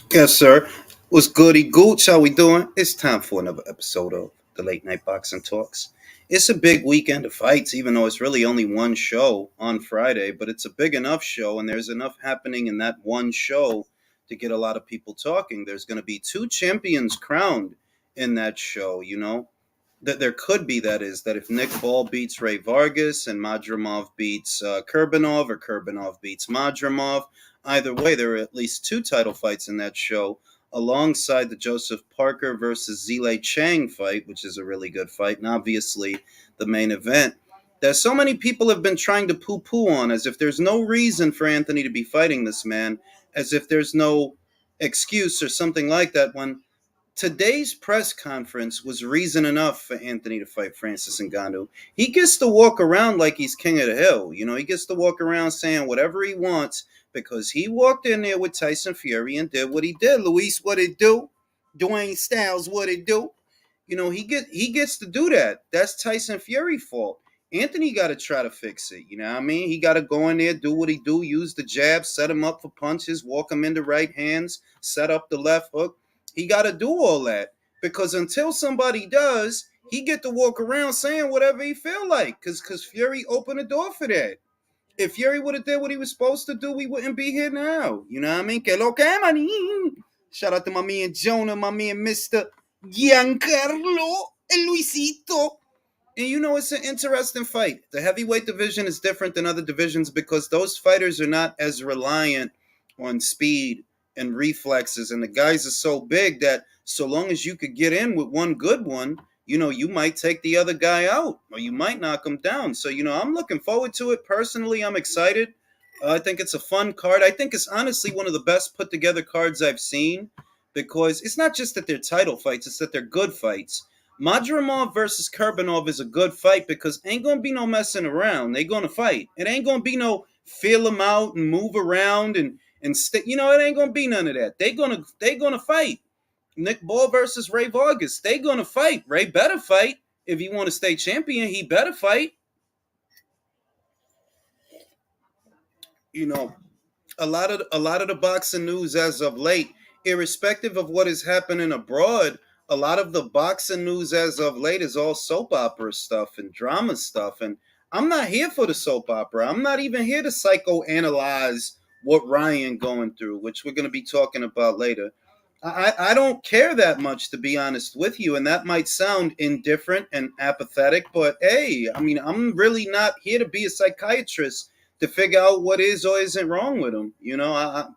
Yes, sir. What's goody gooch? How we doing? It's time for another episode of the Late Night Boxing Talks. It's a big weekend of fights, even though it's really only one show on Friday, but it's a big enough show, and there's enough happening in that one show to get a lot of people talking. There's going to be two champions crowned in that show, That there could be, that is, that if Nick Ball beats Ray Vargas and Madrimov beats Kurbanov, or Kurbanov beats Madrimov, either way, there are at least two title fights in that show, alongside the Joseph Parker versus Zile Chang fight, which is a really good fight, and obviously the main event that so many people have been trying to poo-poo on, as if there's no reason for Anthony to be fighting this man, as if there's no excuse or something like that, when today's press conference was reason enough for Anthony to fight Francis Ngannou. He gets to walk around like he's king of the hill. He gets to walk around saying whatever he wants because he walked in there with Tyson Fury and did what he did. Luis, what it do? Dwayne Styles, what it do? He gets to do that. That's Tyson Fury fault. Anthony got to try to fix it. You know what I mean? He got to go in there, do what he do, use the jab, set him up for punches, walk him into right hands, set up the left hook. He got to do all that because until somebody does, he get to walk around saying whatever he feel like because Fury opened the door for that. If Fury would have did what he was supposed to do, we wouldn't be here now. You know what I mean? Que lo que, manín? Shout out to my man Jonah, my man Mr. Giancarlo and Luisito. And it's an interesting fight. The heavyweight division is different than other divisions because those fighters are not as reliant on speed and reflexes. And the guys are so big that so long as you could get in with one good one, you might take the other guy out or you might knock him down. So, I'm looking forward to it. Personally, I'm excited. I think it's a fun card. I think it's honestly one of the best put together cards I've seen because it's not just that they're title fights, it's that they're good fights. Madrimov versus Kurbanov is a good fight because ain't gonna be no messing around. They gonna fight. It ain't gonna be no feel them out and move around and stick. It ain't gonna be none of that. They gonna fight. Nick Ball versus Ray Vargas. They gonna fight. Ray better fight if he want to stay champion. He better fight. You know, a lot of the boxing news as of late, irrespective of what is happening abroad, a lot of the boxing news as of late is all soap opera stuff and drama stuff. And I'm not here for the soap opera. I'm not even here to psychoanalyze what Ryan going through, which we're going to be talking about later. I don't care that much, to be honest with you, and that might sound indifferent and apathetic, but hey, I mean, I'm really not here to be a psychiatrist to figure out what is or isn't wrong with him. I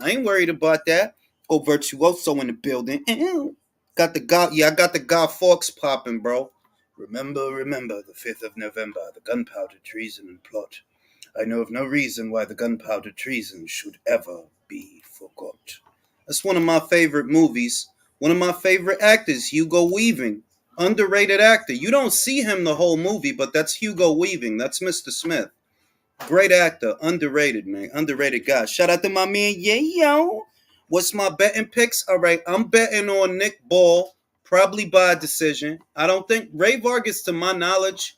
ain't worried about that. Oh, virtuoso in the building. Got the God, yeah, I got the God Forks popping, bro. Remember, the 5th of November, the gunpowder treason and plot. I know of no reason why the gunpowder treason should ever be forgot. That's one of my favorite movies. One of my favorite actors, Hugo Weaving. Underrated actor. You don't see him the whole movie, but that's Hugo Weaving. That's Mr. Smith. Great actor. Underrated, man. Underrated guy. Shout out to my man, yeah, yo. What's my betting picks? All right, I'm betting on Nick Ball, probably by decision. I don't think Ray Vargas, to my knowledge,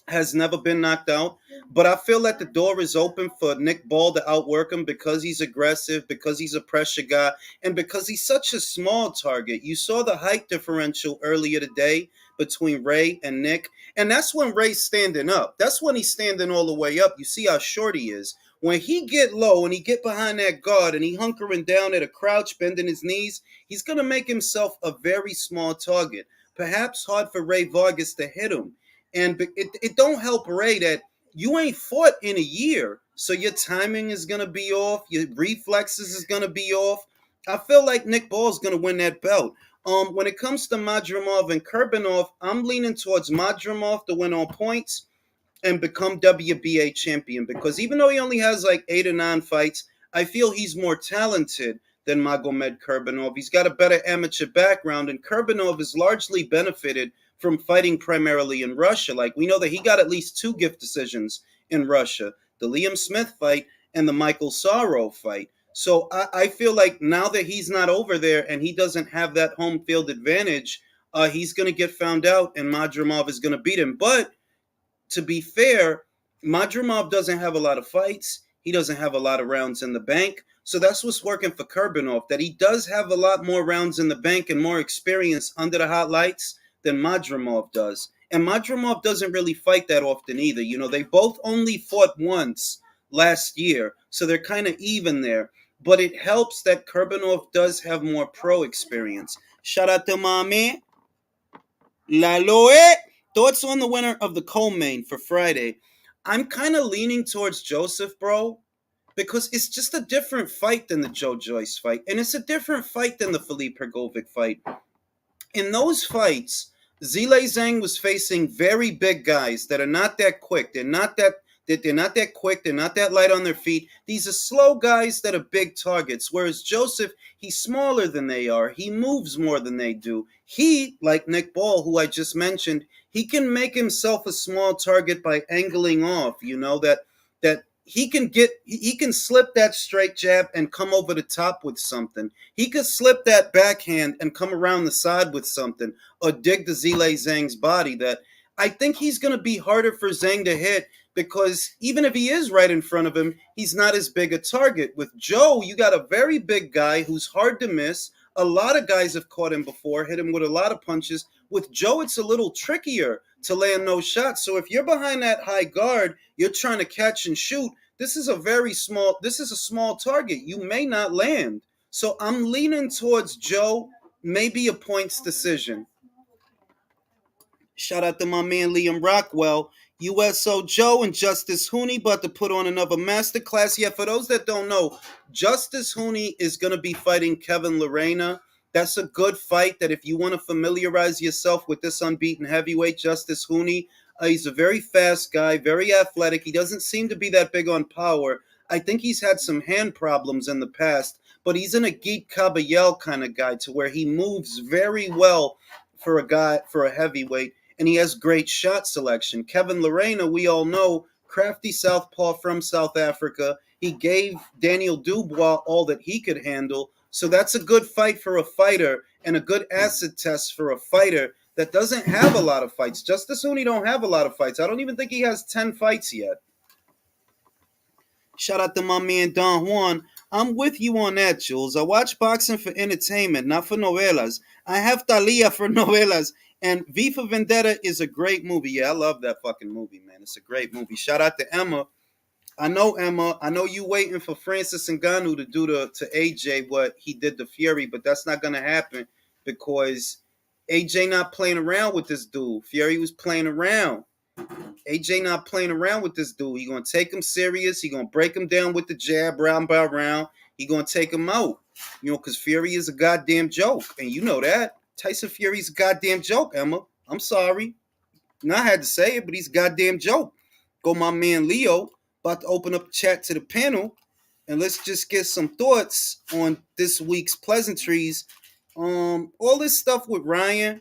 has never been knocked out. But I feel like the door is open for Nick Ball to outwork him because he's aggressive, because he's a pressure guy, and because he's such a small target. You saw the height differential earlier today between Ray and Nick, and that's when Ray's standing up. That's when he's standing all the way up. You see how short he is. When he get low and he get behind that guard and he hunkering down at a crouch, bending his knees, he's going to make himself a very small target. Perhaps hard for Ray Vargas to hit him. And it don't help Ray that you ain't fought in a year, so your timing is gonna be off, your reflexes is gonna be off. I feel like Nick Ball's gonna win that belt. When it comes to Madrimov and Kurbanov, I'm leaning towards Madrimov to win on points and become WBA champion because even though he only has like 8 or 9 fights, I feel he's more talented than Magomed Kurbanov. He's got a better amateur background, and Kurbanov has largely benefited from fighting primarily in Russia. Like, we know that he got at least 2 gift decisions in Russia, the Liam Smith fight and the Michael Sorrow fight. So I feel like now that he's not over there and he doesn't have that home field advantage, he's going to get found out and Madrimov is going to beat him. But to be fair, Madrimov doesn't have a lot of fights. He doesn't have a lot of rounds in the bank. So that's what's working for Kurbanov, that he does have a lot more rounds in the bank and more experience under the hot lights than Madrimov does. And Madrimov doesn't really fight that often either. You know, they both only fought once last year, so they're kind of even there. But it helps that Kurbanov does have more pro experience. Shout out to my man, Laloe. Thoughts on the winner of the co-main for Friday? I'm kind of leaning towards Joseph, bro, because it's just a different fight than the Joe Joyce fight, and it's a different fight than the Felipe Hergovic fight. In those fights, Zile Zhang was facing very big guys that are not that quick. They're not that quick. They're not that light on their feet. These are slow guys that are big targets. Whereas Joseph, he's smaller than they are. He moves more than they do. He, like Nick Ball, who I just mentioned, he can make himself a small target by angling off. You know that he can slip that straight jab and come over the top with something. He could slip that backhand and come around the side with something, or dig the Zile Zhang's body. That I think he's going to be harder for Zhang to hit, because even if he is right in front of him, he's not as big a target. With Joe, you got a very big guy who's hard to miss. A lot of guys have caught him before, hit him with a lot of punches. With Joe, it's a little trickier to land those shots. So if you're behind that high guard, you're trying to catch and shoot. This is a small target. You may not land. So I'm leaning towards Joe, maybe a points decision. Shout out to my man Liam Rockwell. USO Joe and Justice Hooney about to put on another masterclass. Yeah, for those that don't know, Justice Hooney is going to be fighting Kevin Lorena. That's a good fight. That if you want to familiarize yourself with this unbeaten heavyweight, Justice Hooney, he's a very fast guy, very athletic. He doesn't seem to be that big on power. I think he's had some hand problems in the past, but he's an Agit Kabayel kind of guy, to where he moves very well for a heavyweight, and he has great shot selection. Kevin Lorena, we all know, crafty southpaw from South Africa. He gave Daniel Dubois all that he could handle. So that's a good fight for a fighter, and a good acid test for a fighter that doesn't have a lot of fights. Justice Hooney don't have a lot of fights. I don't even think he has 10 fights yet. Shout out to my man Don Juan. I'm with you on that, Jules. I watch boxing for entertainment, not for novelas. I have Talia for novelas. And V for Vendetta is a great movie. Yeah, I love that fucking movie, man. It's a great movie. Shout out to Emma. Emma. I know you waiting for Francis Ngannou to do to AJ what he did to Fury, but that's not gonna happen, because AJ not playing around with this dude. Fury was playing around. AJ not playing around with this dude. He gonna take him serious. He gonna break him down with the jab round by round. He gonna take him out. You know, because Fury is a goddamn joke, and you know that. Tyson Fury's a goddamn joke, Emma. I'm sorry. I had to say it, but he's a goddamn joke. Go my man Leo. About to open up the chat to the panel, and let's just get some thoughts on this week's pleasantries. All this stuff with Ryan,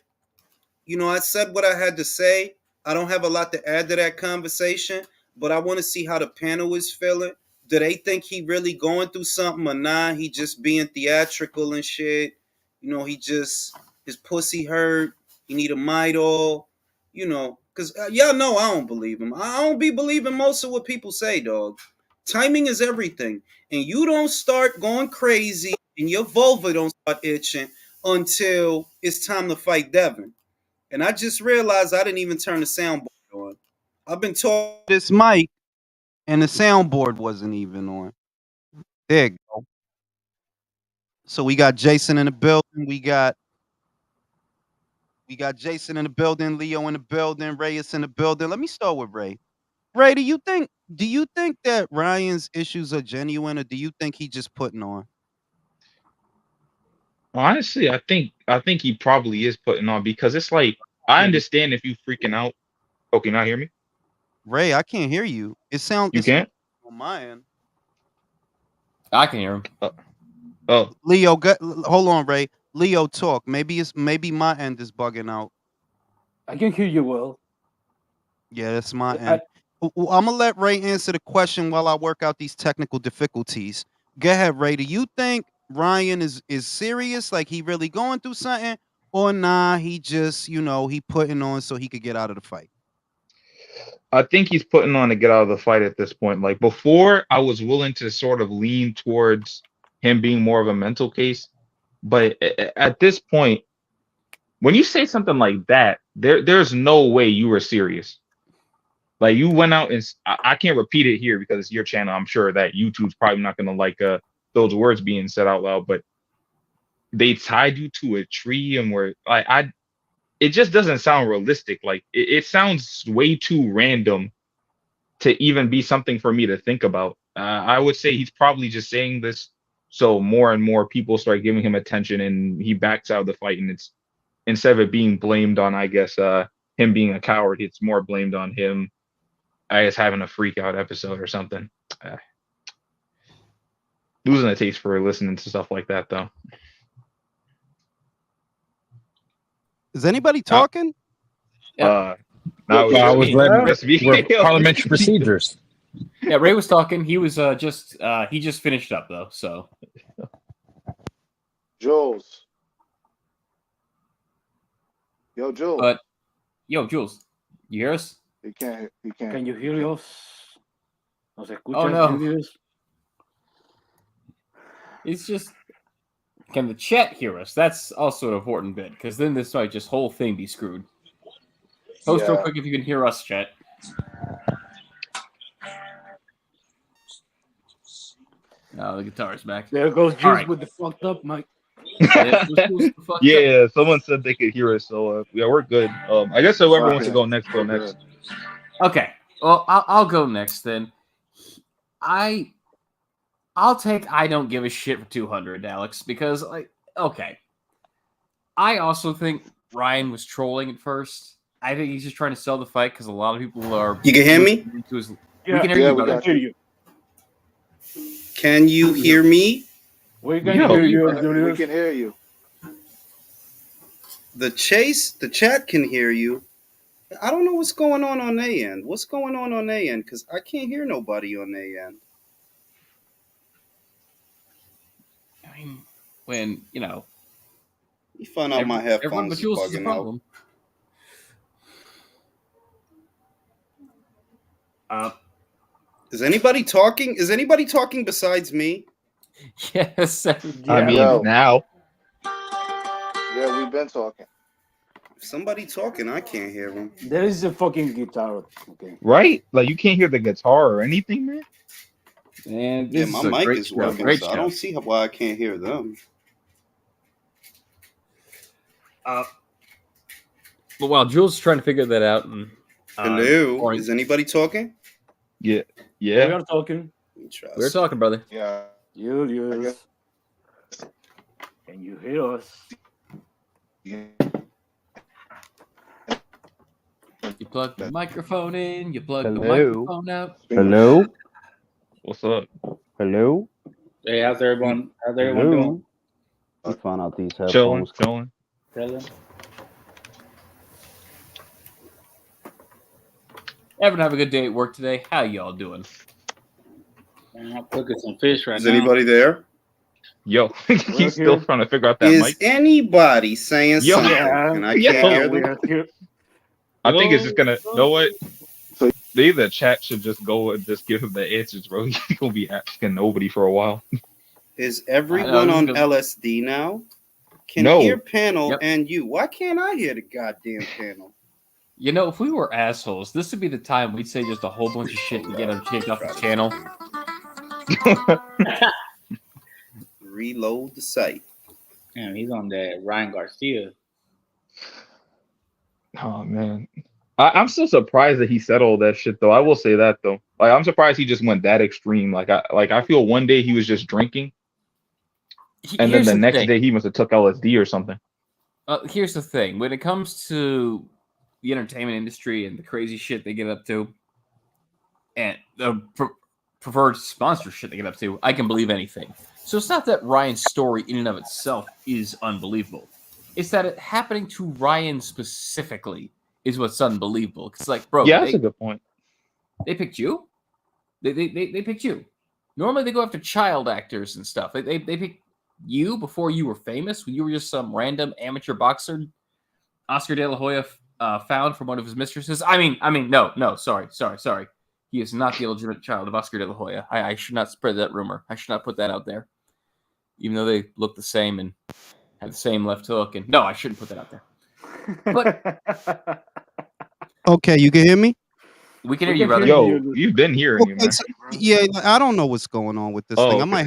you know, I said what I had to say. I don't have a lot to add to that conversation, but I want to see how the panel is feeling. Do they think he really going through something, or nah? He just being theatrical and shit. You know, his pussy hurt. He need a Midol. You know, because y'all know I don't believe him. I don't be believing most of what people say, dog. Timing is everything. And you don't start going crazy and your vulva don't start itching until it's time to fight Devin. And I just realized I didn't even turn the soundboard on. I've been talking this mic and the soundboard wasn't even on. There you go. So we got Jason in the building. We got Jason in the building, Leo in the building, Reyes in the building. Let me start with Ray. Ray, do you think that Ryan's issues are genuine, or do you think he just putting on? Honestly, I think he probably is putting on, because it's like, I Yeah. understand if you freaking out. Okay, now hear me? Ray, I can't hear you. You It's can't? on my end. I can hear him. Uh, oh, Leo, hold on, Ray. Leo, talk. Maybe my end is bugging out. I can hear you well. Yeah, that's my I, end. I'm gonna let Ray answer the question while I work out these technical difficulties. Go ahead, Ray. Do you think Ryan is serious? Like he really going through something, or nah? He just he putting on so he could get out of the fight. I think he's putting on to get out of the fight at this point. Like, before, I was willing to sort of lean towards him being more of a mental case. But at this point, when you say something like that, there's no way you were serious. Like you went out and I can't repeat it here because it's your channel. I'm sure that YouTube's probably not gonna like those words being said out loud, but they tied you to a tree and were like it just doesn't sound realistic. Like it sounds way too random to even be something for me to think about. I would say he's probably just saying this so more and more people start giving him attention and he backs out of the fight, and it's instead of it being blamed on, I guess, him being a coward, it's more blamed on him, I guess, having a freak out episode or something. Losing the taste for listening to stuff like that, though. Is anybody talking? No, I was letting Yo. parliamentary procedures. Yeah, Ray was talking. He was he just finished up though. So, Jules. Yo, Jules. Yo, Jules, you hear us? He can't. Can you hear us? ¿Nos escuchas, Oh, no. Benavidez? It's just, can the chat hear us? That's also an important bit, because then this might just whole thing be screwed. Post real quick if you can hear us, chat. No, the guitar's back. There goes Jules right. with the fucked up mic. Yeah, someone said they could hear us, so yeah, we're good. I guess whoever wants to go next, go next. Okay, well, I'll go next then. I'll take I don't give a shit for 200, Alex, because okay. I also think Ryan was trolling at first. I think he's just trying to sell the fight because a lot of people are. You can hear me? We can hear you, brother. hear you. Can you hear me? We can hear you. We can hear you. The chat can hear you. I don't know what's going on their end. What's going on their end? Because I can't hear nobody on their end. I mean, when, you know. You find out my everyone but headphones Jules is the bugging out. problem. Is anybody talking? Is anybody talking besides me? Yes. I mean, Yo. now. Yeah, we've been talking. If somebody talking, I can't hear them. There is a fucking guitar. Okay. Right? Like you can't hear the guitar or anything, man. And Yeah, this my is a mic great is show. working, Great so I show. don't see why I can't hear them. But while Jules is trying to figure that out, and Hello? Is anybody talking? Yeah. We Yeah. are talking. we're talking, brother. Yeah. Julius. Can you hear us? You plug the microphone in. You plug the Hello? microphone out. Hello? What's up? Hello? Hey, how's everyone doing? Let's find out these Chilling, headphones. chilling. Chilling? Everyone have a good day at work today. How y'all doing? Man, I'm cooking some fish right Is now. anybody there? Yo, he's here. still trying to figure out that Is mic. anybody saying Yo. something? Yeah. And I Yo. can't hear We them? are here. I think it's just gonna. You know what? So- The chat should just go and just give him the answers, bro. He's gonna be asking nobody for a while. Is I everyone know, on this is LSD now? Can No. hear panel Yep. and you. Why can't I hear the goddamn panel? You know, if we were assholes, this would be the time we'd say just a whole bunch of shit to get him kicked off the channel. Reload the site. Damn, he's on that Ryan Garcia. Oh man, I'm still surprised that he said all that shit though. I will say that though. Like I'm surprised he just went that extreme. I feel one day he was just drinking, and then Here's the next thing. day he must have took LSD or something. Here's the thing. When it comes to the entertainment industry and the crazy shit they get up to, and the preferred sponsor shit they get up to, I can believe anything. So it's not that Ryan's story in and of itself is unbelievable. It's that it happening to Ryan specifically is what's unbelievable. Because, like, bro, Yeah, that's a good point. they picked you. They picked you. Normally they go after child actors and stuff. They picked you before you were famous, when you were just some random amateur boxer Oscar De La Hoya found from one of his mistresses. I mean, no, sorry. He is not the illegitimate child of Oscar De La Hoya. I should not spread that rumor. I should not put that out there. even though they look the same and have the same left hook. And no, I shouldn't put that out there. But Okay, you can hear me? we can We hear you, can brother. hear Yo, you. you've been hearing you, Okay, man. so, yeah, I don't know what's going on with this Oh, thing. I okay. might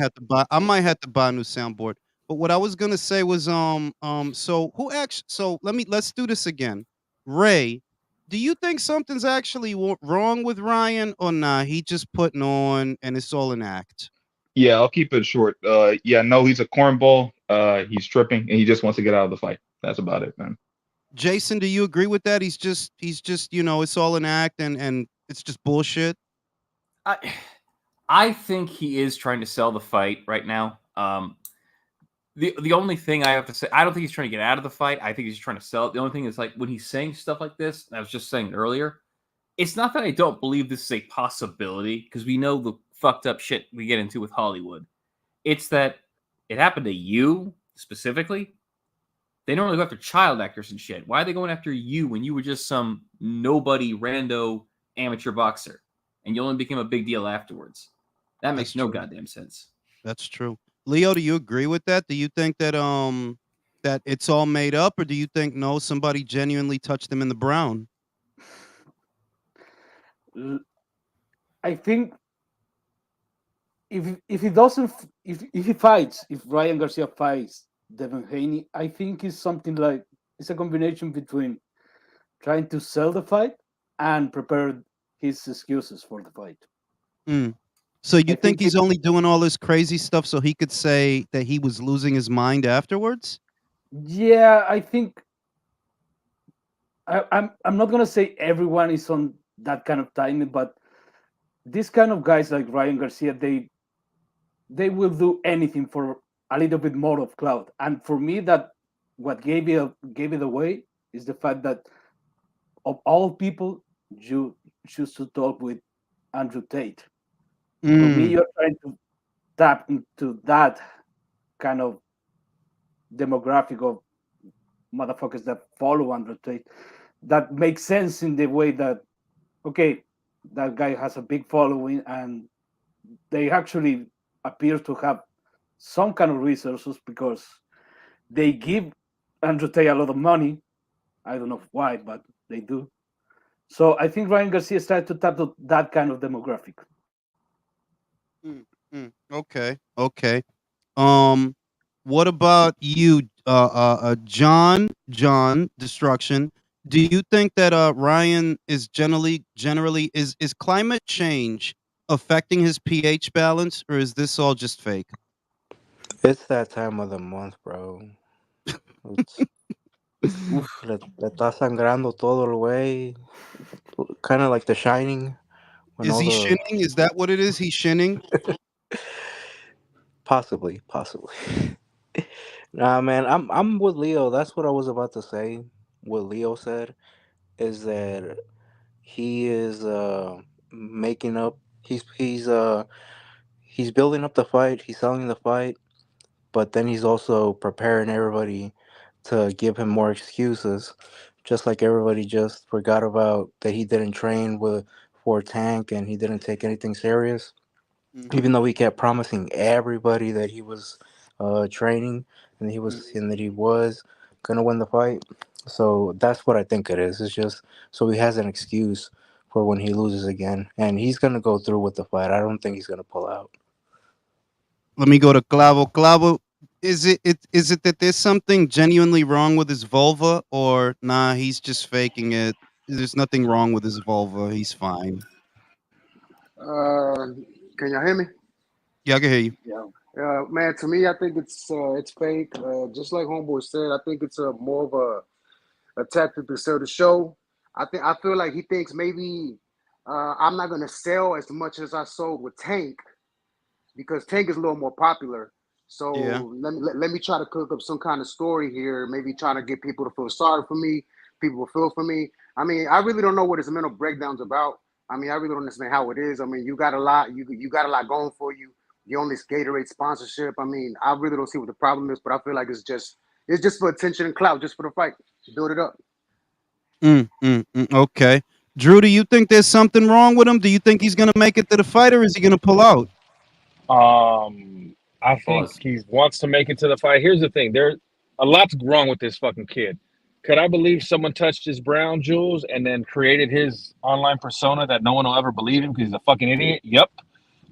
have to buy a new soundboard. But what I was gonna say was so who actually so let's do this again. Ray, do you think something's actually wrong with Ryan or nah? He just putting on and it's all an act. Yeah, I'll keep it short. Yeah, no, he's a cornball. He's tripping and he just wants to get out of the fight. That's about it, man. Jason, do you agree with that? He's just it's all an act and it's just bullshit. I think he is trying to sell the fight right now. The only thing I have to say, I don't think he's trying to get out of the fight. I think he's trying to sell it. The only thing is, like, when he's saying stuff like this, and I was just saying it earlier, it's not that I don't believe this is a possibility, because we know the fucked up shit we get into with Hollywood. It's that it happened to you specifically. They normally go after child actors and shit. Why are they going after you when you were just some nobody rando amateur boxer and you only became a big deal afterwards? That makes no goddamn sense. That's true. Leo, do you agree with that? Do you think that that it's all made up, or do you think no, somebody genuinely touched him in the brown? I think if he doesn't if he fights, if Ryan Garcia fights Devin Haney, I think it's something like it's a combination between trying to sell the fight and prepare his excuses for the fight. So you I think think he's only doing all this crazy stuff so he could say that he was losing his mind afterwards? Yeah, I think I'm not gonna say everyone is on that kind of timing, but these kind of guys like Ryan Garcia, they will do anything for a little bit more of clout. And for me, that what gave it away is the fact that of all people, you choose to talk with Andrew Tate. For me, you're trying to tap into that kind of demographic of motherfuckers that follow Andrew Tate. That makes sense in the way that, okay, that guy has a big following and they actually appear to have some kind of resources because they give Andrew Tate a lot of money. I don't know why, but they do. So I think Ryan Garcia started to tap that kind of demographic. Okay. What about you, John Destruction? Do you think that Ryan is generally is climate change affecting his pH balance, or is this all just fake? It's that time of the month, bro. Le está sangrando todo el way. Kind of like The Shining. Is he shinning? Is that what it is? He's shinning? Possibly. Nah, man, I'm with Leo. That's what I was about to say. What Leo said is that he is making up. He's building up the fight. He's selling the fight, but then he's also preparing everybody to give him more excuses. Just like everybody just forgot about that he didn't train for Tank and he didn't take anything serious, even though he kept promising everybody that he was training and that he was gonna win the fight. So that's what I think it is. It's just so he has an excuse for when he loses again, and he's gonna go through with the fight. I don't think he's gonna pull out. Let me go to Clavo. Clavo, is it that there's something genuinely wrong with his vulva, or nah, he's just faking it? There's nothing wrong with his vulva. He's fine. Can y'all hear me? Yeah, I can hear you. Yeah. Man, to me, I think it's fake. Just like Homeboy said, I think it's more of a tactic to sell the show. I feel like he thinks maybe I'm not gonna sell as much as I sold with Tank because Tank is a little more popular. So Yeah. let me try to cook up some kind of story here. Maybe trying to get people to feel sorry for me. People will feel for me. I mean, I really don't know what his mental breakdown's about. I mean, I really don't understand how it is. I mean, you got a lot. You got a lot going for you. You own this Gatorade sponsorship. I mean, I really don't see what the problem is, but I feel like it's just for attention and clout, just for the fight, to build it up. Okay. Drew, do you think there's something wrong with him? Do you think he's gonna make it to the fight, or is he gonna pull out? I think Pause. he wants to make it to the fight. Here's the thing: there's a lot's wrong with this fucking kid. Could I believe someone touched his brown jewels and then created his online persona that no one will ever believe him because he's a fucking idiot? Yep.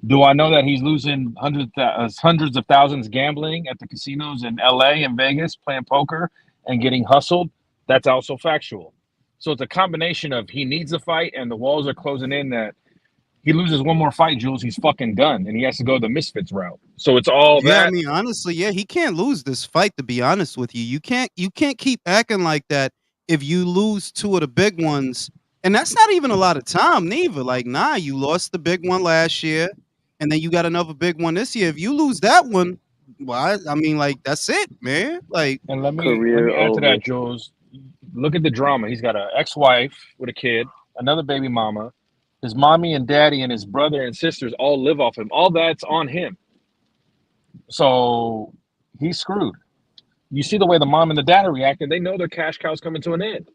Do I know that he's losing hundreds of thousands gambling at the casinos in LA and Vegas, playing poker and getting hustled? That's also factual. So it's a combination of he needs a fight and the walls are closing in that he loses one more fight, Jules, he's fucking done, and he has to go the Misfits route. So it's all Yeah, I that. mean, honestly, yeah, he can't lose this fight. To be honest with you, you can't keep acting like that if you lose two of the big ones, and that's not even a lot of time, neither. Like, nah, you lost the big one last year, and then you got another big one this year. If you lose that one, well, I mean, like, that's it, man. Like, And let me Career add to over. that, Jules. Look at the drama. He's got an ex-wife with a kid, another baby mama. His mommy and daddy and his brother and sisters all live off him. All that's on him. So he's screwed. You see the way the mom and the dad are reacting. They know their cash cow's coming to an end.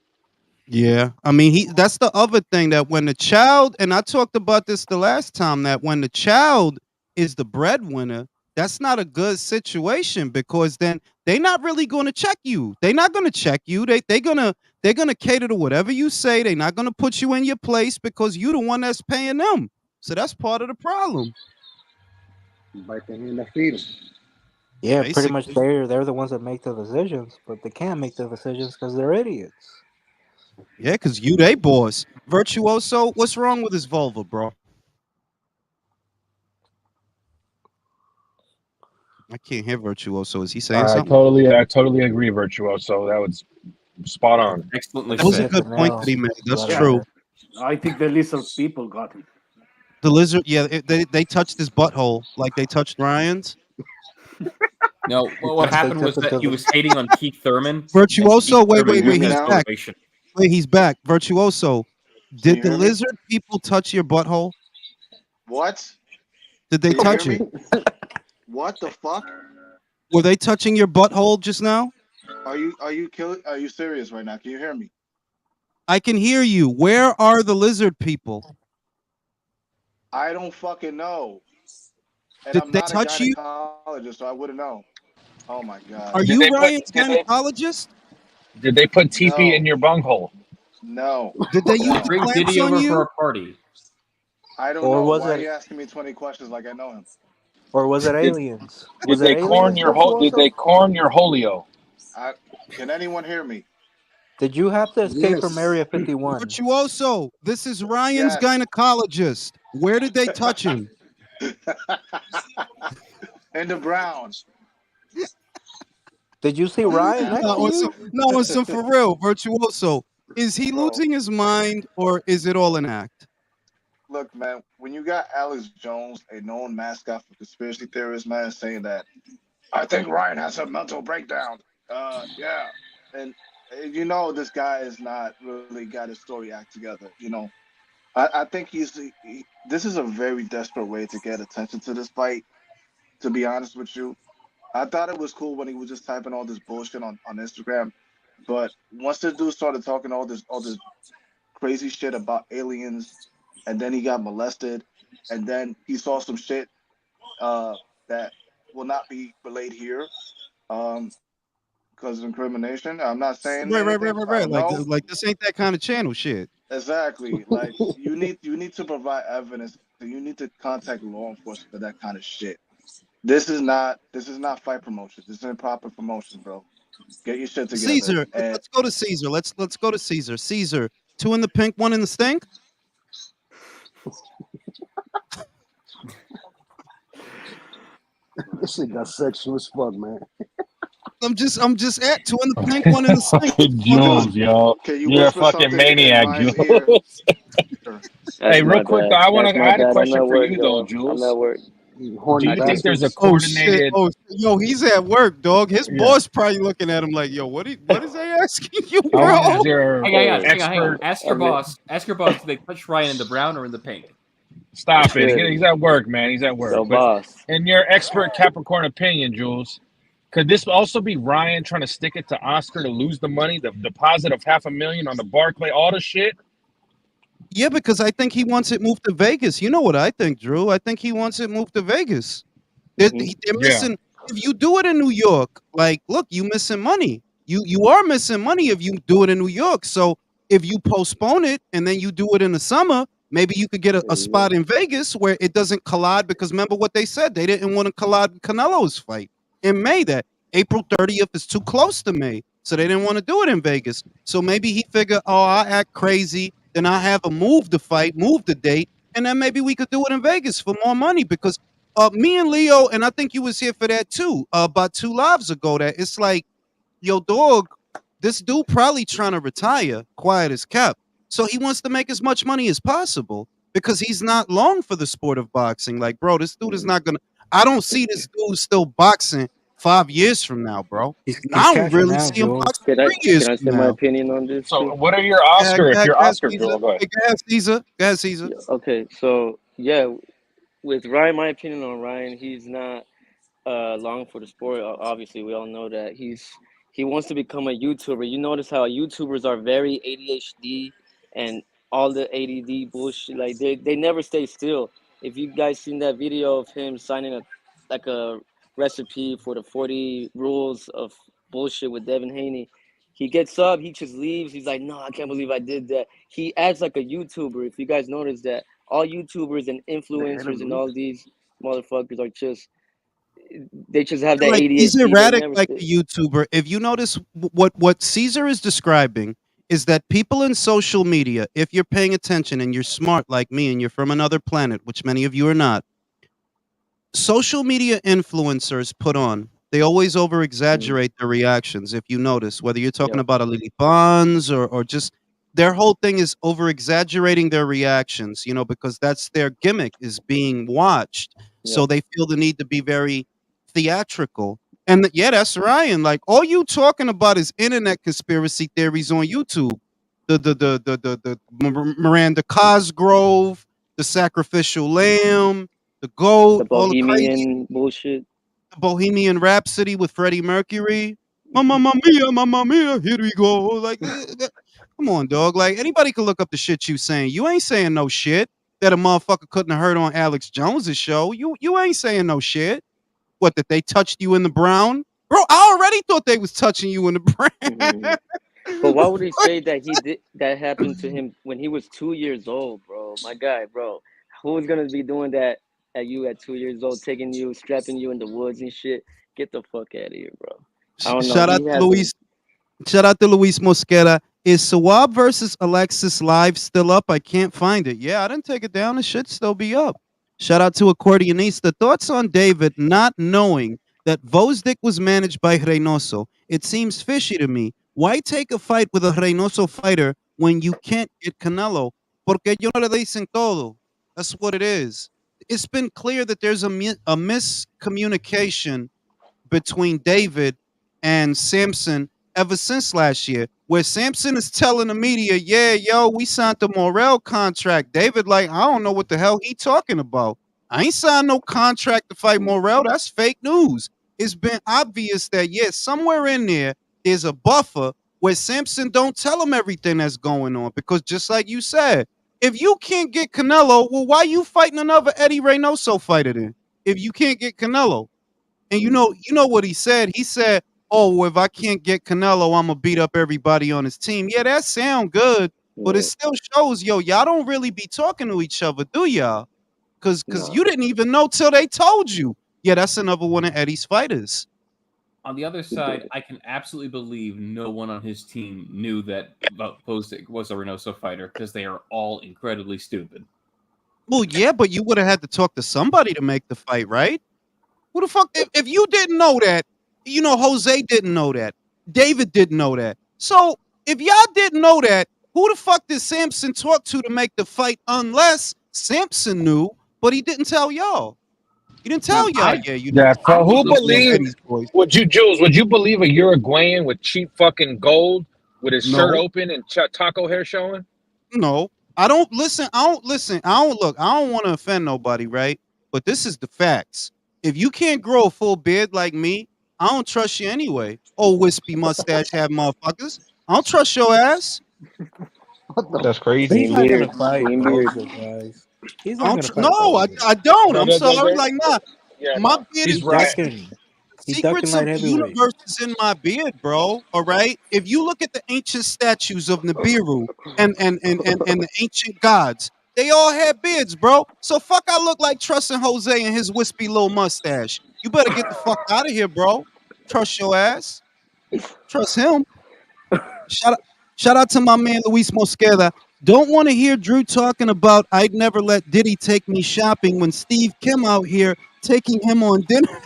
yeah, I mean, that's the other thing, that when the child, and I talked about this the last time, that when the child is the breadwinner, that's not a good situation, because then they're not really going to check you. They're not going to check you. They're gonna cater to whatever you say. They're not going to put you in your place because you're the one that's paying them. So that's part of the problem. Bite the hand that feed 'em. Yeah, pretty much Basically. they're the ones that make the decisions, but they can't make the decisions because they're idiots. Yeah, because you they boss. Virtuoso, what's wrong with his vulva, bro? I can't hear Virtuoso. Is he saying I something? totally agree, Virtuoso. That was spot on. Excellently That was a said. good point that he made. That's Yeah. true. I think the lizard people got him. The lizard, yeah, they touched his butthole like they touched Ryan's. No, well, what happened was that he was hating on Keith Thurman. Virtuoso, wait, Can you hear me he's now? back. Wait, he's back. Virtuoso, Can did you the hear me? lizard people touch your butthole? What? Did they Can you touch hear it? me? What the fuck? Were they touching your butthole just now? Are you serious right now? Can you hear me? I can hear you. Where are the lizard people? I don't fucking know. And Did I'm they not a touch you? gynecologist, so I wouldn't know. Oh my god. Are Did you they put Ryan's gynecologist? did they put TP No. in your bunghole? No. Did they use No. the Bring clamps Diddy on over for you? a party. I don't Or know. was Why are it- you asking me 20 questions like I know him? Or was it Did- aliens? Did Was it they corn aliens, your whole? Did they Virtuoso? corn your holio? Can anyone hear me? Did you have to escape from Yes. Area 51? Virtuoso, this is Ryan's Yes. gynecologist. Where did they touch him? And the Browns. Did you see Ryan next No, to you? on some for real, Virtuoso. Is he Bro. losing his mind, or is it all an act? Look, man, when you got Alex Jones, a known mascot for conspiracy theorists, man, saying that I think Ryan has a mental breakdown. Yeah. And you know this guy is not really got his story act together. You know, I think this is a very desperate way to get attention to this fight, to be honest with you. I thought it was cool when he was just typing all this bullshit on Instagram. But once this dude started talking all this crazy shit about aliens, and then he got molested, and then he saw some shit that will not be relayed here because of incrimination. I'm not saying anything. I don't know. Like this ain't that kind of channel shit. Exactly. Like you need to provide evidence. You need to contact law enforcement for that kind of shit. This is not fight promotion. This isn't proper promotion, bro. Get your shit together. Caesar, And let's go to Caesar. Let's go to Caesar. Caesar, 2 in the pink, 1 in the stink. This shit got sexual as fuck, man. I'm just at 2 in the pink, 1 in the stink. Fucking Jules, yo. can you You're a whisper fucking something maniac, in Ryan's ear? Jules. That's Hey, my real quick bad. though, I That's my had a bad. I'm question at for work, you though, y'all. I'm Jules. at work. You Do horny you think there's a bastards. Oh shit! coordinated? Oh, yo, he's at work, dog. His Yeah. boss probably looking at him like, "Yo, what is they asking you, I bro?" want is there Hang on. expert? Ask your boss. Ask your boss. Do they touch Ryan in the brown or in the pink? Stop it. Good. He's at work, man. He's at work. So, But boss. in your expert Capricorn opinion, Jules, could this also be Ryan trying to stick it to Oscar to lose the money, the deposit of $500,000 on the Barclay, all the shit? Yeah, because I think he wants it moved to Vegas. You know what I think, Drew? I think he wants it moved to Vegas. They're, Mhm. they're Yeah. missing. If you do it in New York, like, look, you missing money. You are missing money if you do it in New York. So if you postpone it and then you do it in the summer, maybe you could get a There you go. spot in Vegas where it doesn't collide. Because remember what they said, they didn't want to collide with Canelo's fight in May. That April 30th is too close to May, so they didn't want to do it in Vegas. So maybe he figured, oh, I act crazy, then I have a move the fight, move the date, and then maybe we could do it in Vegas for more money. Because me and Leo, and I think you was here for that too, about 2 lives ago, that it's like, yo, dog, this dude probably trying to retire, quiet as kept. So he wants to make as much money as possible because he's not long for the sport of boxing. Like, bro, this dude is not gonna. I don't see this dude still boxing 5 years from now, bro. He's I don't cashing really out, see him Jules. boxing Can I 3 years can I from say my now. opinion on this So too? what are your Go ahead, Oscar? go If ahead, you're go ahead, Oscar, Caesar. Joel, go ahead. Hey, go ahead, Caesar. Go ahead, Caesar. Yeah, okay, so yeah, with Ryan, my opinion on Ryan, he's not long for the sport. Obviously, we all know that he wants to become a YouTuber. You notice how YouTubers are very ADHD and all the ADD bullshit. Like they never stay still. If you guys seen that video of him signing a recipe for the 40 rules of bullshit with Devin Haney, he gets up, he just leaves. He's like, no, I can't believe I did that. He acts like a YouTuber. If you guys notice that, all YouTubers and influencers and all these motherfuckers are just they just have that Like, he's ADHD. They erratic never like a stay. YouTuber. If you notice, what Caesar is describing is that people in social media, if you're paying attention and you're smart like me and you're from another planet, which many of you are not, social media influencers put on, they always over Mm, exaggerate their reactions. If you notice, whether you're talking yep, about a Lily Bonds or just their whole thing is over exaggerating their reactions, because that's their gimmick, is being watched. So yep. they feel the need to be very theatrical. And yeah, that's Ryan. Like, all you talking about is internet conspiracy theories on YouTube. The Miranda Cosgrove, the sacrificial lamb, the The goat, all the crazy Bohemian bullshit. Bohemian Rhapsody with Freddie Mercury. Mamma mia, here we go. Like, come on, dog. Like, anybody can look up the shit you saying. You ain't saying no shit that a motherfucker couldn't have heard on Alex Jones's show. You ain't saying no shit. What, that they touched you in the brown? Bro, I already thought they was touching you in the Hmm. brown. But why would he say that he did that happened to him when he was 2 years old, bro? My guy, bro. Who was gonna be doing that at you at 2 years old, taking you, strapping you in the woods and shit? Get the fuck out of here, bro. I don't know. Shout out He to hasn't. Luis. Shout out to Luis Mosquera. Is Sawab versus Alexis live still up? I can't find it. Yeah, I didn't take it down. It should still be up. Shout out to Accordionista. Thoughts on David not knowing that Vosdick was managed by Reynoso? It seems fishy to me. Why take a fight with a Reynoso fighter when you can't get Canelo? Porque ellos no le dicen todo. That's what it is. It's been clear that there's a miscommunication between David and Samson ever since last year, where Samson is telling the media, yeah, yo, we signed the Morel contract. David, like, I don't know what the hell he talking about. I ain't signed no contract to fight Morel. That's fake news. It's been obvious that, yeah, somewhere in there's a buffer where Samson don't tell him everything that's going on. Because just like you said, if you can't get Canelo, well, why you fighting another Eddie Reynoso fighter then? If you can't get Canelo? And you know what he said? He said, "Oh, well, if I can't get Canelo, I'm gonna beat up everybody on his team." Yeah, that sound good, but it Yeah, still shows, yo, y'all don't really be talking to each other, do y'all? Cause no. you didn't even know till they told you. Yeah, that's another one of Eddie's fighters. On the other He side, did. I can absolutely believe no one on his team knew that Postic was a Reynoso fighter because they are all incredibly stupid. Well, yeah, but you would have had to talk to somebody to make the fight, right? Who the fuck? If you didn't know that, Jose didn't know that. David didn't know that. So if y'all didn't know that, who the fuck did Samson talk to make the fight? Unless Samson knew, but he didn't tell y'all. He didn't tell y'all. I Yeah, you need Yeah. to I So start who believe listening to believed? Eddie's voice. Jules? Would you believe a Uruguayan with cheap fucking gold with his shirt No, open and taco hair showing? no. I don't listen. I don't listen. I don't look. I don't want to offend nobody, right? But this is the facts. If you can't grow a full beard like me, I don't trust you anyway. Oh, wispy mustache have motherfuckers. I don't trust your ass. What the? That's crazy. He's Clean not beard, gonna fight clean beard. Bowser, guys. He's I not don't gonna no, fight Bowser. I don't. No, I'm no, no, sorry. there, Like, nah. Yeah, My no, beard he's is He's right. ducking. He's ducking secrets of light the heavyweight. universe is in my beard, bro. All right. If you look at the ancient statues of Nibiru and the ancient gods, they all had beards, bro. So fuck, I look like Trusting Jose and his wispy little mustache. You better get the fuck out of here, bro. Trust your ass. Trust him. Shout out, shout out to my man Luis Mosqueda. Don't want to hear Drew talking about I'd never let Diddy take me shopping when Steve Kim out here taking him on dinner.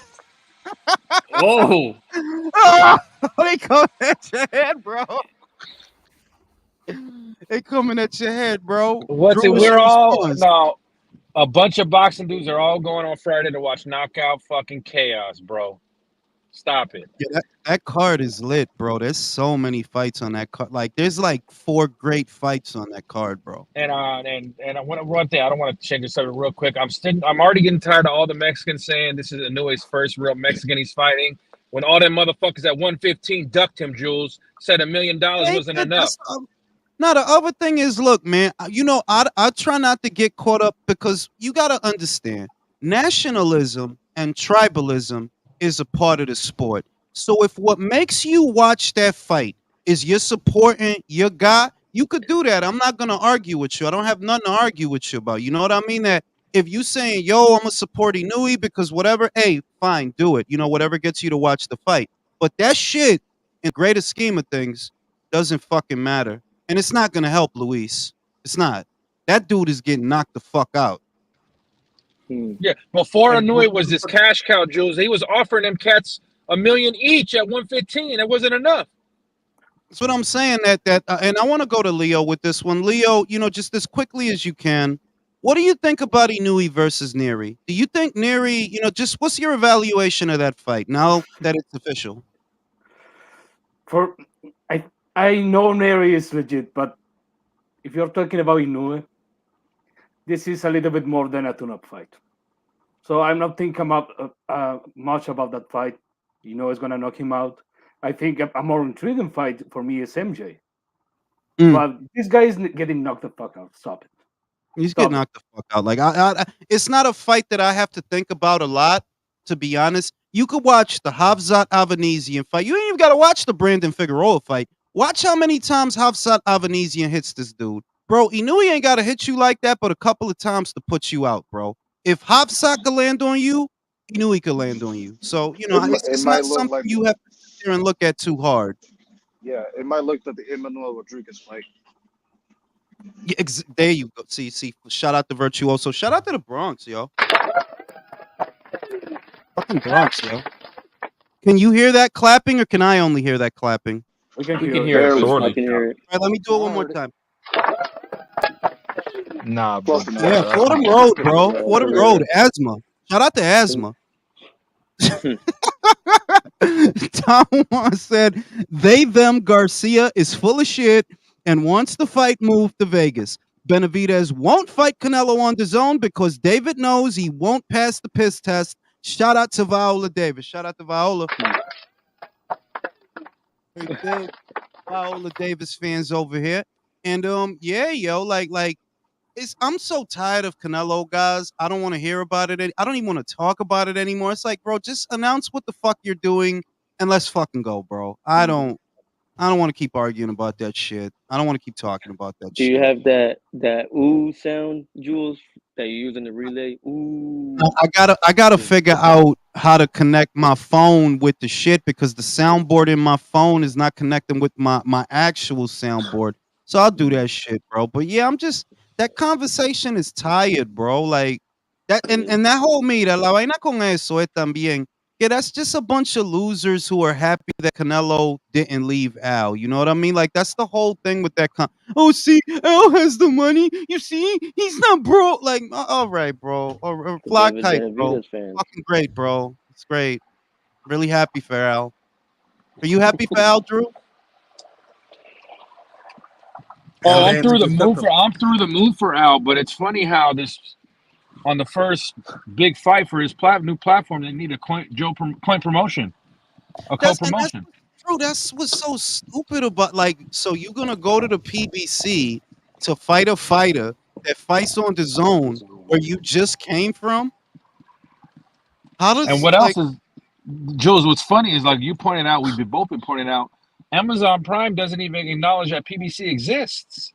Oh, They coming at your head, bro. They coming at your head, bro. What's it? Drew, what's We're your all response? no. A bunch of boxing dudes are all going on Friday to watch Knockout fucking Chaos, bro. Stop it. Yeah, that card is lit, bro. There's so many fights on that card. Like, there's like 4 great fights on that card, bro. And I want to one thing. I don't want to change the subject real quick. I'm already getting tired of all the Mexicans saying this is Inouye's first real Mexican he's fighting. When all them motherfuckers at 115 ducked him, Jules said $1 million wasn't enough. Now the other thing is, look, man. You know, I try not to get caught up because you got to understand, nationalism and tribalism is a part of the sport. So if what makes you watch that fight is you're supporting your guy, you could do that. I'm not gonna argue with you. I don't have nothing to argue with you about. You know what I mean? That if you saying, yo, I'm gonna support Inouye because whatever, hey, fine, do it. You know, whatever gets you to watch the fight. But that shit, in the greater scheme of things, doesn't fucking matter. And it's not gonna help Luis. It's not. That dude is getting knocked the fuck out. Yeah, before Inouye was this cash cow, Jules. He was offering them cats $1 million each at 115. It wasn't enough. That's what I'm saying. And I want to go to Leo with this one. Leo, you know, just as quickly as you can, what do you think about Inouye versus Neary? Do you think Neary, you know, just what's your evaluation of that fight now that it's official? I know Neri is legit, but if you're talking about Inoue, this is a little bit more than a tune-up fight. So I'm not thinking about much about that fight. Inoue is gonna knock him out. I think a more intriguing fight for me is MJ. But this guy is getting knocked the fuck out. Stop it. He's getting knocked the fuck out. Like it's not a fight that I have to think about a lot, to be honest. You could watch the Havzat Avanesian fight. You ain't even got to watch the Brandon Figueroa fight. Watch how many times Havzat Avanesian hits this dude. Bro, Inouye ain't got to hit you like that, but a couple of times to put you out, bro. If Havzat could land on you, Inouye could land on you. So, you know, it's not something like you have to sit there and look at too hard. Yeah, it might look like the Emmanuel Rodriguez fight. Yeah, there you go. See, shout out to Virtuoso. Shout out to the Bronx, yo. Fucking Bronx, yo. Can you hear that clapping, or can I only hear that clapping? We can hear it. I can hear it. All right, let me do it one more time. Nah, bro. Yeah, Fordham Road, bro. Fordham Road, asthma. Shout out to asthma. Tom once said, them Garcia is full of shit and wants the fight moved to Vegas. Benavidez won't fight Canelo on DAZN because David knows he won't pass the piss test. Shout out to Viola Davis. Shout out to Viola. Viola Davis fans over here. And yeah, yo, like I'm so tired of Canelo, guys. I don't want to hear about it. I don't even want to talk about it anymore. It's like, bro, just announce what the fuck you're doing and let's fucking go, bro. I don't want to keep arguing about that shit. I don't want to keep talking about that Do shit. you have that ooh sound, Jules, that you use in the relay? Ooh. I gotta figure out how to connect my phone with the shit because the soundboard in my phone is not connecting with my actual soundboard. So I'll do that shit, bro. But yeah, that conversation is tired, bro. Like that and that whole mira, la vaina con eso es también. Yeah, that's just a bunch of losers who are happy that Canelo didn't leave Al. You know what I mean? Like, that's the whole thing with that. Oh, see, Al has the money. You see, he's not broke. Like, all right, bro. Or fly kite, bro. Fucking great, bro. It's great. Really happy for Al. Are you happy for Al, Drew? Oh, I'm through the move for Al, but it's funny how this on the first big fight for his new platform, they need a coin promotion, a co-promotion. Bro, that's what's so stupid about, like, so you're gonna go to the PBC to fight a fighter that fights on DAZN where you just came from? How does And what like else is, Jules? What's funny is like you pointed out, we've both been pointing out, Amazon Prime doesn't even acknowledge that PBC exists.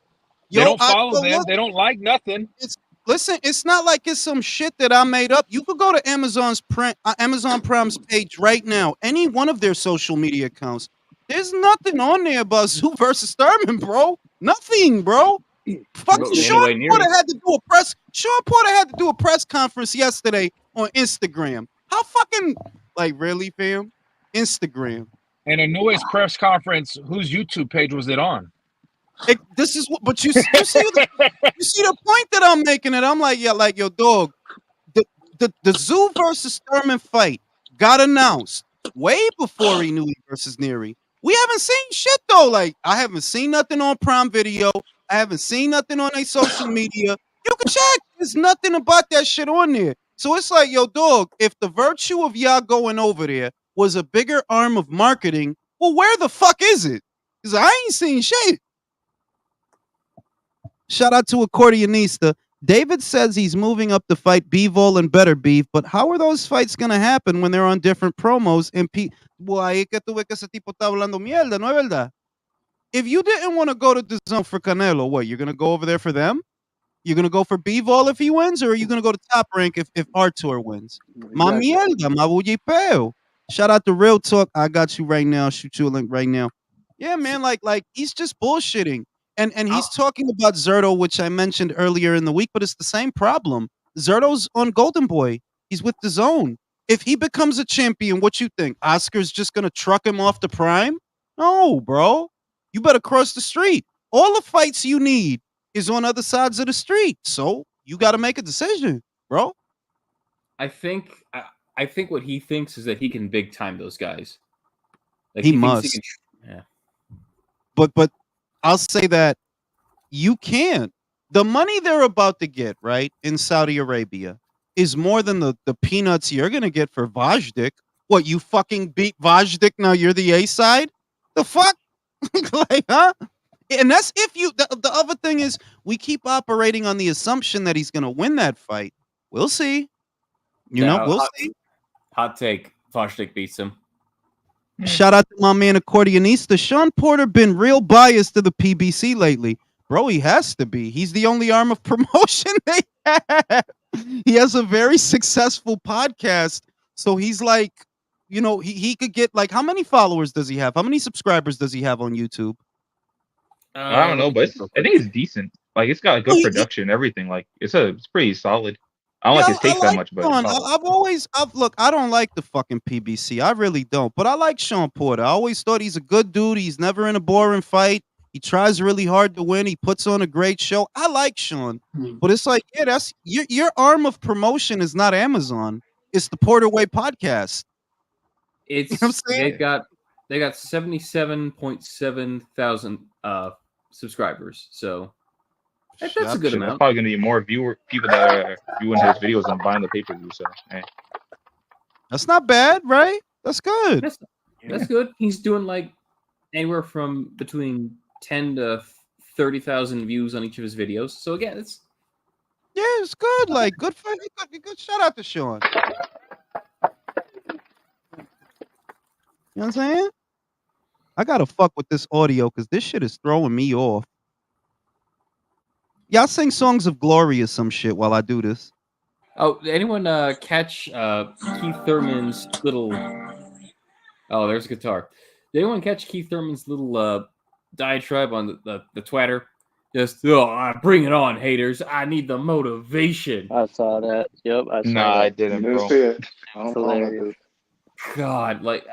They yo? don't follow Well, them. look, They don't like nothing. it's listen. It's not like it's some shit that I made up. You could go to Amazon Prime's page right now. Any one of their social media accounts. There's nothing on there about Zoo versus Thurman, bro. Nothing, bro. Fucking Well, Sean anyway, near Porter it. had to do a press. Sean Porter had to do a press conference yesterday on Instagram. How fucking like really, fam? Instagram. And the newest press conference, whose YouTube page was it on? This is what, but you see the point that I'm making. It. I'm like, yeah, like yo, dog. The Zoo versus Thurman fight got announced way before Inouye versus Neary. We haven't seen shit though. Like I haven't seen nothing on Prime Video. I haven't seen nothing on their social media. You can check. There's nothing about that shit on there. So it's like, yo, dog, if the virtue of y'all going over there was a bigger arm of marketing, well, where the fuck is it? Because I ain't seen shit. Shout out to Accordionista. David says he's moving up to fight Bivol and Better Beef, but how are those fights going to happen when they're on different promos? And well, ahí que tuve que ese tipo está hablando mierda, ¿no es verdad? If you didn't want to go to the zone for Canelo, what, you're going to go over there for them? You're going to go for Bivol if he wins, or are you going to go to Top Rank if Artur wins? Ma mierda, ma bullipeo. Shout out to Real Talk. I got you right now. Shoot you a link right now. Yeah, man, like he's just bullshitting. And he's talking about Zerto, which I mentioned earlier in the week, but it's the same problem. Zerto's on Golden Boy. He's with the zone. If he becomes a champion, what you think? Oscar's just going to truck him off the Prime? No, bro. You better cross the street. All the fights you need is on other sides of the street. So you got to make a decision, bro. I think what he thinks is that he can big time those guys. Like He thinks must. yeah. But I'll say that you can't. The money they're about to get, right, in Saudi Arabia is more than the peanuts you're going to get for Vajdik. What, you fucking beat Vajdik, now you're the A side? The fuck? Like, huh? And that's if you, the other thing is, we keep operating on the assumption that he's going to win that fight. We'll see. You know, we'll see. Hot take. Vajdik beats him. Shout out to my man Accordionista. Sean Porter been real biased to the PBC lately. Bro, he has to be. He's the only arm of promotion they have. He has a very successful podcast. So he's like, you know, he could get like, how many followers does he have? How many subscribers does he have on YouTube? I don't know, but I think it's decent. Like it's got a good production, everything. Like it's pretty solid. I don't like his takes that much, but look, I don't like the fucking PBC. I really don't. But I like Sean Porter. I always thought he's a good dude. He's never in a boring fight. He tries really hard to win. He puts on a great show. I like Sean. But it's like, yeah, that's your arm of promotion is not Amazon. It's the Porter Way podcast. It's you know what I'm saying? they got 77.7 thousand subscribers. So that's a good amount. There's probably gonna be more people that are viewing his videos and buying the pay-per-view. So hey. That's not bad, right? That's good. That's good. He's doing like anywhere from between 10 to 30,000 views on each of his videos. So again, it's good. Like good for good. Shout out to Sean. You know what I'm saying? I gotta fuck with this audio because this shit is throwing me off. Y'all sing songs of glory or some shit while I do this. Oh, did anyone catch Keith Thurman's little? Oh, there's a guitar. Did anyone catch Keith Thurman's little diatribe on the Twitter? Just bring it on, haters! I need the motivation. I saw that. Yep, I saw that. I didn't, bro. See it. Hilarious. God, like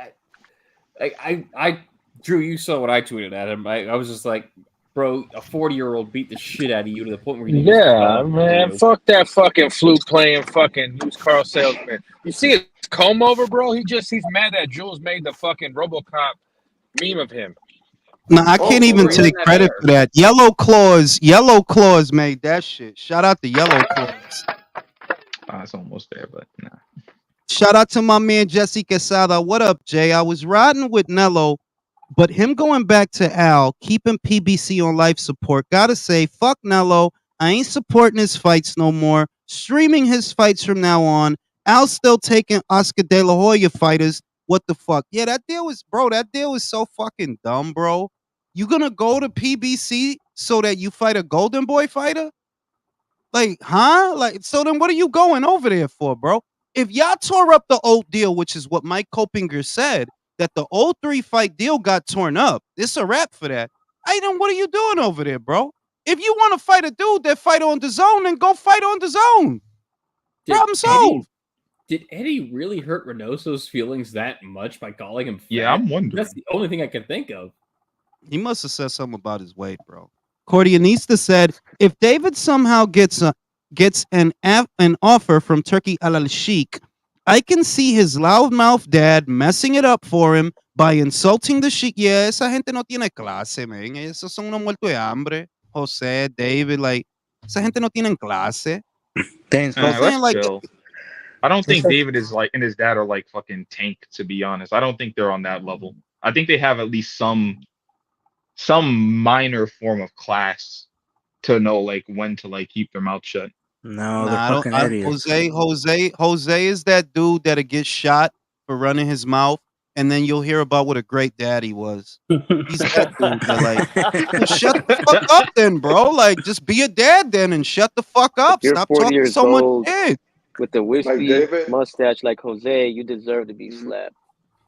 I Drew, you saw what I tweeted at him. I was just like, bro, a 40-year-old beat the shit out of you to the point where you man, fuck that fucking flute playing fucking used car salesman. You see his comb over, bro? He's mad that Jules made the fucking RoboCop meme of him. No, I can't even take credit for that. Yellow Claws made that shit. Shout out to Yellow Claws. It's almost there, but nah. Shout out to my man Jesse Quesada. What up, Jay? I was riding with Nello, but him going back to Al, keeping PBC on life support. Gotta say, fuck Nello. I ain't supporting his fights no more. Streaming his fights from now on. Al's still taking Oscar De La Hoya fighters. What the fuck? Yeah, that deal was so fucking dumb, bro. You gonna go to PBC so that you fight a Golden Boy fighter? Like, huh? Like, so then what are you going over there for, bro? If y'all tore up the old deal, which is what Mike Kopinger said, that the old 3-fight deal got torn up, it's a wrap for that. Hey, then what are you doing over there, bro? If you want to fight a dude that fight on the zone, then go fight on the zone. Problem solved. Did Eddie really hurt Reynoso's feelings that much by calling him fat? Yeah, I'm wondering. That's the only thing I can think of. He must have said something about his weight, bro. Cordianista said, if David somehow gets an offer from Turkey Al Sheikh, I can see his loudmouth dad messing it up for him by insulting the Sheikh. Yeah, esa gente no tiene clase, man. Esos son unos muertos de hambre. Jose, David, like, esa gente no tienen clase. Thanks, let's chill. I don't think David is like, and his dad are like fucking Tank, to be honest. I don't think they're on that level. I think they have at least some minor form of class to know like when to like keep their mouth shut. No, they're fucking idiots. Jose is that dude that'll get shot for running his mouth, and then you'll hear about what a great dad he was. He's that dude that like, shut the fuck up then, bro. Like, just be a dad then and shut the fuck up. You're Stop 40 talking years so much old shit. with the whiskey Like David? mustache like Jose. You deserve to be slapped.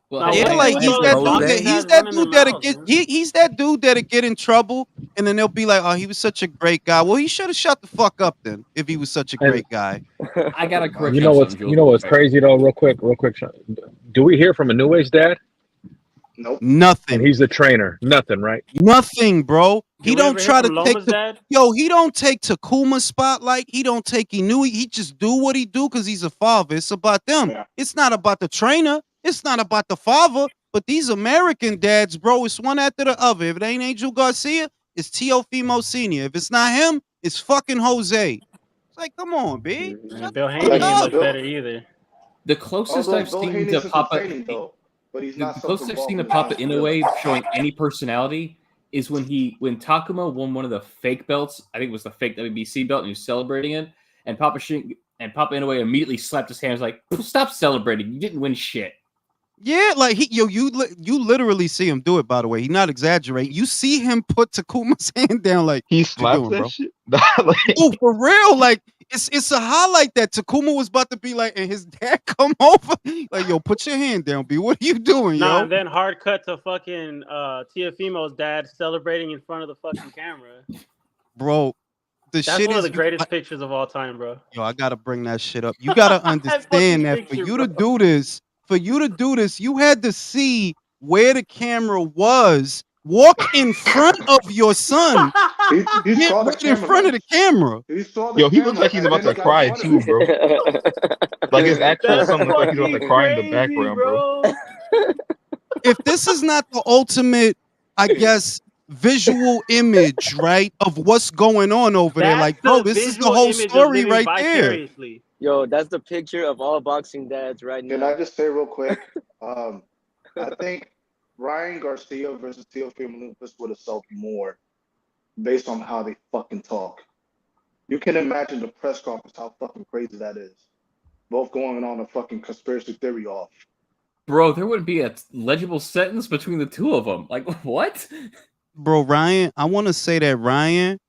Well, Yeah, like he's that dude that'll get in trouble, and then they'll be like, "Oh, he was such a great guy." Well, he should have shut the fuck up then if he was such a great guy. I got to correct You know what's crazy though, real quick, Sean. Do we hear from a New Age dad? Nope. Nothing. And he's the trainer. Nothing, right? Nothing, bro. He don't try to take he don't take Takuma's spotlight. He don't take Inui. He just do what he do because he's a father. It's about them. Yeah. It's not about the trainer. It's not about the father. But these American dads, bro, it's one after the other. If it ain't Angel Garcia, it's Teofimo Sr. If it's not him, it's fucking Jose. It's like, come on, B. Bill Haney ain't much better either. The closest I've seen to Papa, but he's the not closest I've seen to Papa Inoue showing any personality is when Takuma won one of the fake belts. I think it was the fake WBC belt, and he was celebrating it. And Papa Inoue immediately slapped his hands like, "Stop celebrating! You didn't win shit." Yeah, like you literally see him do it. By the way, he's not exaggerating. You see him put Takuma's hand down, like he slapped doing, that bro? shit. Oh, for real? Like it's a highlight that Takuma was about to be like, and his dad come over, like, yo, put your hand down, B. What are you doing, yo? And then hard cut to fucking Teofimo's dad celebrating in front of the fucking camera. Bro, that's one of the greatest pictures of all time, bro. Yo, I gotta bring that shit up. You gotta understand that for you to do this. For you to do this, you had to see where the camera was. Walk in front of your son. He saw the in front of the camera. He saw the he looks like he's about to cry too, bro. Like his actual son looks like he's about to cry in the background, bro. If this is not the ultimate, I guess, visual image, right, of what's going on over there, like, bro, this is the whole story right there. Yo, that's the picture of all boxing dads right now. Can I just say real quick? I think Ryan Garcia versus Teofimo Lopez would have sold more based on how they fucking talk. You can imagine the press conference, how fucking crazy that is. Both going on a fucking conspiracy theory off. Bro, there wouldn't be a legible sentence between the two of them. Like, what? Bro, Ryan, I want to say that Ryan,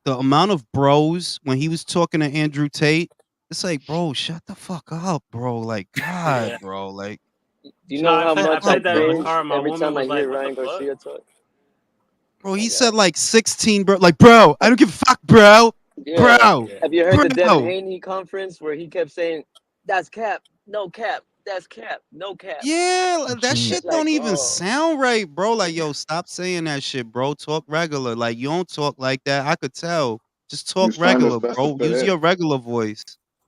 the amount of bros when he was talking to Andrew Tate, it's like, bro, shut the fuck up, bro. Like, God, bro. Like, do you know how much I cringe every time I hear Ryan like, Garcia talk? Bro, he said like 16, bro. Like, bro, I don't give a fuck, bro. Yeah. Bro. Have you heard the Devin Haney conference where he kept saying, "That's cap, no cap, that's cap, no cap"? Yeah, that shit like, don't even sound right, bro. Like, yo, stop saying that shit, bro. Talk regular. Like, you don't talk like that. I could tell. Just talk regular, bro. Use your regular voice.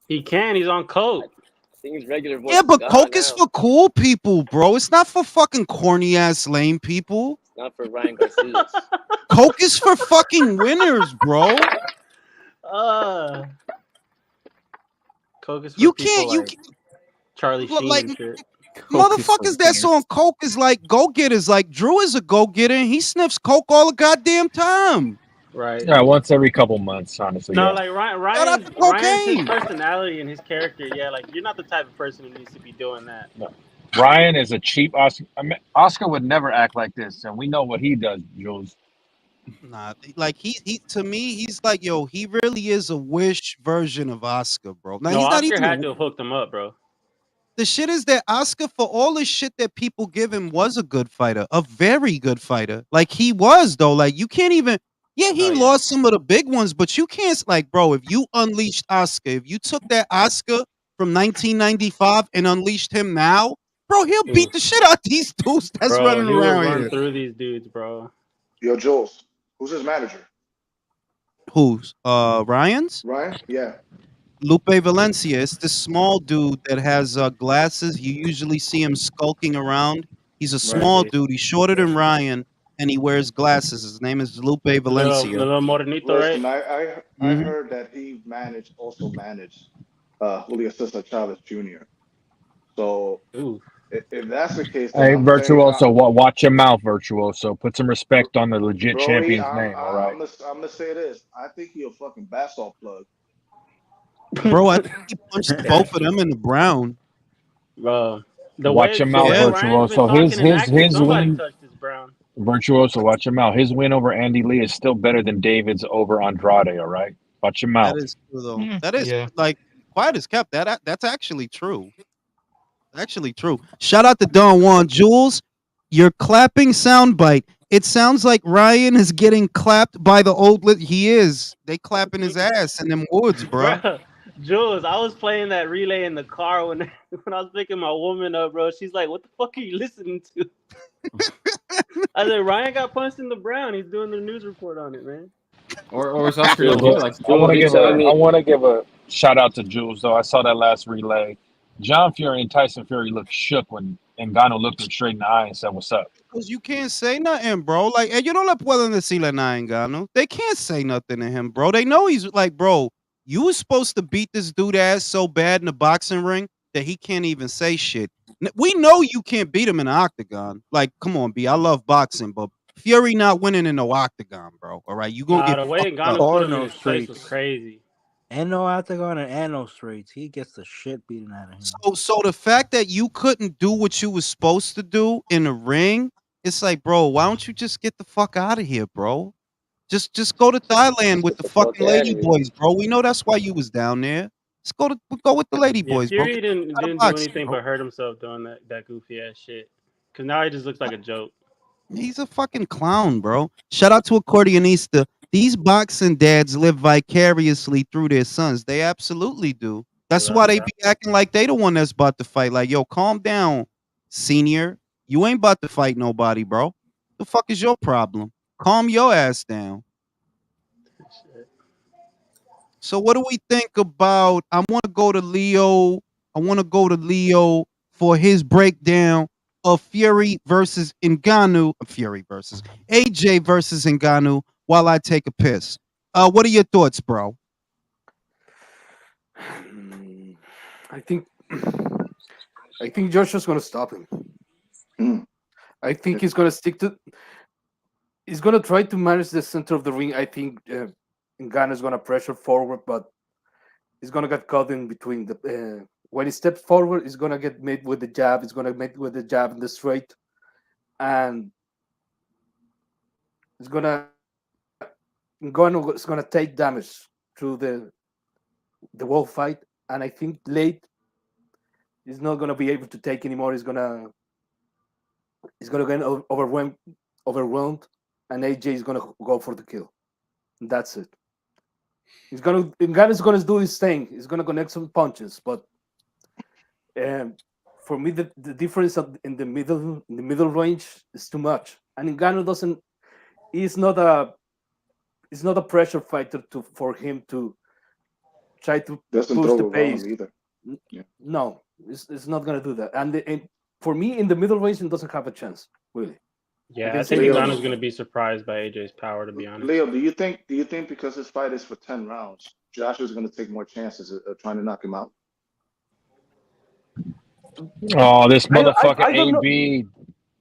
He can. He's on coke. I think his regular voice. Yeah, but coke is for cool people, bro. It's not for fucking corny ass lame people. It's not for Ryan Garcia. Coke is for fucking winners, bro. Coke is for you people can't. like Charlie Sheen like and shit. motherfuckers that's on coke is like go getters. Like Drew is a go getter, and he sniffs coke all the goddamn time. Right. Yeah, once every couple months, honestly. No, Yeah. like Shout out to Ryan's his cocaine. personality and his character. Yeah, like you're not the type of person who needs to be doing that. No. Ryan is a cheap Oscar. I mean, Oscar would never act like this, and we know what he does, Jules. Nah, like he to me, he's like, yo, he really is a Wish version of Oscar, bro. Now No, he's not Oscar even had to have hooked him up, bro. the shit is that Oscar, for all the shit that people give him, was a good fighter, a very good fighter. Like he was though. Like you can't even. Yeah, he Oh yeah. lost some of the big ones, but you can't like, bro. If you unleashed Oscar, if you took that Oscar from 1995 and unleashed him now, bro, he'll He beat was, the shit out these dudes that's bro. running He would around run here. through these dudes, bro. Yo, Jules, who's his manager? Who's Ryan's? Ryan? Yeah. Lupe Valencia. It's this small dude that has glasses. You usually see him skulking around. He's a Right. small dude. He's shorter than Ryan, and he wears glasses. His name is Lupe The Valencia. little morenito, Listen, right? I Mhm. heard that he also managed Julio Cesar Chavez Jr. So Ooh. if that's the case, then Hey, I'm saying, Virtuoso, watch your mouth, Virtuoso. Put some respect on the legit Broly, champion's name, all right? I'm gonna say this. I think he a fucking basketball plug. Bro, I think he punched both of them in the brown. Bro, Watch your the mouth, way Yeah. Ryan's been Virtuoso. talking and acting, His somebody win, touched his brown. Virtuoso. Watch your mouth. His win over Andy Lee is still better than David's over Andrade. All right, watch your That mouth. is true, though. Mm, That is yeah. like quiet as kept. That's actually true. Actually true. Shout out to Don Juan. Jules, your clapping soundbite. It sounds like Ryan is getting clapped by the old. He is. They clapping his ass in them woods, bro. Bro, Jules, I was playing that relay in the car when when I was picking my woman up, bro. She's like, "What the fuck are you listening to?" I said, "Ryan got punched in the brown. He's doing the news report on it, man." Or is Oscar Yo, De La but Hoya like I want to you give telling me a shout out to Jules though. I saw that last relay. John Fury and Tyson Fury looked shook when Ngannou looked him straight in the eye and said, "What's up?" Because you can't say nothing, bro. Like, you no le pueden decirle nada a Ngannou. They can't say nothing to him, bro. They know he's like, bro, you was supposed to beat this dude ass so bad in the boxing ring that he can't even say shit. We know you can't beat him in the octagon. Like, come on, B. I love boxing, but Fury not winning in no octagon, bro. All right, you gonna Nah, get the way fucked up. Ngannou put Or him in no his place was streets. crazy. And no octagon and no streets. He gets the shit beaten out of him. So the fact that you couldn't do what you was supposed to do in the ring, it's like, bro, why don't you just get the fuck out of here, bro? Just go to Thailand with get the the fuck fucking out of lady here. boys, bro. We know that's why you was down there. Let's go with the lady Yeah, boys, bro. Fury Get didn't out of didn't do boxing, anything bro. but hurt himself doing that goofy ass shit. Cause now he just looks like a joke. He's a fucking clown, bro. Shout out to Accordionista. These boxing dads live vicariously through their sons. They absolutely do. That's why Without a they doubt. be acting like they the one that's about to fight. Like, yo, calm down, senior. You ain't about to fight nobody, bro. The fuck is your problem? Calm your ass down. Shit. So what do we think about? I want to go to Leo. I want to go to Leo for his breakdown of Fury versus Ngannou. Fury versus AJ versus Ngannou. While I take a piss. What are your thoughts, bro? I think Joshua's gonna stop him. Mm. I think he's gonna stick to. He's gonna try to manage the center of the ring. I think Ngannou's gonna pressure forward, but he's gonna get caught in between. When he steps forward, he's gonna get made with the jab. He's gonna make with the jab in the straight, and it's gonna take damage through the wall fight. And I think late he's not gonna be able to take anymore. He's gonna get overwhelmed, and AJ is gonna go for the kill. And that's it. Ngannou's gonna do his thing. He's gonna connect some punches, but for me, the difference in the middle range is too much. And Ngannou doesn't. He's not a pressure fighter for him to try to Doesn't push throw the around pace. either. Yeah. No, it's not gonna do that. And for me, in the middle range, he doesn't have a chance really. Yeah, I Against think Leo, Ngannou's gonna be surprised by AJ's power. To be honest. Leo, do you think because this fight is for 10 rounds, Joshua's going to take more chances of trying to knock him out? Oh, this I motherfucker don't know. AB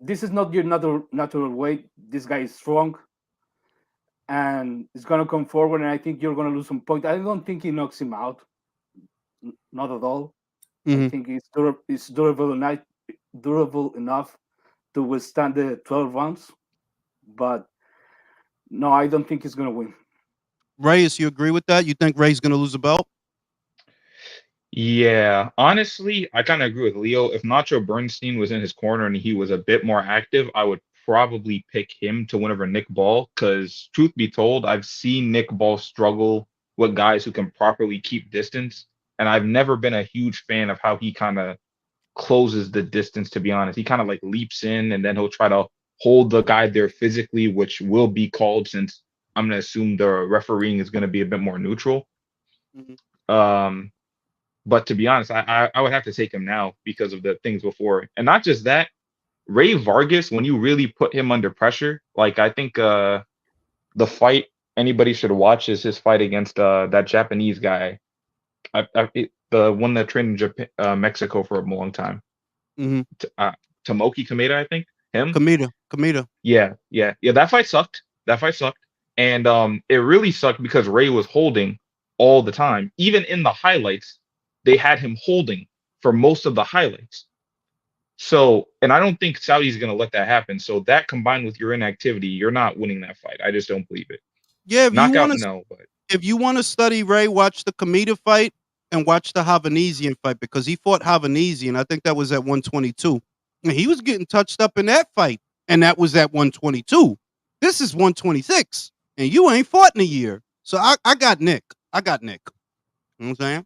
this is not your natural weight. This guy is strong, and it's gonna come forward, and I think you're gonna lose some point. I don't think he knocks him out, not at all. I Mhm. think it's durable enough to withstand the 12 rounds, but no, I don't think he's gonna win. Reyes, you agree with that? You think Ray's gonna lose a belt? Yeah, honestly, I kind of agree with Leo. If Nacho Bernstein was in his corner and he was a bit more active, I would probably pick him to win over Nick Ball. Because truth be told, I've seen Nick Ball struggle with guys who can properly keep distance, and I've never been a huge fan of how he kind of closes the distance. To be honest, he kind of like leaps in and then he'll try to hold the guy there physically, which will be called since I'm gonna assume the refereeing is gonna be a bit more neutral. Mhm. Um. But to be honest, I would have to take him now because of the things before. And not just that, Ray Vargas, when you really put him under pressure, like I think the fight anybody should watch is his fight against that Japanese guy. The one that trained in Japan, Mexico for a long time. Mhm. Tomoki Kameda, I think. Him? Kameda. Yeah. That fight sucked. And it really sucked because Ray was holding all the time. Even in the highlights, they had him holding for most of the highlights. So, and I don't think Saudi's going to let that happen. So that combined with your inactivity, you're not winning that fight. I just don't believe it. Yeah, Knockout, no, but if you want to study Ray, watch the Kameda fight and watch the Havanesian fight because he fought Havanesian. I think that was at 122. And he was getting touched up in that fight, and that was at 122. This is 126, and you ain't fought in a year. So I got Nick. You know what I'm saying?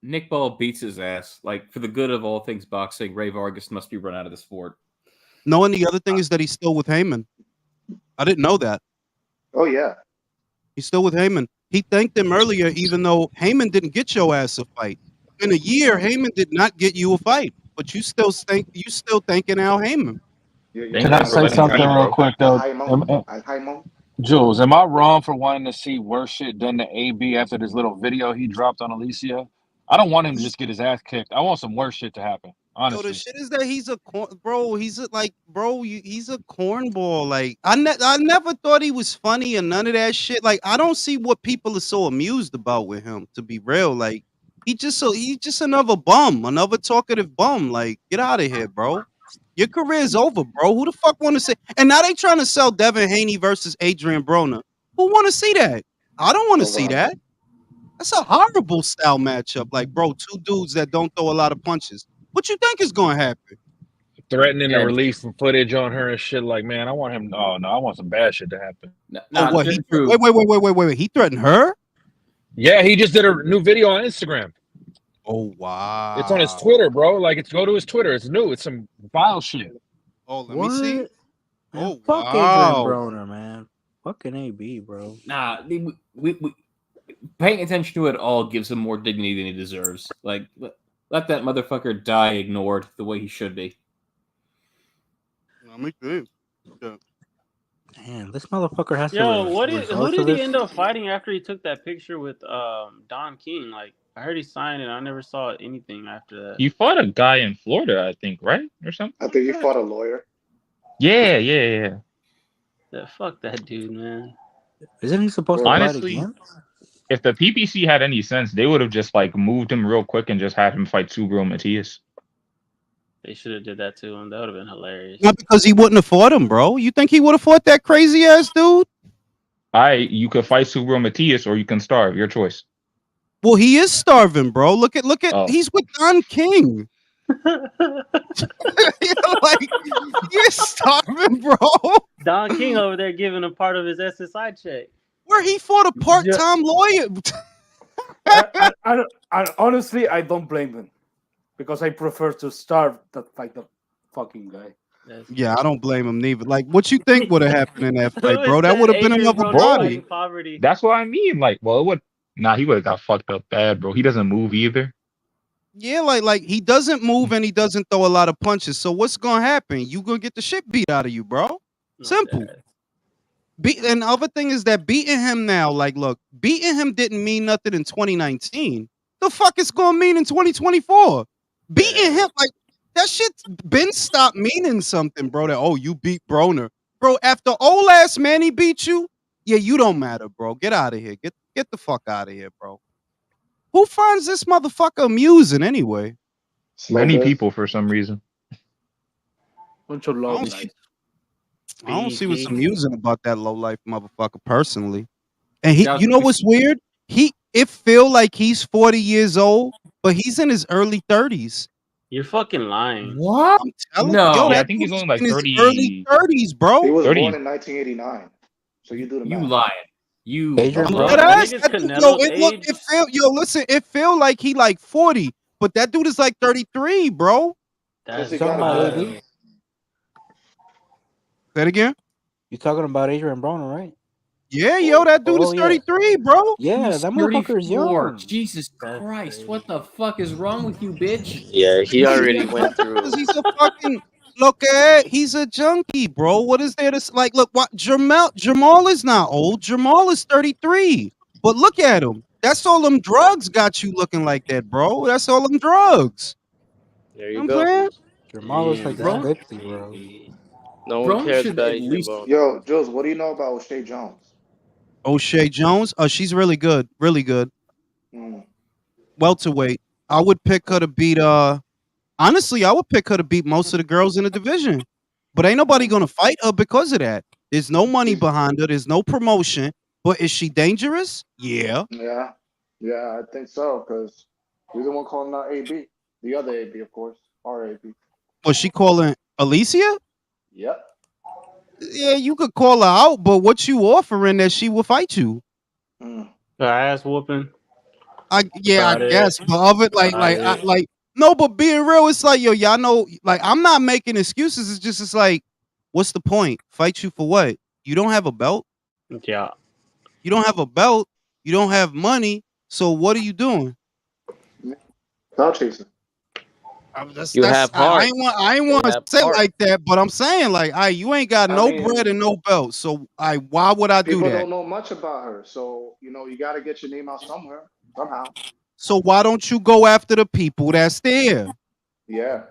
Nick Ball beats his ass. Like, for the good of all things boxing, Ray Vargas must be run out of the sport. No, and the other thing is that he's still with Heyman. I didn't know that. Oh yeah. He's still with Heyman. He thanked him earlier, even though Heyman didn't get your ass a fight. In a year, Heyman did not get you a fight, but you still thanking Al Heyman. thank Can I you for say letting something me, real bro. quick though? Jules, am I wrong for wanting to see worse shit done to AB after this little video he dropped on Alicia? I don't want him to just get his ass kicked. I want some worse shit to happen. Yo, the Honestly. shit is that he's a bro. He's a, like, bro. He's a cornball. Like, I never thought he was funny or none of that shit. Like, I don't see what people are so amused about with him. To be real, like, he's just another bum, another talkative bum. Like, get out of here, bro. Your career's over, bro. Who the fuck want to say? And now they trying to sell Devin Haney versus Adrian Broner. Who want to see that? I don't want to see that. That's a horrible style matchup. Like, bro, two dudes that don't throw a lot of punches. What you think is going to happen? Threatening to Yeah. release some footage on her and shit. Like, man, I want him. Oh no, I want some bad shit to happen. Oh, what? just true. Wait. He threatened her? Yeah, he just did a new video on Instagram. Oh, wow. It's on his Twitter, bro. Like, go to his Twitter. It's new. It's some vile shit. Oh, let me see. Man, Oh, fuck wow. Adrian Broner, man. Fucking AB, bro. Nah, we paying attention to it all gives him more dignity than he deserves. Like, let that motherfucker die ignored the way he should be. Let me see. Yeah. Man, this motherfucker has Yo, to. who did he end up fighting after he took that picture with Don King? Like, I heard he signed it. I never saw anything after that. He fought a guy in Florida, I think, right? Or something? I think he fought a lawyer. Yeah. Yeah, fuck that dude, man. Isn't he supposed to Honestly, fight again? if the PPC had any sense, they would have just like moved him real quick and just had him fight Subriel Matias. They should have did that to him. That would have been hilarious. Not because he wouldn't have fought him, bro. You think he would have fought that crazy ass dude? You could fight Subriel Matias or you can starve. Your choice. Well, he is starving, bro. Look at Oh. he's with Don King. Like, you're starving, bro. Don King over there giving him part of his SSI check. Where he fought a part-time lawyer. Honestly, I don't blame him because I prefer to starve than fight the fucking guy. Yeah, I don't blame him neither. Like, what you think would have happened in that fight, bro? It's That would have been Adrian another Broner body. fighting poverty. That's what I mean. Like, well, it would. Nah, he would have got fucked up bad, bro. He doesn't move either. Yeah, like he doesn't move and he doesn't throw a lot of punches. So what's gonna happen? You gonna get the shit beat out of you, bro. Simple. And the other thing is that beating him now, like, look, beating him didn't mean nothing in 2019. The fuck is gonna mean in 2024? Beating him, like, That shit's been stopped meaning something, bro. That you beat Broner, bro. After old ass Manny beat you, yeah, you don't matter, bro. Get out of here. Get the fuck out of here, bro. Who finds this motherfucker amusing anyway? Many Smokers. people for some reason. Bunch of I low don't, life. I don't see what's BT. amusing about that low life motherfucker personally. And he, Now, you know what's weird? It feel like he's 40 years old, but he's in his early 30s. You're fucking lying. what? I'm telling No. yo, Yeah, I that think dude he's is only like in his 30. early 30s, bro. He was 30. born in 1989. So you do the You math. lying. You Adrian lying. That Broner? ass, Niggas that dude, Canelo's it age. feel, listen, it feel like he like 40, but that dude is like 33, bro. That's he Talking got about a AD? wild. Say it again. You talking about Adrian Broner, right? Yeah, yo, that dude Oh is yeah. 33, bro. Yeah, He's that motherfucker is 34. young. Jesus That's Christ. crazy. What the fuck is wrong with you, bitch? Yeah, he He's already a went through. because he's a fucking look at he's a junkie, bro. What is there to like? Look, what Jamal is not old. Jamal is 33, but look at him. That's all them drugs got you looking like that, bro. That's all them drugs. There You you know what I'm go. saying, Jamal looks like Damn. he's Bro, 50, bro. No one Broner cares should about at Adrian least. Broner. Yo, Jules, what do you know about O'Shea Jones? O'Shea Jones? Oh, she's really good, really good. Mm. Welterweight. I would pick her to beat. Honestly, I would pick her to beat most of the girls in the division. But ain't nobody gonna fight her because of that. There's no money behind her. There's no promotion. But is she dangerous? Yeah. Yeah, I think so, because you're the one calling out AB. The other AB, of course. Our AB. Was she calling Alicia? Yep. Yeah, you could call her out, but what you offering that she will fight you? Mm. The ass whooping. I About it. guess, but of it, About it. no, but being real, it's like yo, y'all know, like I'm not making excuses. It's like, what's the point? Fight you for what? You don't have a belt. Yeah. You don't have a belt. You don't have money. So what are you doing? Cloud chasing. You have heart. I ain't You want to have say heart. like that, but I'm saying like, you ain't got I no mean, bread and no belt. So why would I do people that? don't know much about her, so you got to get your name out somewhere, somehow. So why don't you go after the people that's there? Yeah.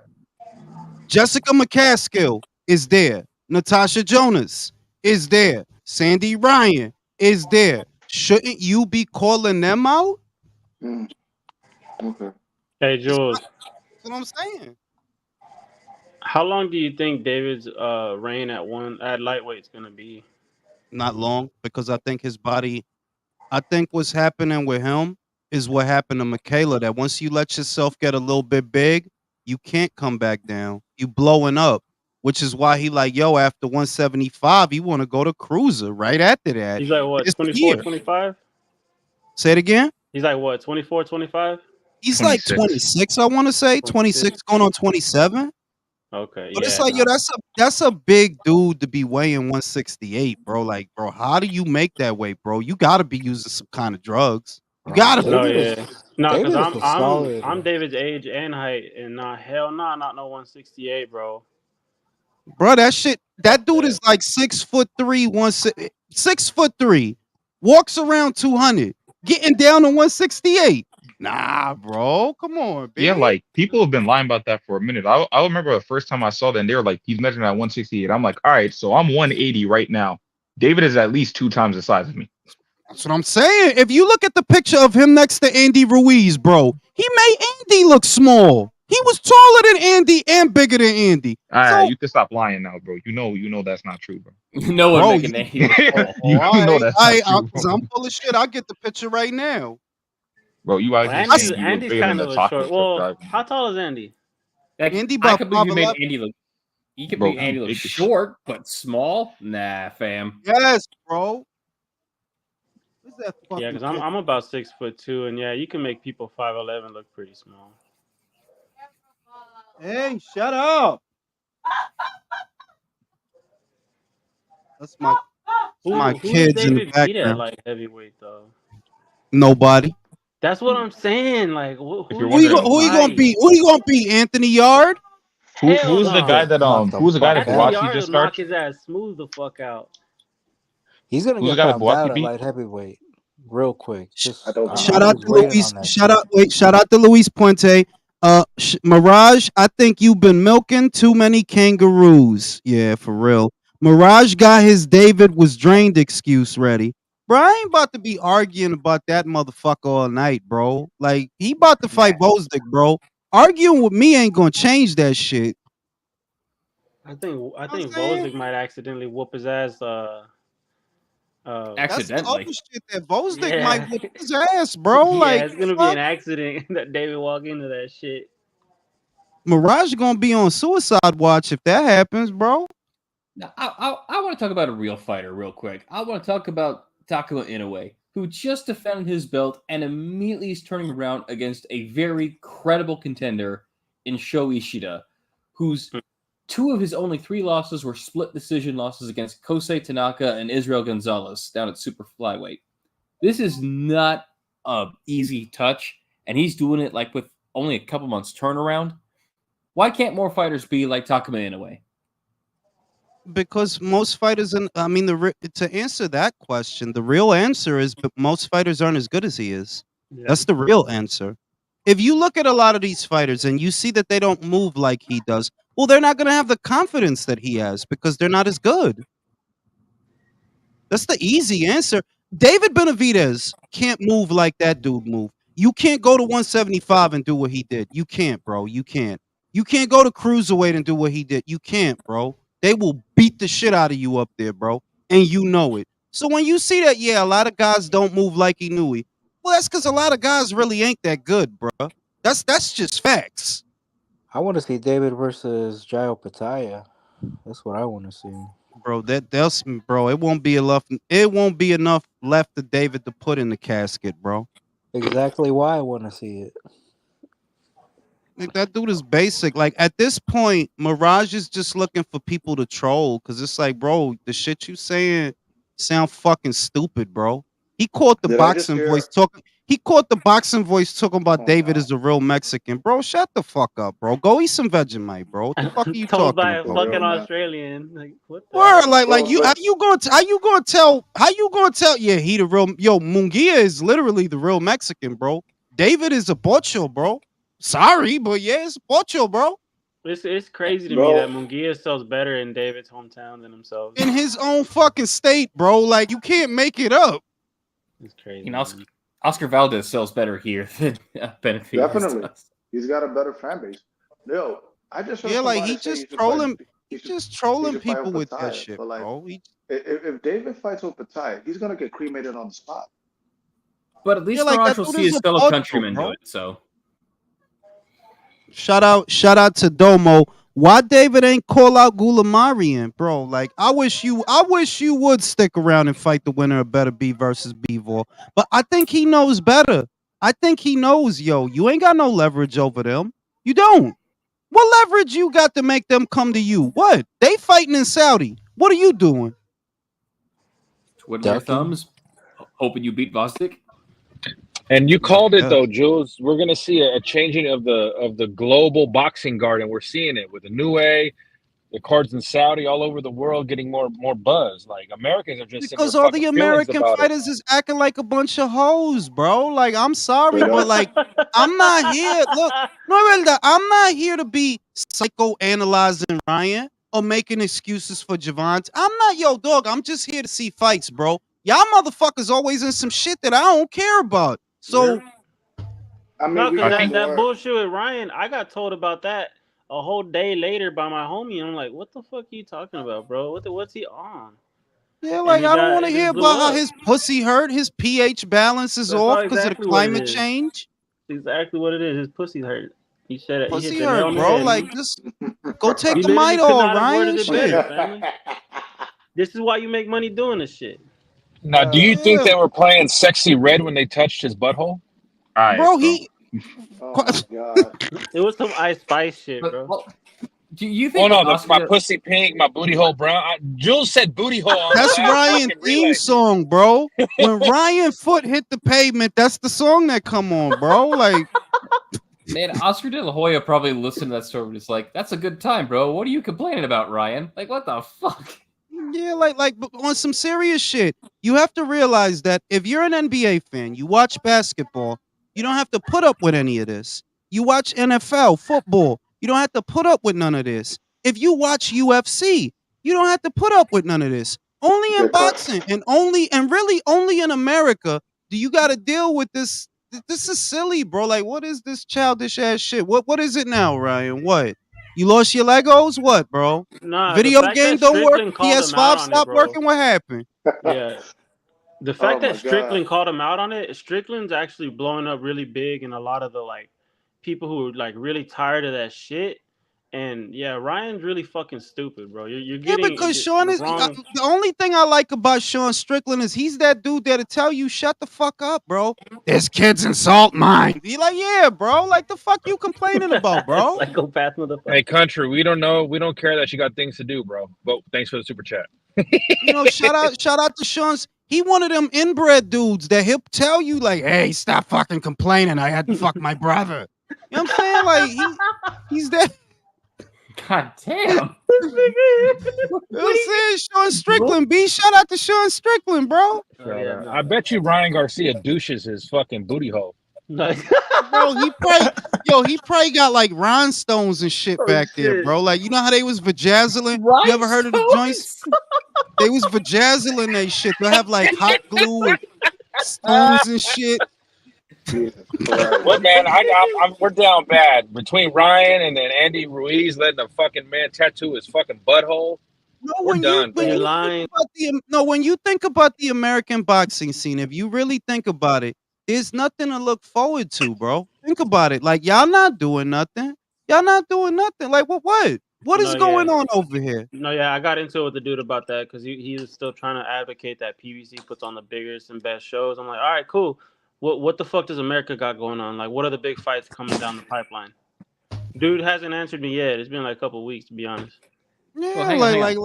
Jessica McCaskill is there. Natasha Jonas is there. Sandy Ryan is there. Shouldn't you be calling them out? Mm. Okay. Hey, Jules. That's what I'm saying. How long do you think David's reign at lightweight is gonna be? Not long, because I think his body. I think what's happening with him is what happened to Michaela. That once you let yourself get a little bit big, you can't come back down. You blowing up, which is why he like, yo, after 175, he want to go to cruiser right after that. He's like what, This 24, year. 25? Say it again. He's like what, 24, 25? He's like 26, I want to say 26 going on 27. Okay, But yeah. it's like, yo, that's a big dude to be weighing 168, bro. Like, bro, how do you make that weight, bro? You got to be using some kind of drugs. You got to be. No, David yeah. is No, because David is a solid. I'm David's age and height, and hell no, not no 168, bro. Bro, that shit, that dude that. is like 6'3", 6'3", walks around 200, getting down to 168. Nah, bro, come on, baby. Yeah, like people have been lying about that for a minute. I remember the first time I saw that, and they were like, he's measuring at 168. I'm like, all right, so I'm 180 right now. David is at least 2 times the size of me. That's what I'm saying. If you look at the picture of him next to Andy Ruiz, bro, he made Andy look small. He was taller than Andy and bigger than Andy. All So- right, you can stop lying now, bro. You know that's not true, bro. No one Bro, making that. you all know right, that's all not right, true, because bro. I'm full of shit. I'll get the picture right now. Bro, you out here saying you look Andy's bigger than kind the of a taco short. truck Well, driver. how tall is Andy? Andy I about could believe you made 5'11". Andy look. You could Bro, make Andy look big as- short, but small. Nah, fam. Yes, bro. Where's that fucking Yeah, because I'm about 6'2", and yeah, you can make people 5'11" look pretty small. Hey, shut up. That's my Who kids does in the David beat at background. like heavyweight though? Nobody. That's what I'm saying. Like, who If you're Who you, wondering, who you gonna beat? Who you gonna beat? Anthony Yard? who's the guy that Knock the who's the guy that fuck Anthony out. Kawaki Yard just will knock started? his ass smooth the fuck out. He's gonna Who's the get guy that found out Kawaki at beat? light heavyweight real quick. Just I don't Shout I out was to waiting Luis. on that Shout shit. out. Wait. Shout out to Luis Puente. Mirage, I think you've been milking too many kangaroos. Yeah, for real. Mirage got his David was drained excuse ready. Bro, I ain't about to be arguing about that motherfucker all night, bro. Like, he about to fight Bozdik, bro. Arguing with me ain't gonna change that shit. I think You know what I'm saying? Bozic might accidentally whoop his ass. That's the Accidentally. other shit that Bozdik might Yeah, whip his ass, bro. yeah, Like, it's gonna be fuck? an accident that David walk into that shit. Mirage gonna be on suicide watch if that happens, bro. Now, I want to talk about a real fighter real quick. I want to talk about Takuma Inoue, who just defended his belt and immediately is turning around against a very credible contender in Sho Ishida, whose two of his only 3 losses were split decision losses against Kosei Tanaka and Israel Gonzalez down at super flyweight. This is not a easy touch, and he's doing it like with only a couple months turnaround. Why can't more fighters be like Takuma Inoue? Because most fighters, to answer that question, the real answer is but most fighters aren't as good as he is. Yeah. That's the real answer. If you look at a lot of these fighters and you see that they don't move like he does, well, they're not going to have the confidence that he has because they're not as good. That's the easy answer. David Benavidez can't move like that dude moved. You can't go to 175 and do what he did. You can't, bro. You can't. You can't go to cruiserweight and do what he did. You can't, bro. They will beat the shit out of you up there, bro. And you know it. So when you see that, yeah, a lot of guys don't move like Inoue. Well, that's because a lot of guys really ain't that good, bro. That's just facts. I want to see David versus Jairo Pataya. That's what I want to see. Bro, it won't be enough. It won't be enough left of David to put in the casket, bro. Exactly why I want to see it. Like, that dude is basic. Like, at this point, Mirage is just looking for people to troll because it's like, bro, the shit you saying sound fucking stupid, bro. He caught the Did I just boxing hear? voice talking. He caught the boxing voice talking about Oh David no. is a real Mexican, bro. Shut the fuck up, bro. Go eat some Vegemite, bro. What the fuck are you Told talking by a about, Real fucking bro? man. Australian. Like, what the Word, hell? like Bro, you, but how you gonna tell? Yeah, he the real. Yo, Munguia is literally the real Mexican, bro. David is a pocho, bro. Sorry, but yeah, it's pocho, bro. It's crazy to me bro, that Munguia sells better in David's hometown than himself. In his own fucking state, bro. Like, you can't make it up. It's crazy. You know, Oscar Valdez sells better here than Benavidez definitely, does. he's got a better fan base. Yo, I just heard Yeah, like somebody he say just trolling. he He should just he trolling should fight people with with that Pataya. shit, But like, bro. if David fights with Pataya, he's gonna get cremated on the spot. But at least Like, Mirage that will dude see is his a fellow pocho, countrymen do bro. it. So Shout out to Domo. Why David ain't call out Gulamarian, bro? Like, I wish you would stick around and fight the winner of Better Be versus Bivol. But I think he knows better. I think he knows, yo, you ain't got no leverage over them. You don't. What leverage you got to make them come to you? What? They fighting in Saudi. What are you doing? twiddling your Ducking. thumbs, hoping you beat Vosdik. And you Yeah, called it yeah. though, Jules. We're gonna see a changing of the global boxing guard, and we're seeing it with the new way, the cards in Saudi, all over the world, getting more buzz. Like Americans are just in their Because all the fucking feelings American about it. fighters is acting like a bunch of hoes, bro. Like, I'm sorry, Straight but up. like, I'm not here. Look, no, really, I'm not here to be psychoanalyzing Ryan or making excuses for Javante. I'm not, yo, dog. I'm just here to see fights, bro. Y'all motherfuckers always in some shit that I don't care about. So, Yeah. I mean, No, we because got that more. bullshit with Ryan, I got told about that a whole day later by my homie, and I'm like, "What the fuck are you talking about, bro? What's he on?" yeah, And like, I don't want to it hear just blew about how up. his pussy hurt, his pH balance is That's off all because of the exactly what it climate is. change. Exactly what it is. His pussy hurt. He said it. He hit Pussy the nail hurt, on the bro. head. Like, Man. just go take You the literally could Midol, not have worded Ryan. it Shit. better, family. This is why you make money doing this shit. Now, do you think Yeah, they were playing "Sexy Red" when they touched his butthole? All right, bro. bro. Oh my god. It was some Ice Spice shit, But bro. do you Oh think no, my Oscar? pussy pink, my booty hole brown. Jules said booty hole on the That's last Ryan fucking theme relay. song, bro. When Ryan foot hit the pavement, that's the song that come on, bro. Like, Man, Oscar De La Hoya probably listened to that story and it's like, that's a good time, bro. What are you complaining about, Ryan? Like, what the fuck? yeah, but on some serious shit, you have to realize that if you're an NBA fan, you watch basketball, you don't have to put up with any of this. You watch NFL, football. You don't have to put up with none of this. If you watch UFC, you don't have to put up with none of this. Only in boxing and really only in America do you got to deal with this. This is silly, bro. Like, what is this childish ass shit? What is it now, Ryan? What? You lost your Legos? What, bro? Nah, the Video fact game that don't work. Strickland called him out PS5 on it, stopped bro. working. What happened? Yeah. The Oh fact my that Strickland god. called him out on it, Strickland's actually blowing up really big, and a lot of the people who are really tired of that shit. And yeah, Ryan's really fucking stupid, bro. You're Yeah, getting because Sean the is wrong. the only thing I like about Sean Strickland is he's that dude that'll tell you shut the fuck up, bro. This kid's insult mine. Be like, yeah, bro. Like the fuck you complaining about, bro? Psychopath motherfucker. Hey, country, we don't know. We don't care that you got things to do, bro. But thanks for the super chat. You know, shout out to Sean's. He one of them inbred dudes that he'll tell you like, hey, stop fucking complaining. I had to fuck my brother. You know what I'm saying? Like he's that. God damn. You know what I'm saying? Sean Strickland, B. Shout out to Sean Strickland, bro. Oh, yeah, no. I bet you Ryan Garcia douches his fucking booty hole. Bro, he probably got like rhinestones and shit back there, bro. Like, you know how they was vajazzling? You ever heard of the joints? They was vajazzling they shit. They'll have like hot glue and stones and shit. Look, man, we're down bad between Ryan and then Andy Ruiz letting the fucking man tattoo his fucking butthole. No, We're done. When you think about the American boxing scene, if you really think about it, there's nothing to look forward to, bro. Think about it. Like, y'all not doing nothing. Y'all not doing nothing. Like, what? What is going on over here? No, yeah, I got into it with the dude about that because he was still trying to advocate that PBC puts on the biggest and best shows. I'm like, all right, cool. What the fuck does America got going on? Like, what are the big fights coming down the pipeline? Dude hasn't answered me yet. It's been like a couple weeks, to be honest. Yeah, Well, hang on.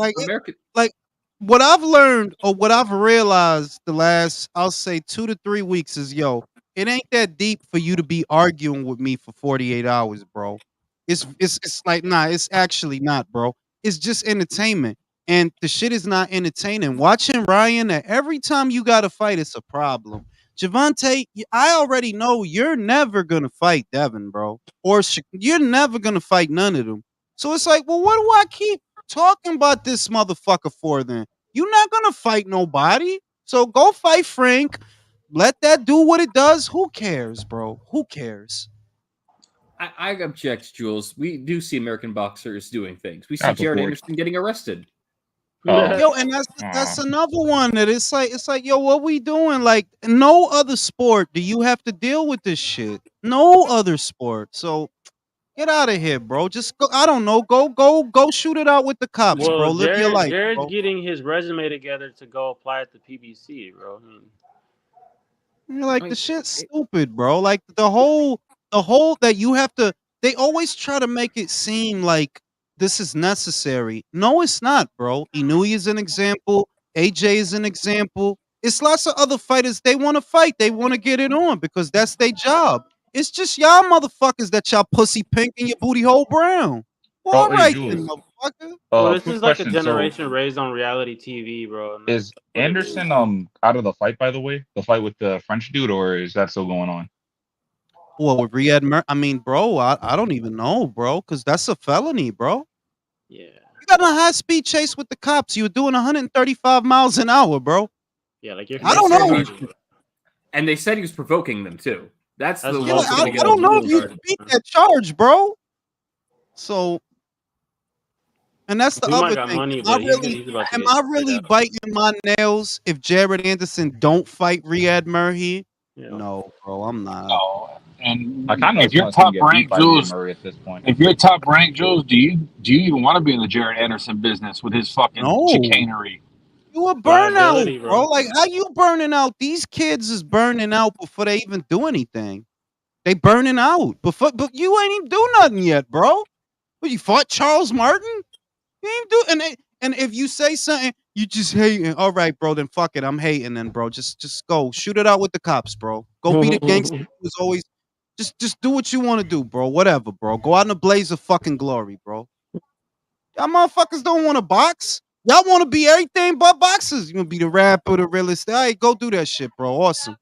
like what I've learned or what I've realized the last, I'll say 2 to 3 weeks is, it ain't that deep for you to be arguing with me for 48 hours, bro. It's like, nah, it's actually not, bro. It's just entertainment. And the shit is not entertaining. Watching Ryan, every time you got to fight, it's a problem. Javante, I already know you're never going to fight Devin, bro. Or you're never going to fight none of them. So it's like, well, what do I keep talking about this motherfucker for then? You're not going to fight nobody. So go fight Frank. Let that do what it does. Who cares, bro? Who cares? I object, Jules. We do see American boxers doing things. We see Jared Anderson getting arrested. Yo, and that's another one that it's like, yo, what we doing? Like, no other sport do you have to deal with this shit. No other sport. So get out of here, bro. Just go. I don't know. Go shoot it out with the cops, bro. Live your life. Jared's bro. getting his resume together to go apply at the PBC, bro. You're like, the shit's stupid, bro. Like the whole that you have to. They always try to make it seem like this is necessary. No, it's not, bro. Inouye is an example. AJ is an example. It's lots of other fighters. They want to fight. They want to get it on because that's their job. It's just y'all motherfuckers that y'all pussy pink and your booty hole brown. Well, all right, then, motherfucker. Well, this is like a generation raised on reality TV, bro. Is Anderson out of the fight, by the way? The fight with the French dude, or is that still going on? Well, with Riyad I mean, bro, I don't even know, bro, because that's a felony, bro. Yeah. You got in a high-speed chase with the cops. You were doing 135 miles an hour, bro. Yeah, like you're. I don't know. And they said he was provoking them too. That's the yeah, I don't know if you can beat that charge, bro. So, and that's the other thing. Am I really biting my nails if Jared Anderson don't fight Riyad Murhi? Yeah. No, bro, I'm not. No. And I kind of if you're top ranked, Jules, at this point. If you're top ranked, Jules, do you even want to be in the Jared Anderson business with his fucking chicanery? You a burnout, bro. Like, how you burning out? These kids is burning out before they even do anything. They burning out before, but you ain't even do nothing yet, bro. But you fought Charles Martin? You ain't do, and if you say something, you just hating. All right, bro, then fuck it. I'm hating then, bro. Just go. Shoot it out with the cops, bro. Go be the gangster who's always just do what you want to do, bro. Whatever, bro. Go out in a blaze of fucking glory, bro. Y'all motherfuckers don't want to box. Y'all want to be everything but boxers. You want to be the rapper, the realist. All right, go do that shit, bro. Awesome.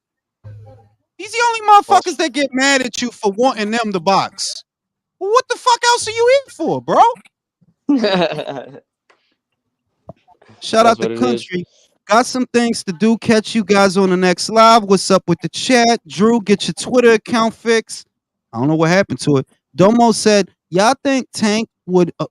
He's the only motherfuckers that get mad at you for wanting them to box. Well, what the fuck else are you here for, bro? Shout out That's to what it is. Country. Got some things to do. Catch you guys on the next live. What's up with the chat? Drew, get your Twitter account fixed. I don't know what happened to it. Domo said, y'all think Tank would a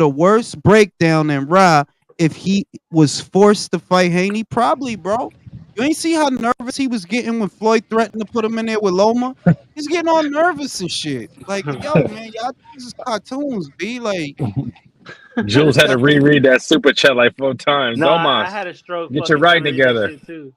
worse breakdown than Ra if he was forced to fight Haney? Probably, bro. You ain't see how nervous he was getting when Floyd threatened to put him in there with Loma? He's getting all nervous and shit. Like, yo, man, y'all this is cartoons, B. Like, Jules had to reread that super chat like 4 times. No, I Domas, had a stroke. get your fucking right trying to read that together. shit too.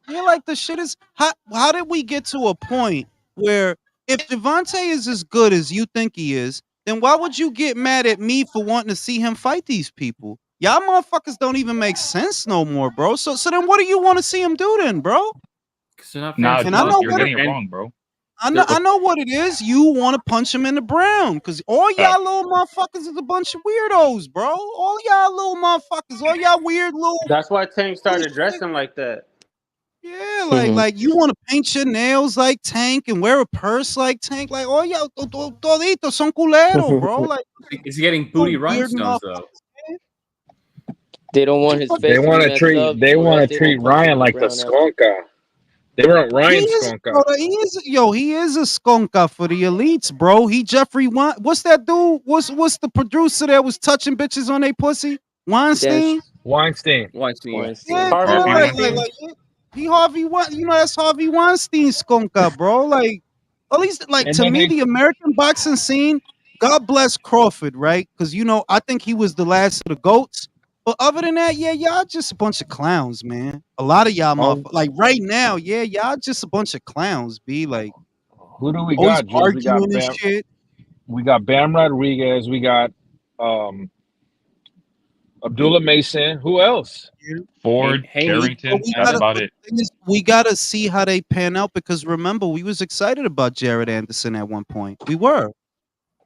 yeah, like the shit is how did we get to a point where if Devontae is as good as you think he is, then why would you get mad at me for wanting to see him fight these people? Y'all motherfuckers don't even make sense no more, bro. So then what do you want to see him do then, bro? Because they're not Nah, fans. And I know you're what getting it, it wrong, bro. I know what it is. You want to punch him in the brown because all y'all little motherfuckers is a bunch of weirdos, bro. All y'all little motherfuckers, all y'all weird little That's why Tank started dressing like that. yeah, like you want to paint your nails like Tank and wear a purse like Tank, like all y'all toditos son culero, bro. Like Is he getting booty weird rhinestones motherfuckers. though? They don't want his They face to want be to messed treat. up. They or want else to they treat don't punch him Ryan in the like the brown after. skonka. They want He Ryan is, skonka. bro, he is a skunka for the elites, bro. He Jeffrey what's that dude? What's the producer that was touching bitches on their pussy? Weinstein? Weinstein. Weinstein. Yeah, Weinstein. bro. Harvey Weinstein. He Harvey that's Harvey Weinstein skunka, bro. Like at least like And to then me, they, the American boxing scene, God bless Crawford, right? Because I think he was the last of the goats. But other than that, yeah, y'all just a bunch of clowns, man. A lot of y'all like right now, yeah, y'all just a bunch of clowns, be like who do we always got, Jules? arguing and shit. We got Bam Rodriguez. We got Abdullah Mason. Who else? Ford, Haney. Carrington. That's about it. We gotta see how they pan out because remember, we was excited about Jared Anderson at one point. We were.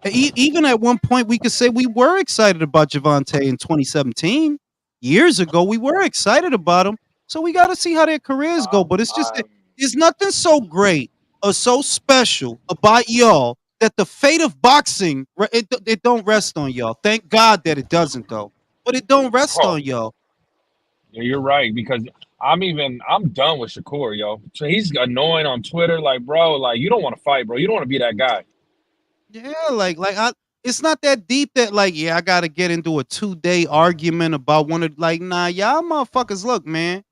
Even at one point, we could say we were excited about Javante in 2017. Years ago, we were excited about him. So we got to see how their careers go. But it's just there's nothing so great or so special about y'all that the fate of boxing it don't rest on y'all. Thank God that it doesn't though. But it don't rest on y'all. Yeah, you're right because I'm done with Shakur, yo. So he's annoying on Twitter, like, bro, like you don't want to fight, bro. You don't want to be that guy. Yeah, it's not that deep that like, yeah, I gotta get into a 2-day argument about one of like, nah, y'all motherfuckers, look, man,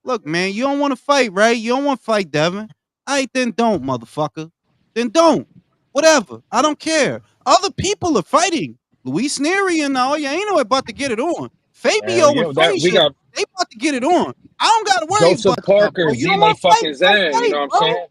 you don't want to fight, right? You don't want to fight Devin. All right, then don't, motherfucker. Then don't. Whatever. I don't care. Other people are fighting. Luis Nery and all you ain't no about to get it on. Fabio and Frazier, they about to get it on. I don't gotta worry Joseph about Parker, that, bro. You don't Zile want to fight, fucking don't Zhang, fight, you know what I'm bro. saying?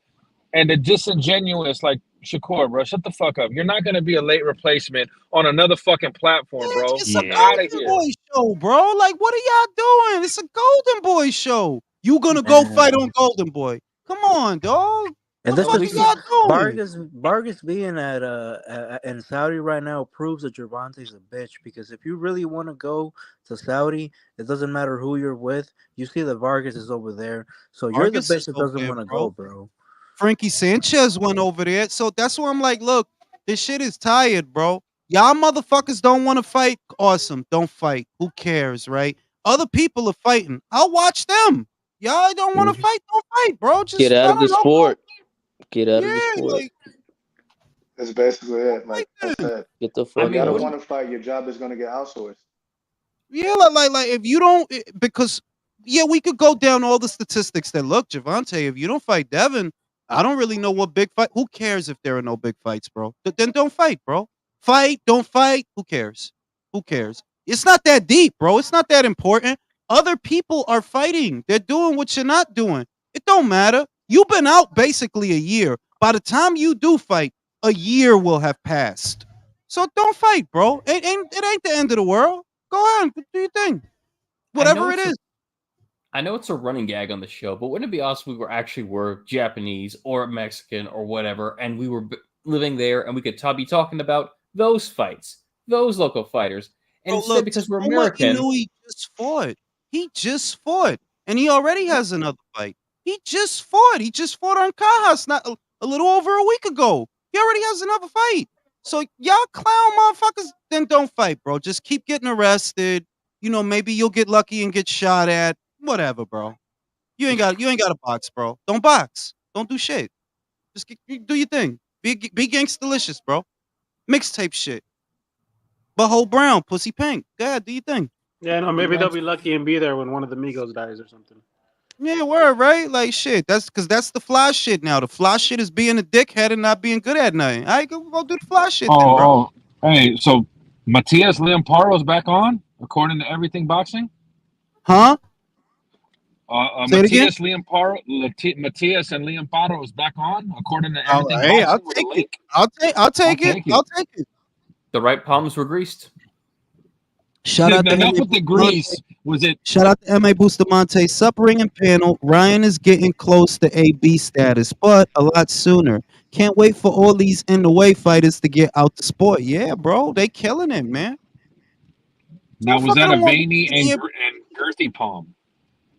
And the disingenuous, like Shakur, bro, shut the fuck up. You're not gonna be a late replacement on another fucking platform, bro. It's Fuck a out of Golden here. Boy show, bro. Like, what are y'all doing? It's a Golden Boy show. You gonna go fight on Golden Boy? Come on, dog. And What the this fuck is are y'all doing? Vargas being at in Saudi right now proves that Gervonta's a bitch, because if you really want to go to Saudi, it doesn't matter who you're with. You see that Vargas is over there, so you're the Vargas bitch is that over doesn't there, want to bro. go, bro. Frankie Sanchez went over there, so that's why I'm like, look, this shit is tired, bro. Y'all motherfuckers don't want to fight. Awesome, don't fight. Who cares, right? Other people are fighting. I'll watch them. Y'all don't want to fight, don't fight, bro. Just Get out I of the don't know, sport. Get out yeah, of the sport. like That's basically it. Like I said, Get the if fuck you out. don't want to fight, your job is going to get outsourced. yeah, like if you don't, because yeah, we could go down all the statistics that look, Javante, if you don't fight Devin, I don't really know what big fight. Who cares if there are no big fights, bro? Then don't fight, bro. Fight, don't fight. Who cares? Who cares? It's not that deep, bro. It's not that important. Other people are fighting. They're doing what you're not doing. It don't matter. You've been out basically a year. By the time you do fight, a year will have passed. So don't fight, bro. It ain't the end of the world. Go on, do your thing. Whatever it is. I know it's a running gag on the show, but wouldn't it be awesome if we were Japanese or Mexican or whatever, and we were living there and we could be talking about those fights, those local fighters, and instead, because we're American, he just fought. He just fought. and he already has another fight. He just fought. He just fought on Cajas not a little over a week ago. He already has another fight. So y'all clown motherfuckers, then don't fight, bro. Just keep getting arrested. You know, maybe you'll get lucky and get shot at. Whatever, bro. You ain't got to box, bro. Don't box. Don't do shit. Just do your thing. Be gangstalicious, bro. Mixtape shit. Butthole brown, pussy pink. Go ahead, do your thing. Yeah, no, maybe they'll be lucky and be there when one of the Migos dies or something. Yeah, word, right? Like shit. That's because that's the fly shit now. The fly shit is being a dickhead and not being good at nothing. All right, go do the fly shit then, bro. Hey, so Matias Leomparo's back on, according to Everything Boxing? Huh? Say it again? Matias and Leomparo is back on, according to All Everything right, Boxing. I'll take it. I'll take it. I'll take it. The right palms were greased. Shout out to Enough MA with the grease. Was it? Shout out to MA Bustamante, Suppering and panel. Ryan is getting close to AB status, but a lot sooner. Can't wait for all these in the way fighters to get out the sport. Yeah, bro, they killing it, man. Now was that a Motherfucker don't wanna veiny be and here- girthy palm?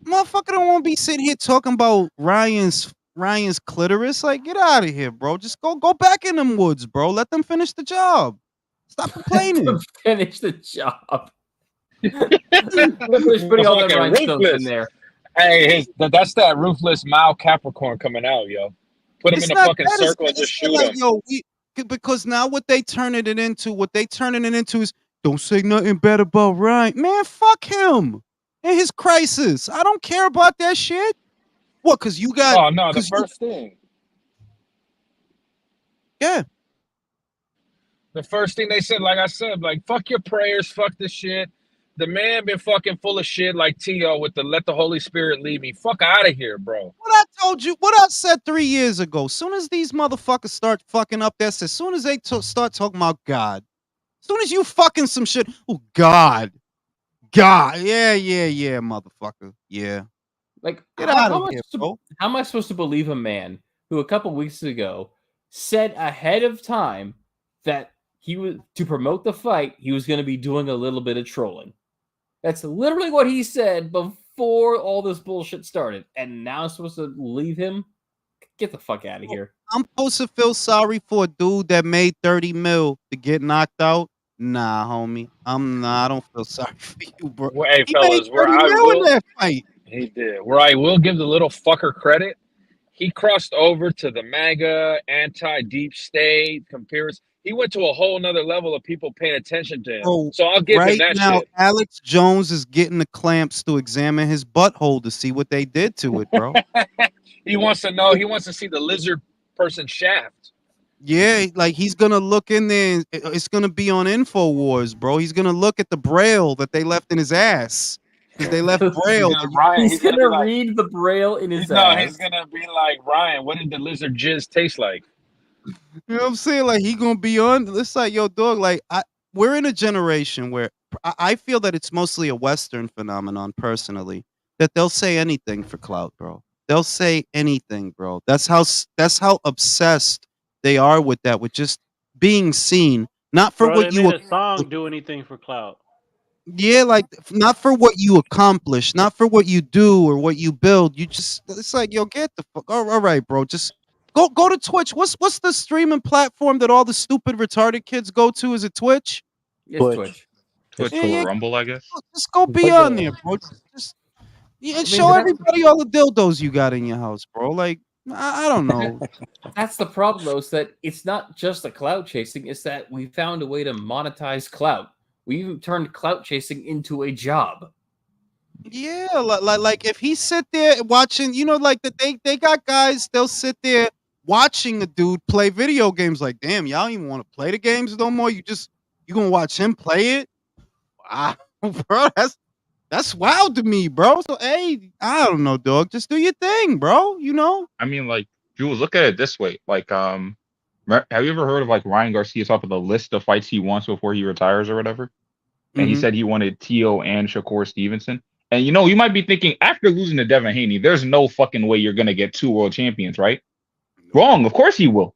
Motherfucker don't want to be sitting here talking about Ryan's clitoris. Like, get out of here, bro. Just go back in them woods, bro. Let them finish the job. Stop complaining. Finish the job. Finish putting all the rhinestones in there. Hey, that's that ruthless mild Capricorn coming out, yo. Put him in a fucking circle and just shoot him. Yo, because now what they turning it into is don't say nothing bad about Ryan. Man, fuck him and his crisis. I don't care about that shit. What? Because you got. Oh no, the first thing. Yeah. The first thing they said, like I said, like fuck your prayers, fuck this shit. The man been fucking full of shit like T.O. with the let the Holy Spirit lead me. Fuck out of here, bro. What I told you, what I said 3 years ago. Soon as these motherfuckers start fucking up, that's as soon as they start talking about God. As soon as you fucking some shit, oh God, yeah, motherfucker, yeah. Like, get out of here, bro. How am I supposed to believe a man who a couple weeks ago said ahead of time that he was to promote the fight, he was going to be doing a little bit of trolling? That's literally what he said before all this bullshit started. And now I'm supposed to leave him? Get the fuck out of here. I'm supposed to feel sorry for a dude that made 30 mil to get knocked out? Nah, homie. I don't feel sorry for you, bro. Well, hey, He fellas, made 30 mil in that fight. He did. Where I will give the little fucker credit, he crossed over to the MAGA, anti-deep state, comparison. He went to a whole nother level of people paying attention to him. Bro, so I'll give him that now, shit. Alex Jones is getting the clamps to examine his butthole to see what they did to it, bro. He wants to know. He wants to see the lizard person shaft. Yeah, like he's gonna look in there. And it's gonna be on InfoWars, bro. He's gonna look at the braille that they left in his ass because they left braille. He's gonna read the braille in his ass. He's gonna be like, Ryan, what did the lizard jizz taste like? You know what I'm saying? Like he gonna be on. It's like, yo, dog. Like we're in a generation where I feel that it's mostly a Western phenomenon. Personally, that they'll say anything for clout, bro. They'll say anything, bro. That's how obsessed they are with that, with just being seen, not for what they you made a song do anything for clout. Yeah, like not for what you accomplish, not for what you do or what you build. You just, it's like, yo, get the fuck. All right, bro. Just go to Twitch. What's the streaming platform that all the stupid retarded kids go to? Is it Twitch? It's Twitch. Twitch Yeah, or Rumble, I guess. Just go be on there, bro. Just show everybody all the dildos you got in your house, bro. Like, I don't know. That's the problem, though, is that it's not just the clout chasing, it's that we found a way to monetize clout. We even turned clout chasing into a job. Yeah, like if he sit there watching, you know, like they got guys, they'll sit there watching a dude play video games. Like, damn, y'all don't even want to play the games no more. You gonna watch him play it? Wow, bro, that's wild to me, bro. So hey, I don't know, dog. Just do your thing, bro. You know. I mean, like, Jules, look at it this way. Like, have you ever heard of like Ryan Garcia top of the list of fights he wants before he retires or whatever? And he said he wanted T.O. and Shakur Stevenson. And you know, you might be thinking, after losing to Devin Haney, there's no fucking way you're gonna get 2 world champions, right? Wrong. Of course he will.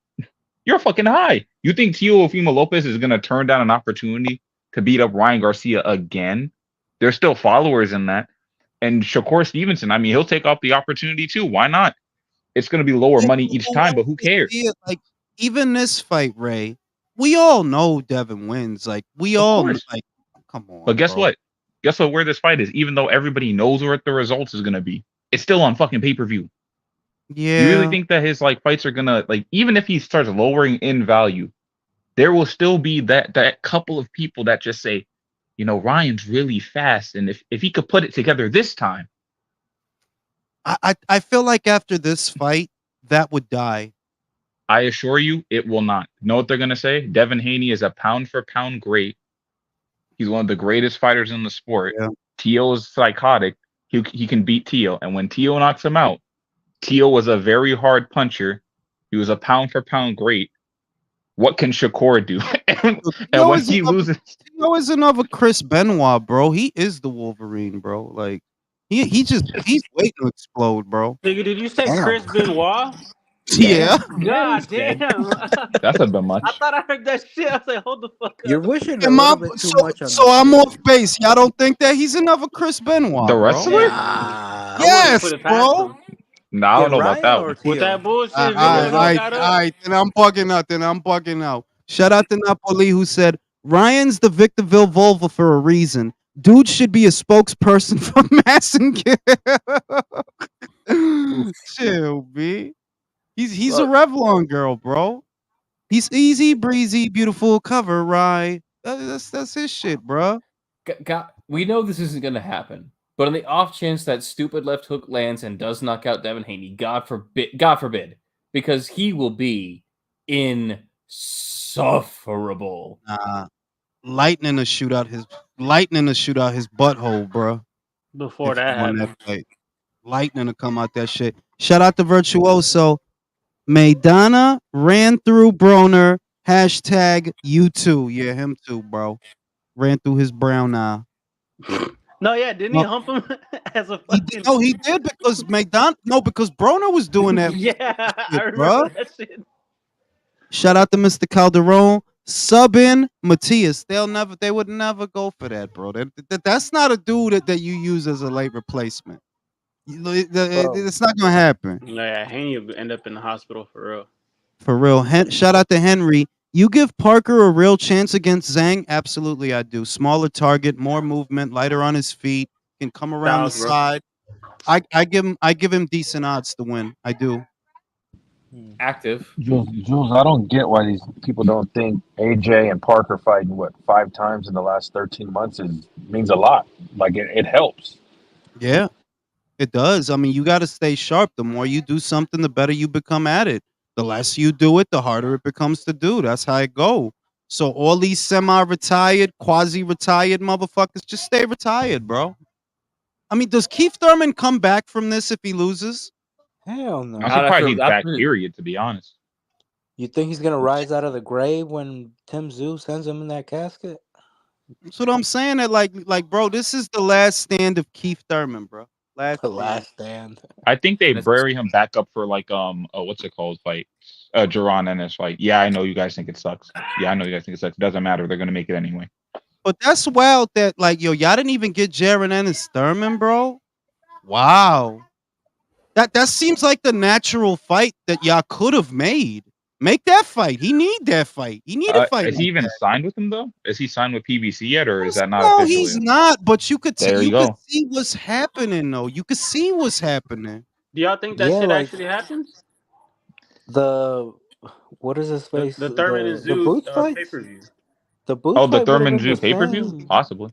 You're fucking high. You think Teofimo Lopez is gonna turn down an opportunity to beat up Ryan Garcia again? There's still followers in that. And Shakur Stevenson, I mean, he'll take up the opportunity too. Why not? It's going to be lower Yeah, money but each the time, way but who they cares? see it, like even this fight, Ray, we all know Devin wins. Like we Of all course. like, come on, But guess bro. what? Guess what? Where this fight is, even though everybody knows what the results is going to be, it's still on fucking pay per view. You really Yeah, think that his like fights are gonna like even if he starts lowering in value, there will still be that couple of people that just say, you know, Ryan's really fast, and if he could put it together this time, I feel like after this fight, that would die. I assure you, it will not. You know what they're gonna say? Devin Haney is a pound for pound great. He's one of the greatest fighters in the sport. Yeah. Tio is psychotic. He can beat Tio, and when Tio knocks him out, Tio was a very hard puncher. He was a pound for pound great. What can Shakur do? and Tio when is he another, loses, Tio is another Chris Benoit, bro. He is the Wolverine, bro. Like he's waiting to explode, bro. Nigga, did you say Damn. Chris Benoit? Yeah. God dead. damn. that's a bit much. I thought I heard that shit. I was like, hold the fuck You're up. wishing a Am I, little bit too much on so this I'm shit. off base. Y'all don't think that he's another Chris Benoit, The bro? wrestler? Nah. I wouldn't Yes, put it past bro. him. No, I don't know about Ryan that or one. With Tio? that bullshit All video he right, got all up. right. Then I'm bugging out. Shout out to Napoli who said Ryan's the Victorville Volvo for a reason. Dude should be a spokesperson for Massengill. Chill, B. He's a Revlon girl, bro. He's easy breezy, beautiful cover, right? That's his shit, bro. We know this isn't going to happen, but on the off chance that stupid left hook lands and does knock out Devin Haney, God forbid, because he will be insufferable. Lightning to shoot out his butthole, bro. Before If that he won happened. fight. Lightning to come out that shit. Shout out to Virtuoso. Maidana ran through Broner. Hashtag you too. Yeah, him too, bro. Ran through his brown eye. No, yeah, didn't he hump him as a fucking He did because because Broner was doing that. Yeah, I shit, remember bruh. that shit. Shout out to Mr. Calderon. Sub in Matias. They would never go for that, bro. That's not a dude that you use as a late replacement. It's not gonna happen. No, yeah, Haney will end up in the hospital for real. For real. Shout out to Henry. You give Parker a real chance against Zhang? Absolutely, I do. Smaller target, more movement, lighter on his feet, can come around the Styles, bro. side. I give him decent odds to win. I do. Active. Jules, I don't get why these people don't think AJ and Parker fighting 5 times in the last 13 months means a lot. Like it helps. Yeah, it does. I mean, you got to stay sharp. The more you do something, the better you become at it. The less you do it, the harder it becomes to do. That's how it go. So all these semi-retired, quasi-retired motherfuckers, just stay retired, bro. I mean, does Keith Thurman come back from this if he loses? Hell no. I'm surprised he's back. Period. To be honest. You think he's gonna rise out of the grave when Tim Tszyu sends him in that casket? That's what I'm saying. That like, bro, this is the last stand of Keith Thurman, bro. Last stand. I think they bury him back up for like what's it called fight, Jaron Ennis fight. Yeah, I know you guys think it sucks. Yeah, I know you guys think it sucks. It doesn't matter. They're gonna make it anyway. But that's wild that like y'all didn't even get Jaron Ennis Thurman, bro. Wow. That seems like the natural fight that y'all could have made. Make that fight. He need that fight. He need a fight. Is he even signed with them though? Is he signed with PBC yet, or is that not No, official he's yet? not. But you could There you could go. see what's happening though. You could see what's happening. Do y'all think that Yeah, shit like- actually happens? What is his face? The Thurman and the Boots Zoo fight? pay-per-view. The Boots Oh, the fight would've Thurman been Zoo the pay per view, same- possibly.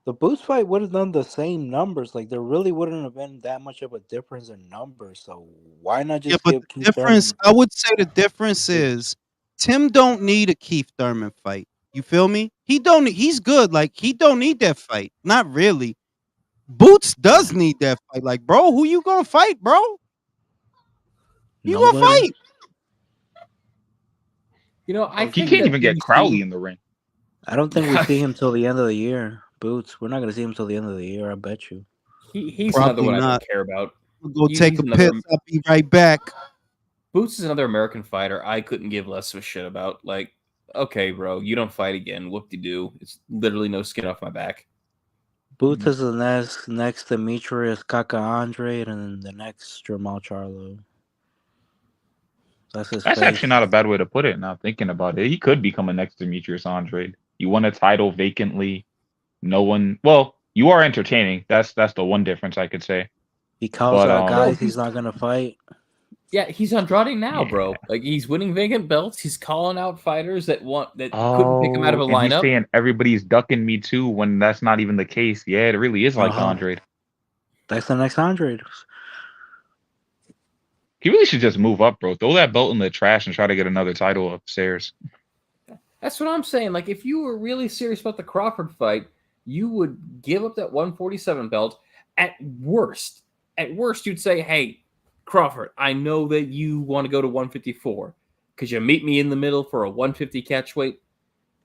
The Boots fight would have done the same numbers. Like there really wouldn't have been that much of a difference in numbers. So why not just But give the Keith difference, Thurman? I would say the difference is Tim don't need a Keith Thurman fight. You feel me? He's good. Like he don't need that fight. Not really. Boots does need that fight. Like, bro, who you gonna fight, bro? You gonna Nobody. fight? You know, I He think can't that even get PBC Crowley in the ring. I don't think we see him till the end of the year. Boots. We're not gonna see him till the end of the year. I bet you. He's Probably another one I not. don't care about. We'll go He's take a another- piss. I'll be right back. Boots is another American fighter I couldn't give less of a shit about. Like, okay, bro, you don't fight again. Whoop-de-doo. It's literally no skin off my back. Boots is the next Demetrius Kaka Andrade, and then the next Jamal Charlo. That's his That's face. actually not a bad way to put it. Now thinking about it, he could become a next Demetrius Andrade. You won a title vacantly. No one. Well, you are entertaining. That's the one difference I could say. He calls But out No, guys he's not gonna fight. Yeah, he's Andrade now, Yeah. bro. Like he's winning vacant belts. He's calling out fighters that couldn't pick him out of a and he's lineup. saying everybody's ducking me too when that's not even the case. Yeah, it really is like Uh-huh. Andrade. That's the next Andrade. He really should just move up, bro. Throw that belt in the trash and try to get another title upstairs. That's what I'm saying. Like, if you were really serious about the Crawford fight, you would give up that 147 belt. At worst, you'd say, "Hey, Crawford, I know that you want to go to 154. Could you meet me in the middle for a 150 catchweight?"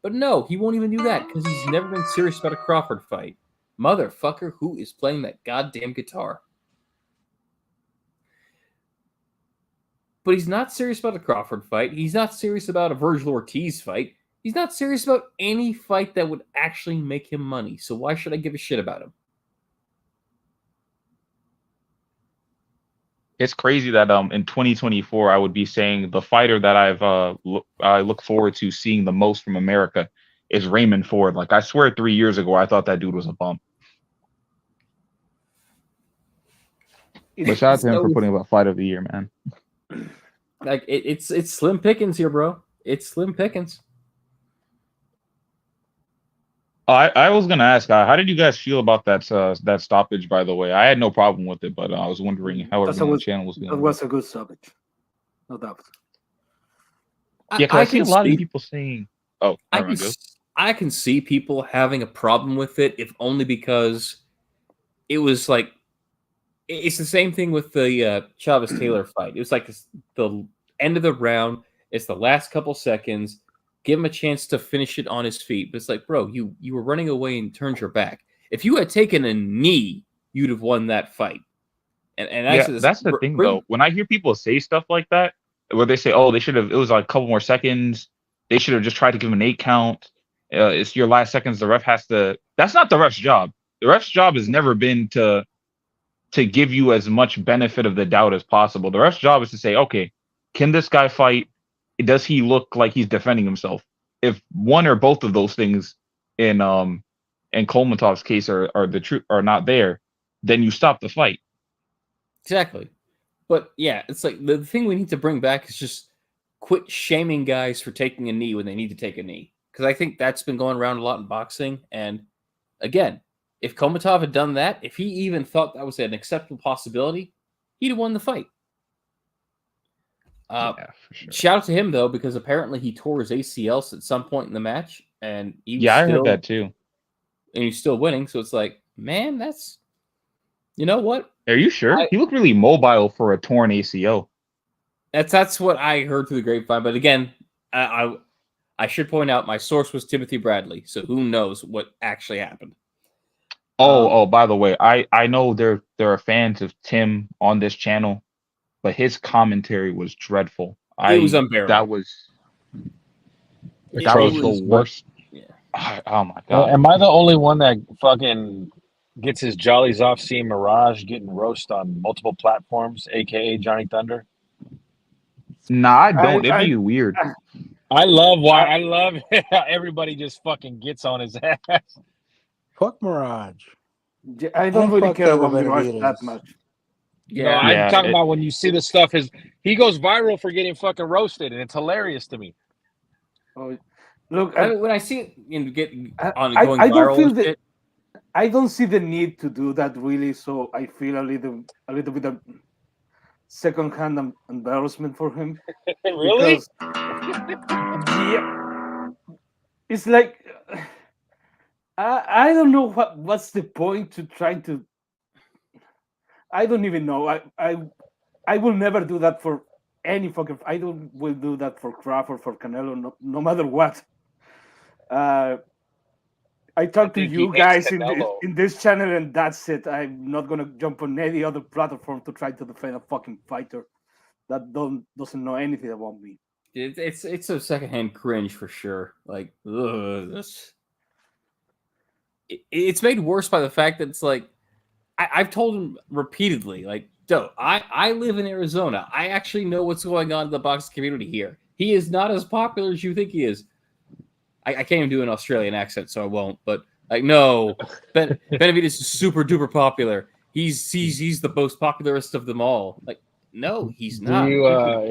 But no, he won't even do that because he's never been serious about a Crawford fight. Motherfucker, who is playing that goddamn guitar? But he's not serious about a Crawford fight. He's not serious about a Virgil Ortiz fight. He's not serious about any fight that would actually make him money. So why should I give a shit about him? It's crazy that in 2024 I would be saying the fighter that I look forward to seeing the most from America is Raymond Ford. Like I swear 3 years ago I thought that dude was a bum. But shout out to him for putting up Fight of the Year, man. Like it's slim pickings here, bro. It's slim pickings. I was gonna ask, how did you guys feel about that stoppage? By the way, I had no problem with it, but I was wondering how everyone on the channel was That feeling. was a good stoppage, no doubt. Yeah, because I see a lot of people saying, "Oh, I can see people having a problem with it, if only because it was like it's the same thing with the Chavez Taylor fight. It was like the end of the round. It's the last couple seconds. Give him a chance to finish it on his feet. But it's like, bro, you were running away and turned your back. If you had taken a knee, you'd have won that fight. And yeah, that's the thing though. When I hear people say stuff like that, where they say, "Oh, they should have," it was like a couple more seconds. They should have just tried to give him an 8 count. It's your last seconds. The ref has to. That's not the ref's job. The ref's job has never been to give you as much benefit of the doubt as possible. The ref's job is to say, okay, can this guy fight? Does he look like he's defending himself? If one or both of those things in Kolmatov's case are the truth are not there, then you stop the fight. Exactly. But yeah, it's like the thing we need to bring back is just quit shaming guys for taking a knee when they need to take a knee. Because I think that's been going around a lot in boxing. And again, if Kolmatov had done that, if he even thought that was an acceptable possibility, he'd have won the fight. Yeah, for sure. Shout out to him, though, because apparently he tore his ACL at some point in the match. And he was I heard that too. And he's still winning. So it's like, man, that's... You know what? Are you sure? He looked really mobile for a torn ACL. That's what I heard through the grapevine. But again, I should point out my source was Timothy Bradley. So who knows what actually happened. Oh, by the way, I know there are fans of Tim on this channel, but his commentary was dreadful. It was unbearable. That was the worst. Yeah. Oh my god. Am I the only one that fucking gets his jollies off seeing Mirage getting roast on multiple platforms, aka Johnny Thunder? Nah, I don't. It'd be weird. I love how everybody just fucking gets on his ass. Fuck Mirage. I don't really care about Mirage that much. Yeah, I'm talking about when you see the stuff. He goes viral for getting fucking roasted, and it's hilarious to me. Oh, look, when I see it get on I going don't viral, feel that. I don't see the need to do that really. So I feel a little bit of secondhand embarrassment for him. Really? Because, yeah, it's like I don't know what's the point to trying to. I don't even know. I will never do that for any fucking. Will do that for Crawford, for Canelo, no matter what. I talk to you guys in this channel, and that's it. I'm not gonna jump on any other platform to try to defend a fucking fighter that doesn't know anything about me. It's a secondhand cringe for sure. Like, it's made worse by the fact that it's like I've told him repeatedly, like, Doe, I live in Arizona. I actually know what's going on in the boxing community here. He is not as popular as you think he is. I can't even do an Australian accent, so I won't. But like, no, Benavidez is super duper popular. He's the most popularist of them all. Like, no, he's Do not. you?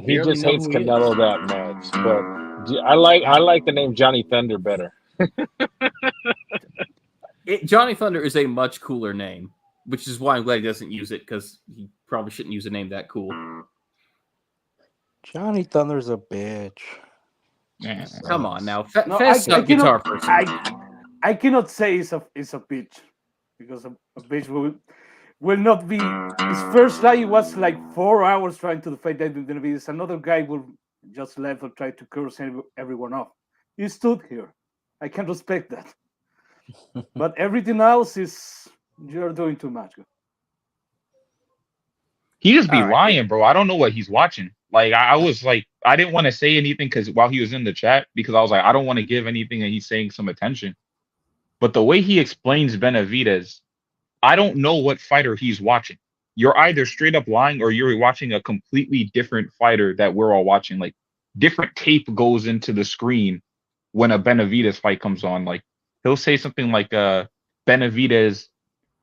He Barely just know hates who he is. Canelo that much. But I like the name Johnny Thunder better. Johnny Thunder is a much cooler name, which is why I'm glad he doesn't use it, because he probably shouldn't use a name that cool. Johnny Thunder's a bitch. Man, Come on now, No, Fez I guitar cannot. person. I cannot say it's a bitch, because a bitch will not be. His first lie was like 4 hours trying to fight David Benavidez. Another guy will just left or try to curse everyone off. He stood here. I can respect that. But everything else is, you're doing too much. he just be All right. lying, bro. I don't know what he's watching. Like I was like, I didn't want to say anything because while he was in the chat, because I was like, I don't want to give anything and he's saying some attention. But the way he explains Benavidez, I don't know what fighter he's watching. You're either straight up lying or you're watching a completely different fighter that we're all watching. Like different tape goes into the screen when a Benavidez fight comes on. Like he'll say something like Benavidez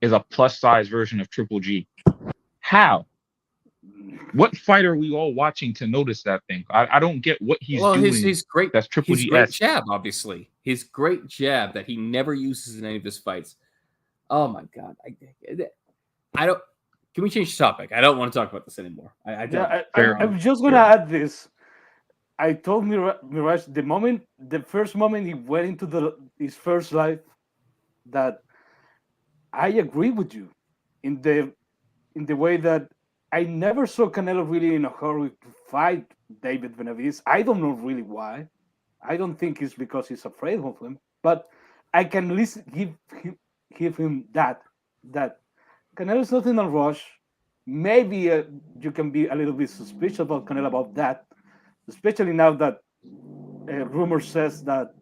is a plus size version of Triple G. How? What fight are we all watching to notice that thing? I don't get what he's doing. His great, that's Triple his G. great jab, obviously. His great jab that he never uses in any of his fights. Oh my god! I don't. Can we change the topic? I don't want to talk about this anymore. I don't. I'm just gonna add this. I told Mirage the first moment he went into his first life, that I agree with you in the way that I never saw Canelo really in a hurry to fight David Benavidez. I don't know really why. I don't think it's because he's afraid of him, but I can give him that Canelo's not in a rush. Maybe you can be a little bit suspicious about Canelo about that, especially now that rumor says that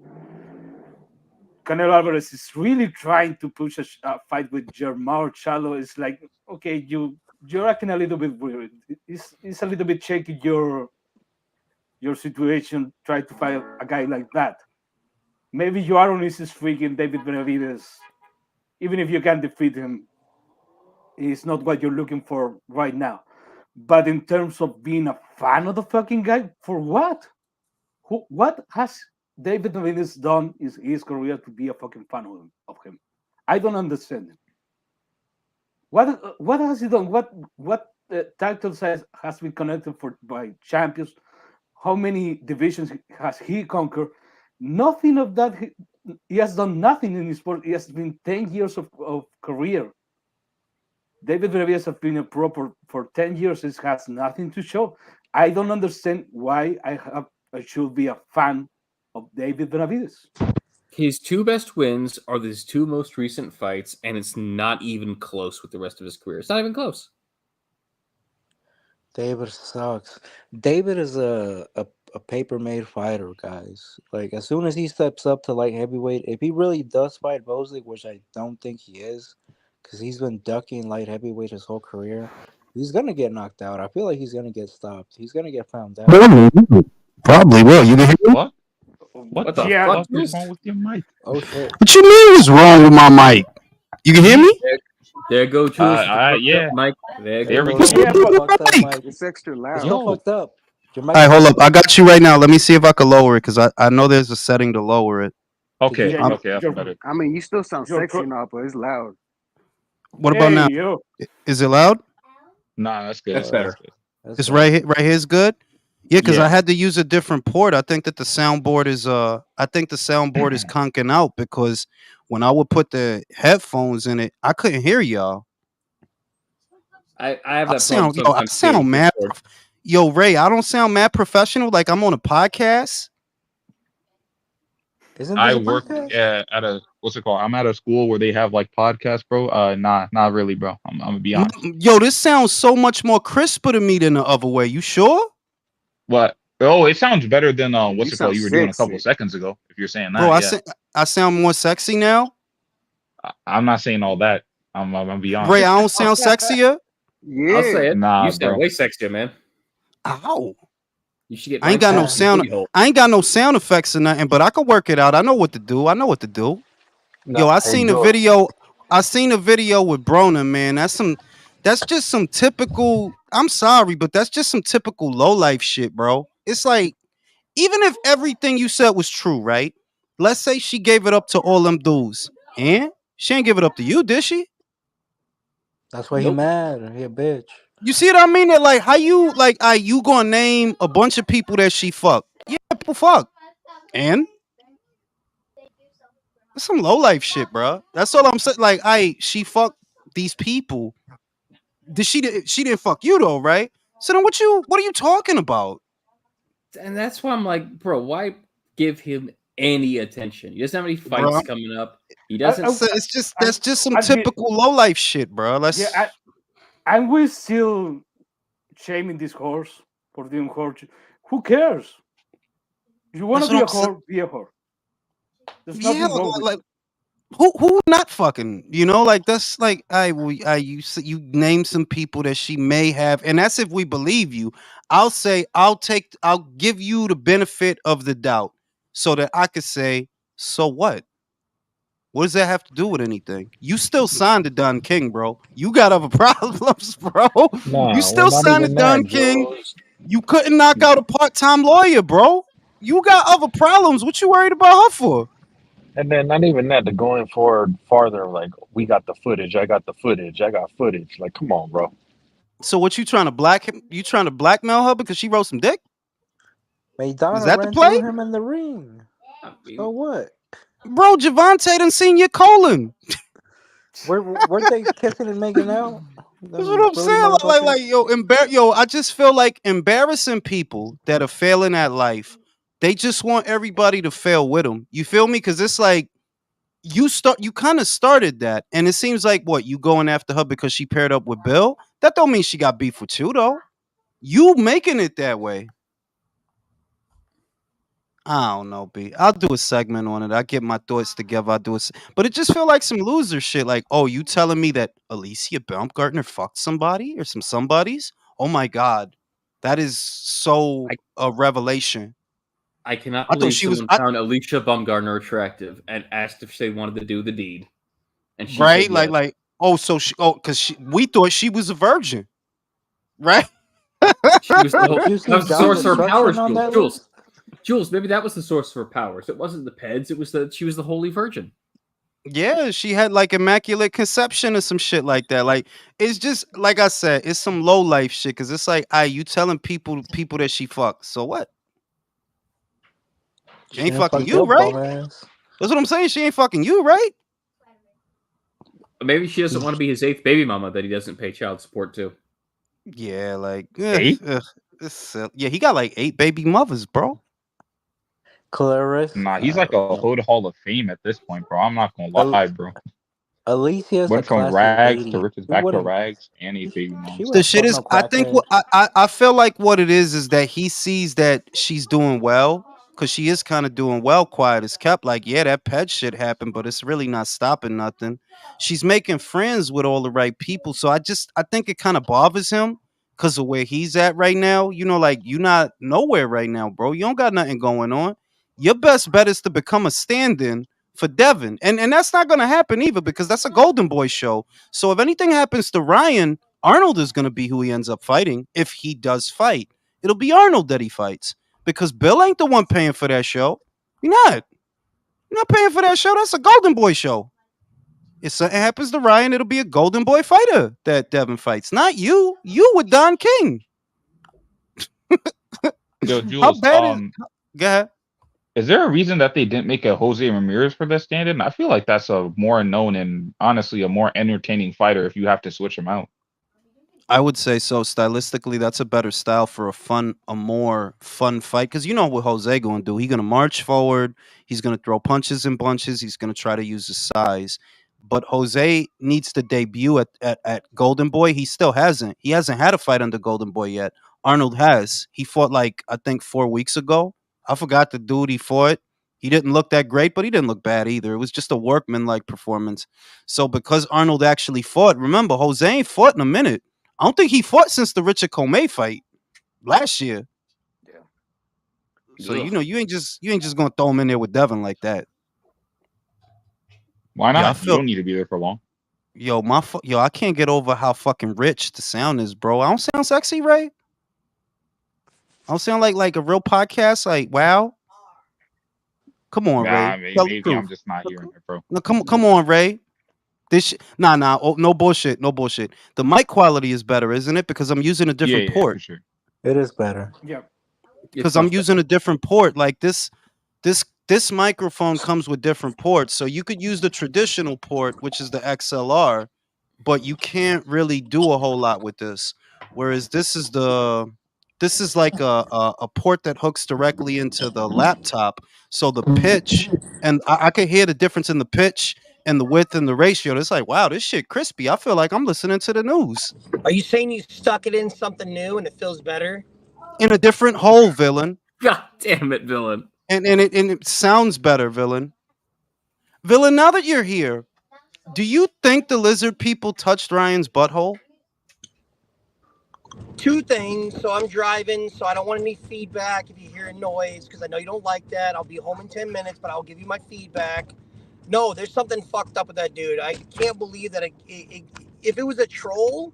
Canelo Alvarez is really trying to push a fight with Germán Charlo. It's like, okay, you're acting a little bit weird. It's a little bit shaky your situation. Try to fight a guy like that. Maybe you are on his streak in David Benavidez. Even if you can defeat him, it's not what you're looking for right now. But in terms of being a fan of the fucking guy, for what? What has David Benavidez done in his career to be a fucking fan of him? I don't understand it. What has he done? What titles has been connected by champions? How many divisions has he conquered? Nothing of that. He has done nothing in his sport. He has been 10 years of career. David Benavidez has been a pro for 10 years. It has nothing to show. I don't understand why I should be a fan of David Benavidez. His two best wins are his two most recent fights, and it's not even close with the rest of his career. It's not even close. David sucks. David is a paper-made fighter, guys. Like, as soon as he steps up to light heavyweight, if he really does fight Bosley, which I don't think he is, because he's been ducking light heavyweight his whole career, he's going to get knocked out. I feel like he's going to get stopped. He's going to get found out. Probably will. You can hear me? What? What the fuck is wrong with your mic? Oh, shit. What you mean is wrong with my mic? You can hear me? There go Jules. Yeah. Mike. There we go. go. Yeah, fucked up, Mike. It's extra loud. It's still fucked up. All right, hold up. I got you right now. Let me see if I can lower it, because I know there's a setting to lower it. Okay, Yeah, okay, that's better. I mean, you still sound You're sexy pro- enough, but it's loud. What about now? Yo. Is it loud? Nah, that's good. That's better. It's right here. Right here is good. Yeah, because Yeah. I had to use a different port. I think that the soundboard is conking out, because when I would put the headphones in it, I couldn't hear y'all. I have I that sound problem I sometimes sound too. mad. Yo, Ray, I don't sound mad professional like I'm on a podcast. Isn't I this a work podcast? at a what's it called? I'm at a school where they have like podcasts, bro. Nah, not really, bro. I'm gonna be honest. Yo, this sounds so much more crisper to me than the other way. You sure? What? Oh, it sounds better than what's You it called? sound You were doing a sexy. couple seconds ago. If you're saying that, Bro, yeah. I sound more sexy now. I'm not saying all that. I'm gonna be Ray, honest. I don't sound sexier. I'll Yeah. say it. Nah, You sound bro. way sexier, man. Ow. You should get I ain't got no rhinestones in your sound. booty hole. I ain't got no sound effects or nothing, but I can work it out. I know what to do. I know what to do. Yo, No, I hey seen a George. video. I seen a video with Brona, man. That's just some typical. I'm sorry, but that's just some typical low life shit, bro. It's like, even if everything you said was true, right? Let's say she gave it up to all them dudes, and she ain't give it up to you, did she? That's why he Nope. mad. He a bitch. You see what I mean? That like, how you like? You gonna name a bunch of people that she fucked? Yeah, people fuck, and that's some low life shit, bro. That's all I'm saying. Like, she fucked these people. She didn't fuck you though, right? So then what are you talking about? And that's why I'm like, bro, why give him any attention? He doesn't have any fights Bro, coming up. He doesn't. so it's just I, that's just some I did, typical low life shit, bro. yeah, and we still shaming this horse for doing horse. Who cares? If you want That's to what be a I'm saying. whore, be a whore. There's Yeah, nothing wrong with like who not fucking? You know, like that's like you name some people that she may have, and that's if we believe you. I'll say I'll give you the benefit of the doubt, so that I could say, so what? What does that have to do with anything? You still signed to Don King, bro. You got other problems, bro. You Nah, well, still not signed to even Don that, King. Jules. You couldn't knock out a part-time lawyer, bro. You got other problems. What you worried about her for? And then not even that, to going forward farther, like we got the footage, I got the footage, I got footage. Like, come on, bro. So what you trying to you trying to blackmail her because she wrote some dick? Is Maidana that the ran play? through him in the ring. I mean, So what? Bro, Javante done seen your colon. Weren't they kissing and making out? That's what Them I'm Brody saying. motherfuckers. Yo, I just feel like embarrassing people that are failing at life. They just want everybody to fail with them. You feel me? Because it's like you kind of started that, and it seems like what you going after her because she paired up with Bill. That don't mean she got beef with you though. You making it that way. I don't know, B. I'll do a segment on it. I get my thoughts together. I'll do it, but it just feel like some loser shit. Like, oh, you telling me that Alicia Baumgartner fucked somebody or some somebodies? Oh my god, that is so I, a revelation. I cannot I thought believe she was someone found Alicia Baumgartner attractive and asked if they wanted to do the deed, and she said right, yes. because we thought she was a virgin, right? She was the Did you that see was the John source of her powers, Destruction on that Jules. list? Jules, maybe that was the source of her powers. It wasn't the Peds. It was that she was the Holy Virgin. Yeah, she had like immaculate conception or some shit like that. Like it's just like I said, it's some low life shit. Cause it's like, you telling people that she fucked. So what? She She ain't didn't fucking fuck you, your right? bum ass. That's what I'm saying. She ain't fucking you, right? Maybe she doesn't want to be his eighth baby mama that he doesn't pay child support to. Yeah, like Hey, yeah, he got like 8 baby mothers, bro. Clarissa. nah, he's like a hood Hall of Fame at this point, bro. I'm not gonna Al- lie, bro. Alicia is a Went from classy rags to lady. riches, She back to wouldn't. rags, and a baby She moms. The wouldn't shit fuck is, no I think crackhead. what I feel like what it is that he sees that she's doing well because she is kind of doing well. Quiet as kept. Like, yeah, that pet shit happened, but it's really not stopping nothing. She's making friends with all the right people, so I think it kind of bothers him because of where he's at right now. You know, like you not nowhere right now, bro. You don't got nothing going on. Your best bet is to become a stand-in for Devin, and that's not gonna happen either because that's a Golden Boy show. So if anything happens to Ryan, Arnold is going to be who he ends up fighting if he does fight. It'll be Arnold that he fights because Bill ain't the one paying for that show. You're not. You're not paying for that show. That's a Golden Boy show. If something happens to Ryan, it'll be a Golden Boy fighter that Devin fights, not you. You with Don King. Yo, How Jules, bad is? Go ahead. is there a reason that they didn't make a Jose Ramirez for the stand-in? I feel like that's a more known and honestly a more entertaining fighter if you have to switch him out. I would say so. Stylistically, that's a better style for a more fun fight. Because you know what Jose going to do? He's going to march forward. He's going to throw punches and bunches. He's going to try to use his size. But Jose needs to debut at Golden Boy. He still hasn't. He hasn't had a fight under Golden Boy yet. Arnold has. He fought like I think 4 weeks ago. I forgot the dude he fought. He didn't look that great, but he didn't look bad either. It was just a workman-like performance. So because Arnold actually fought, remember, Jose ain't fought in a minute. I don't think he fought since the Richard Comey fight last year. Yeah. So Ugh. you know you ain't just gonna throw him in there with Devin like that. Why Yeah, I not? You feel don't need to be there for long. yo I can't get over how fucking rich the sound is, bro. I don't sound sexy, Ray. I don't sound like a real podcast. Like wow, come on, Nah, Ray. Tell the maybe truth. I'm just not hearing it, bro. No, come on, Ray. Nah. Oh, no bullshit. The mic quality is better, isn't it? Because I'm using a different Yeah, port. for sure. It is better. Yeah. Because I'm using a different port. Like this microphone comes with different ports, so you could use the traditional port, which is the XLR, but you can't really do a whole lot with this. Whereas this is like a port that hooks directly into the laptop, so the pitch and I can hear the difference in the pitch and the width and the ratio. It's like wow, this shit crispy. I feel like I'm listening to the news Are you saying you stuck it in something new and it feels better? in a different hole, villain. God damn it, villain. And it sounds better, villain. Villain, now that you're here, do you think the lizard people touched Ryan's butthole? Two things. So I'm driving, so I don't want any feedback if you hear a noise, because I know you don't like that. I'll be home in 10 minutes, but I'll give you my feedback. No, there's something fucked up with that dude. I can't believe that if it was a troll,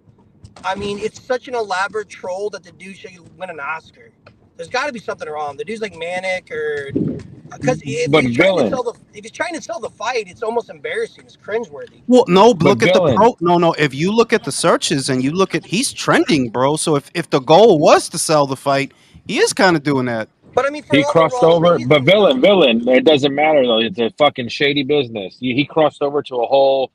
I mean, it's such an elaborate troll that the dude should win an Oscar. There's got to be something wrong. The dude's like manic, or because But villain, if he's trying to sell the fight, it's almost embarrassing. It's cringeworthy. Well, no, but look at the villain, pro. No. If you look at the searches and you look at, he's trending, bro. So if the goal was to sell the fight, he is kind of doing that. But I mean, for he all the crossed wrong over. But reasons. villain, it doesn't matter though. It's a fucking shady business. He crossed over to a whole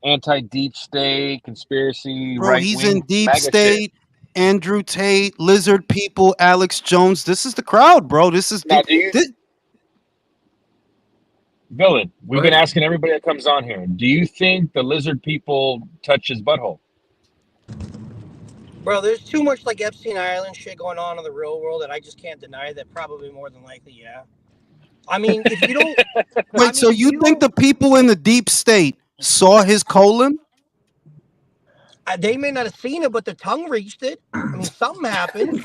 anti-deep state conspiracy, Bro, right he's in wing deep MAGA shit. state. Andrew Tate, lizard people, Alex Jones. This is the crowd, bro. This is Now, do you, this, villain? We've Go been ahead. asking everybody that comes on here. Do you think the lizard people touch his butthole? Bro, there's too much like Epstein Island shit going on in the real world that I just can't deny that probably more than likely, yeah. I mean, if you don't... wait. So you think the people in the deep state saw his colon? They may not have seen it, but their tongue reached it. I mean, something happened.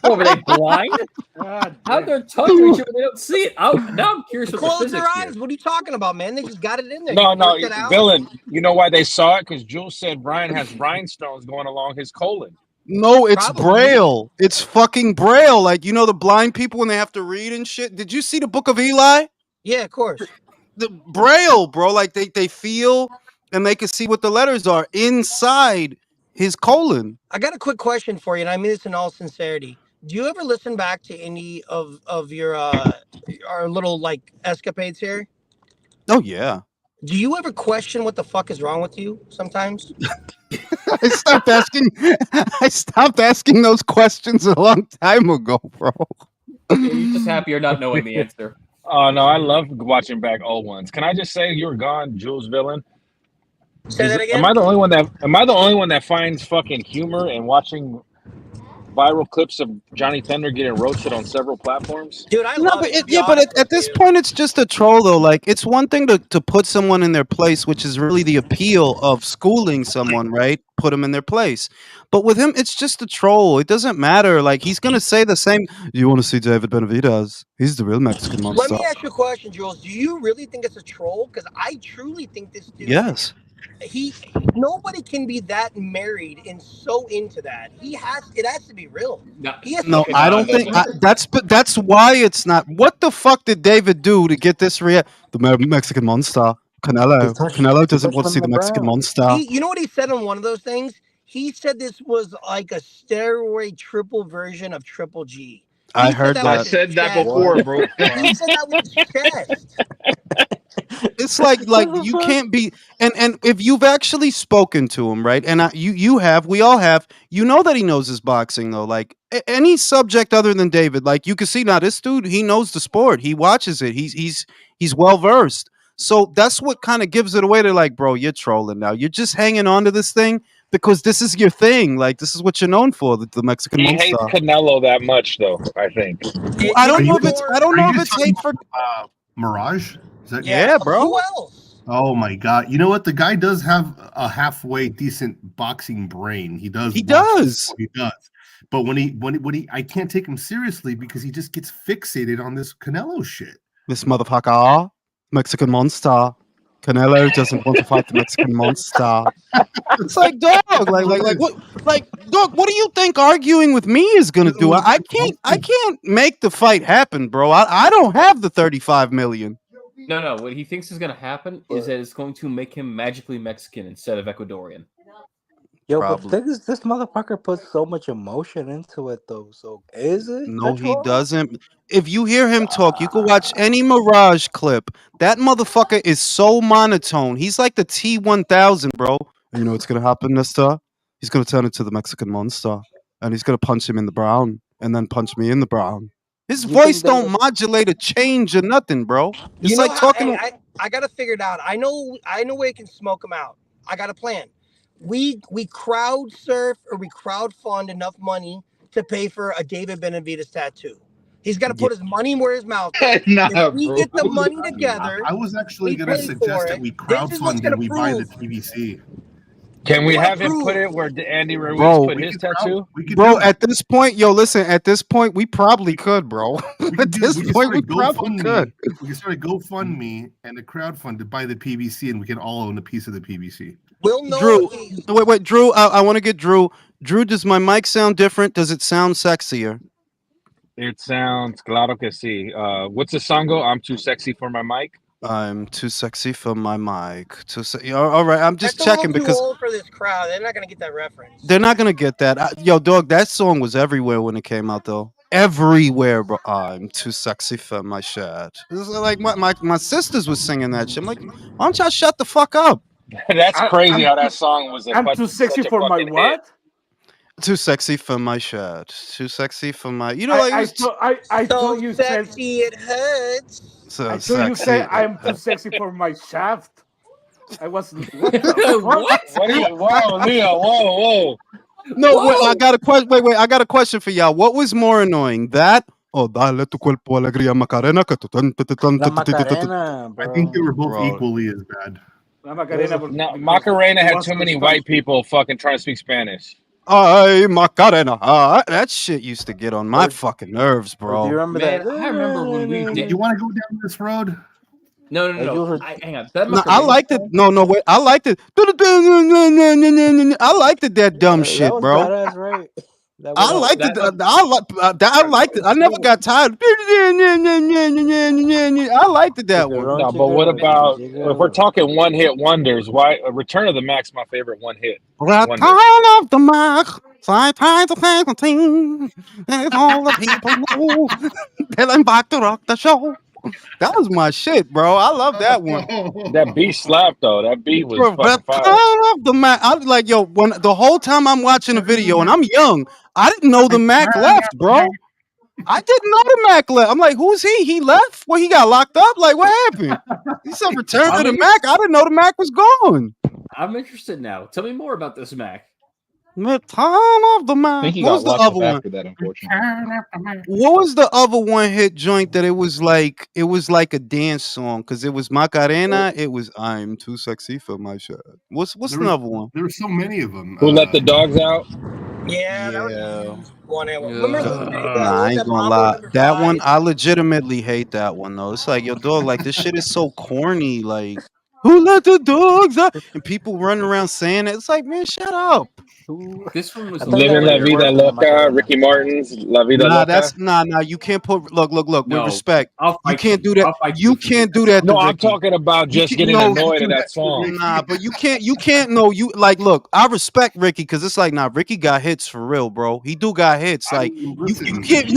What, were they blind? How'd their tongue reach it when they don't see it? Now I'm curious what the Close their physics eyes. What are you talking about, man? They just got it in there. No, You no, worked it out. villain. You know why they saw it? Because Jules said Brian has rhinestones going along his colon. No, it's Probably. Braille. It's fucking Braille. Like, you know, the blind people when they have to read and shit. Did you see the Book of Eli? Yeah, of course. The Braille, bro. Like they feel and they can see what the letters are inside his colon. I got a quick question for you, and I mean this in all sincerity. Do you ever listen back to any of your our little like escapades here? Oh yeah. Do you ever question what the fuck is wrong with you sometimes? I stopped asking those questions a long time ago, bro. You're just happy you're not knowing the answer. Oh no, I love watching back old ones. Can I just say you were gone, Jules villain? Say that again. Am I the only one that finds fucking humor in watching viral clips of Johnny Thunder getting roasted on several platforms? Dude, I No, love but it. To be yeah, but honest at with this you. point, it's just a troll, though. Like, it's one thing to put someone in their place, which is really the appeal of schooling someone, right? Put them in their place. But with him, it's just a troll. It doesn't matter. Like, he's gonna say the same. You want to see David Benavidez? He's the real Mexican Let monster. me ask you a question, Jules. Do you really think it's a troll? Because I truly think this dude. Yes. Nobody can be that married and so into that. It has to be real. He has No, to I don't think that's why it's not. What the fuck did David do to get this the Mexican monster? Canelo doesn't want to see the Mexican monster. You know what he said on one of those things? He said this was like a steroid triple version of Triple G. I heard that. I said that before, bro. He said that with his chest. It's like you can't be and if you've actually spoken to him, right? And you have, we all have, you know that he knows his boxing though. Like any subject other than David, like you can see now this dude, he knows the sport. He watches it. He's well versed. So that's what kind of gives it away. They're like, bro, you're trolling now. You're just hanging on to this thing because this is your thing. Like this is what you're known for, the Mexican He monster. hates Canelo that much, though. I think. I don't Are know you if it's are I don't know you if just it's talking hate for. about Mirage? Is that Yeah, bro. Who else? Oh my god! You know what? The guy does have a halfway decent boxing brain. He does. He watch the does. sport, he does. But when he, I can't take him seriously because he just gets fixated on this Canelo shit. This motherfucker, Mexican monster. Canelo doesn't want to fight the Mexican monster. It's like, dog, like what, like, dog, what do you think arguing with me is gonna do? I can't make the fight happen, bro. I don't have the 35 million. No. What he thinks is going to happen is that it's going to make him magically Mexican instead of Ecuadorian. Yo, Probably. but this motherfucker puts so much emotion into it, though. So is it? No, he Petrol? doesn't. If you hear him talk, you can watch any Mirage clip. That motherfucker is so monotone. He's like the T-1000, bro. You know what's gonna happen, Mister? He's gonna turn into the Mexican monster, and he's gonna punch him in the brown, and then punch me in the brown. His You voice think that don't would- modulate or change or nothing, bro. It's You know like how, talking. hey, I got to figure it out. I know where you can smoke him out. I got a plan. We crowd surf or we crowd fund enough money to pay for a David Benavidez tattoo. He's got to put his money where his mouth is. Nah, If we bro. get the money together, I was actually we going to pay suggest for that it. we This is what's crowdfund gonna and we buy the prove- TVC. Can we What have him put proof? it where Andy Ruiz Bro, put We his could tattoo? We could Bro, do it. at this point, yo, listen. At this point, we probably could, bro. We At could do- this we could point, start we a probably GoFundMe. could. We can start a GoFundMe and a crowdfund to buy the PVC, and we can all own a piece of the PVC. We'll know Drew, if he's- wait, Drew. I want to get Drew. Drew, does my mic sound different? Does it sound sexier? It sounds claro que sí. What's the song go? I'm too sexy for my mic. I'm too sexy for my mic. All right, I'm just That's a little checking too because old for this crowd. They're not gonna get that reference. they're not gonna get that. Yo, dog, that song was everywhere when it came out, though. Everywhere, bro. I'm too sexy for my shirt. It was like my sisters was singing that shit. I'm like, why don't y'all shut the fuck up? That's crazy I'm how that too- song was. I'm too sexy for my what? Too sexy for my shirt. Too sexy for my. You know, like I thought you said sexy it hurts. so I thought you sexy. said I'm too sexy for my shaft. I was what? The fuck? What are you? Whoa, Leo! Whoa! No, wait, I got a question. Wait, I got a question for y'all. What was more annoying, that or dale tu cuerpo alegría Macarena? La Macarena, I bro. think they were both Bro. equally as bad. La Macarena, No, Macarena had too many white people fucking trying to speak Spanish. Ay, Macarena. That shit used to get on my fucking nerves, Do you bro. remember Man, that? I remember when we did. You want to go down this road? No. Hey, you heard- Hang on. That No, I Macarena liked it. song- No, wait. I liked it. I liked it. That dumb That shit, was bro. badass, right? That I was- liked that- it. I liked it. I never got tired. I liked it that one. No, but what about if we're talking one-hit wonders? Why Return of the Mac's my favorite one-hit. Return of the Mac. All the people know that I'm back to rock the show. That was my shit, bro. I love that one. That beat slapped though. That beat was Bro, fucking fire. Return of the Mac. I was like, yo, when the whole time I'm watching the video and I'm young, I didn't know the Mac left, bro. I didn't know the Mac left. I'm like, who's he? He left? Well, he got locked up? Like, what happened? He said return to the Mac. I didn't know the Mac was gone. I'm interested now. Tell me more about this Mac. Return of the I Mac. think he What got was the locked other up one? after that, unfortunately. What was the other one hit joint that it was like a dance song? Because it was Macarena, it was I'm too sexy for my shirt. What's another one? There were so many of them. Who let the dogs out? Yeah, that was one. Remember Nah, I ain't gonna lie. That one, I legitimately hate that one though. It's like, yo, dog, like this shit is so corny. Like, who let the dogs out? And people running around saying it. It's like, man, shut up. This one was Living La Vida Loca, Ricky Martin's La Vida Nah, Loca. that's nah. You can't put look. With No, respect, I'll you fight can't you. do that. I'll fight You you. can't do that. No, to I'm Ricky. talking about just You getting can't- annoyed at that song. Nah, but you can't. No, you like. Look, I respect Ricky because it's like, nah, Ricky got hits for real, bro. He do got hits. Like you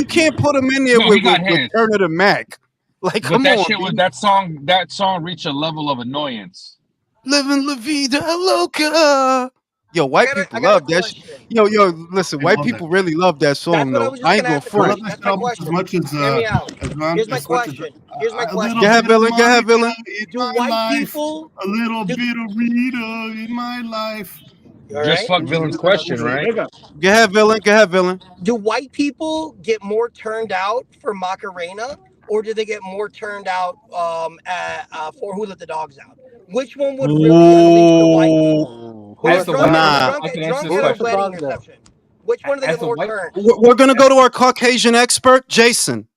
can't put him in there No, he with got hits. Return of the Mac. Like, But come that on, shit was B. that song reached a level of annoyance. Living La Vida Loca. Yo, white people love that shit. Yo, listen, white love people really love that song what I though. was just I ain't gonna gonna ask the front. question. That's my question. As much as Hear me out. Here's my as much as question. Here's my a question. little Go ahead, bit of Villain. Go ahead, Monica Villain. in Do my white life, people? a little bit of Rita in my life. All Just right. fuck Villain's question, right? Go ahead, villain. Go ahead, villain. Do white people get more turned out for Macarena, or do they get more turned out for Who Let the Dogs Out? Which one would really unleash the white people? Who As let the the white dogs person, Nah. out? I can answer Drunk this Who at a let the question. wedding dogs out? reception. Which one do they As get the more white, turns? We're gonna go to our Caucasian expert, Jason.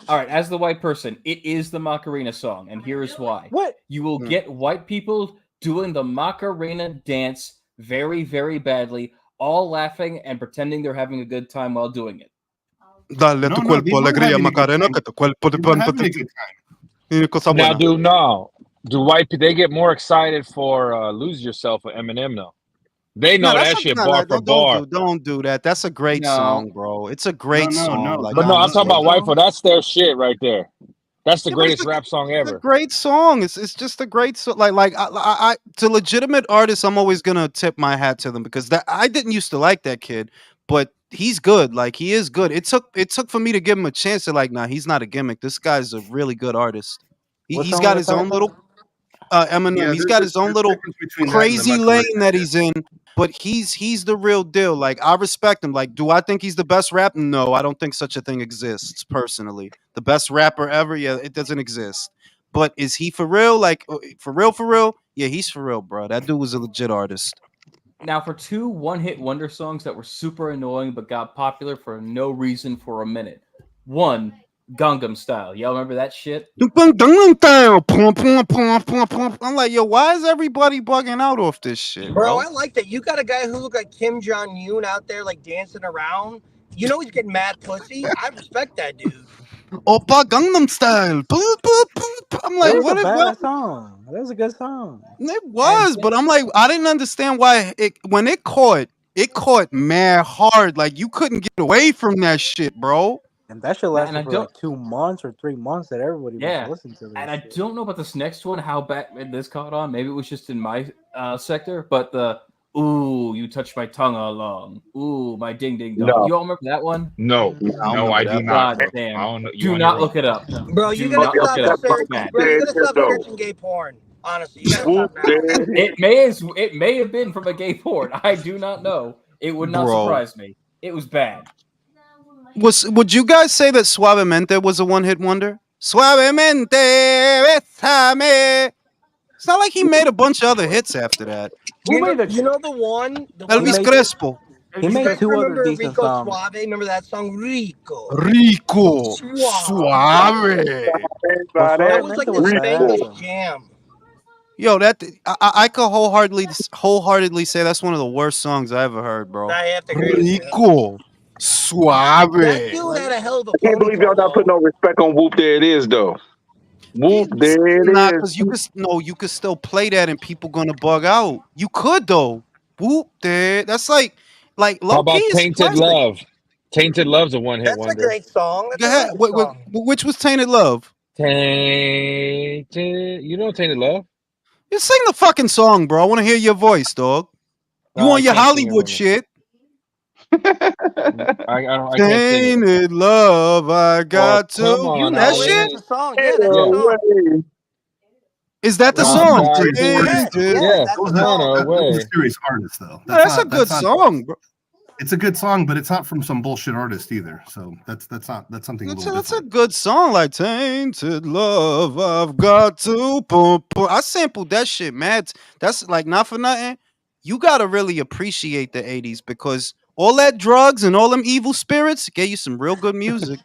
all right, as the white person, it is the Macarena song, and here is why. What? You will get white people doing the Macarena dance very, very badly, all laughing and pretending they're having a good time while doing it. Dale No, tu no, cuerpo they were alegría, having a good Macarena, time. que tu cuerpo te They were pon having a good time. y cosa Now, buena. do white people they get more excited for "Lose Yourself" or Eminem though? They know that shit bar for bar. Don't do that. That's a great No. song, bro. It's a great song. Like, But no, I'm talking about honestly. white folk. That's their shit right there. That's the Yeah, but greatest rap song it's a ever. great song. It's just a great song. Like I to legitimate artists, I'm always gonna tip my hat to them because that I didn't used to like that kid, but he's good. Like he is good. It took for me to give him a chance to like, nah, he's not a gimmick. This guy's a really good artist. What He's song got we his talking own about? little Eminem. Yeah, He's got his own there's little difference between that and the crazy Macarena lane that he's in, but he's the real deal. Like I respect him. Like, do I think he's the best rapper? No, I don't think such a thing exists personally. The best rapper ever? Yeah, it doesn't exist. But is he for real? Like for real? Yeah, he's for real, bro. That dude was a legit artist. Now, for two one-hit wonder songs that were super annoying but got popular for no reason for a minute. One, Gangnam Style. Y'all remember that shit? I'm like, yo, why is everybody bugging out off this shit, Bro, bro? I like that. You got a guy who looked like Kim Jong-un out there, like dancing around. You know he's getting mad pussy. I respect that dude. Oppa Gangnam Style. I'm like, That was what? a What? badass song. That was a good song. It was, but I'm like, I didn't understand why when it caught mad hard. Like you couldn't get away from that shit, bro. And that shit And lasted I for don't, like 2 months or 3 months that everybody yeah, was listening to this and I shit. don't know about this next one, how bad this caught on. Maybe it was just in my sector, but the ooh, you touched my tongue all along. Ooh, my ding ding dong. No. You all remember that one? No, no, I do not. God Bro. damn. I don't know. You Do on not your look own. it up. Bro, you Do gotta not look stop it up. It's searching. bad. Bro, you gotta stop searching gay porn. Honestly, you gotta stop now. It may have been from a gay porn. I do not know. It would not Bro. surprise me. It was bad. Would you guys say that Suavemente was a one-hit wonder? Suavemente, bésame. It's not like he made a bunch of other hits after that. Who made that You shit? know the one Elvis that- Crespo. He you made guys 2 other remember decent Rico songs. Suave? Remember that song Rico? Rico. Suave. That was like the was Spanglish badass. jam. Yo, that I could wholeheartedly say that's one of the worst songs I ever heard, bro. I have to agree with you. Rico. Suave. That dude had a hell of a I can't believe y'all not putting no respect on Whoop. There it is, though. Whoop, there it Nah, is. because you could still play that and people gonna bug out. You could though. Whoop there. That's like How low key about is "Tainted classic. Love"? "Tainted Love's" a one-hit That's a wonder. great song. That's Go a ahead. really good song. Which was Tainted Love? Tainted. You know "Tainted Love"? You sing the fucking song, bro. I want to hear your voice, dog. You No, I on your can't sing it Hollywood right shit? I can't sing it. Tainted love, I got to. come You on that now, shit? That's a song. Yeah, that's a Yeah. song. Is that the Come song? back to Tainted. yeah, that's Those a are, song. those are away. serious artists, though. That's a not- good not- song, bro. It's a good song, but it's not from some bullshit artist either. So that's something a little That's a different. good song, like Tainted Love, I've got to. Boom, boom. I sampled that shit, man. That's like not for nothing. You gotta really appreciate the 80s because all that drugs and all them evil spirits gave you some real good music.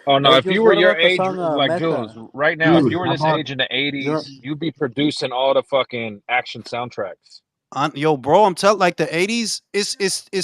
Oh no! Hey, If Jules, you were what your about the age, song like Meta? Jules, right now, if Dude, you were how this about- age in the You know- '80s, you'd be producing all the fucking action soundtracks. Yo, bro, I'm telling like the 80s is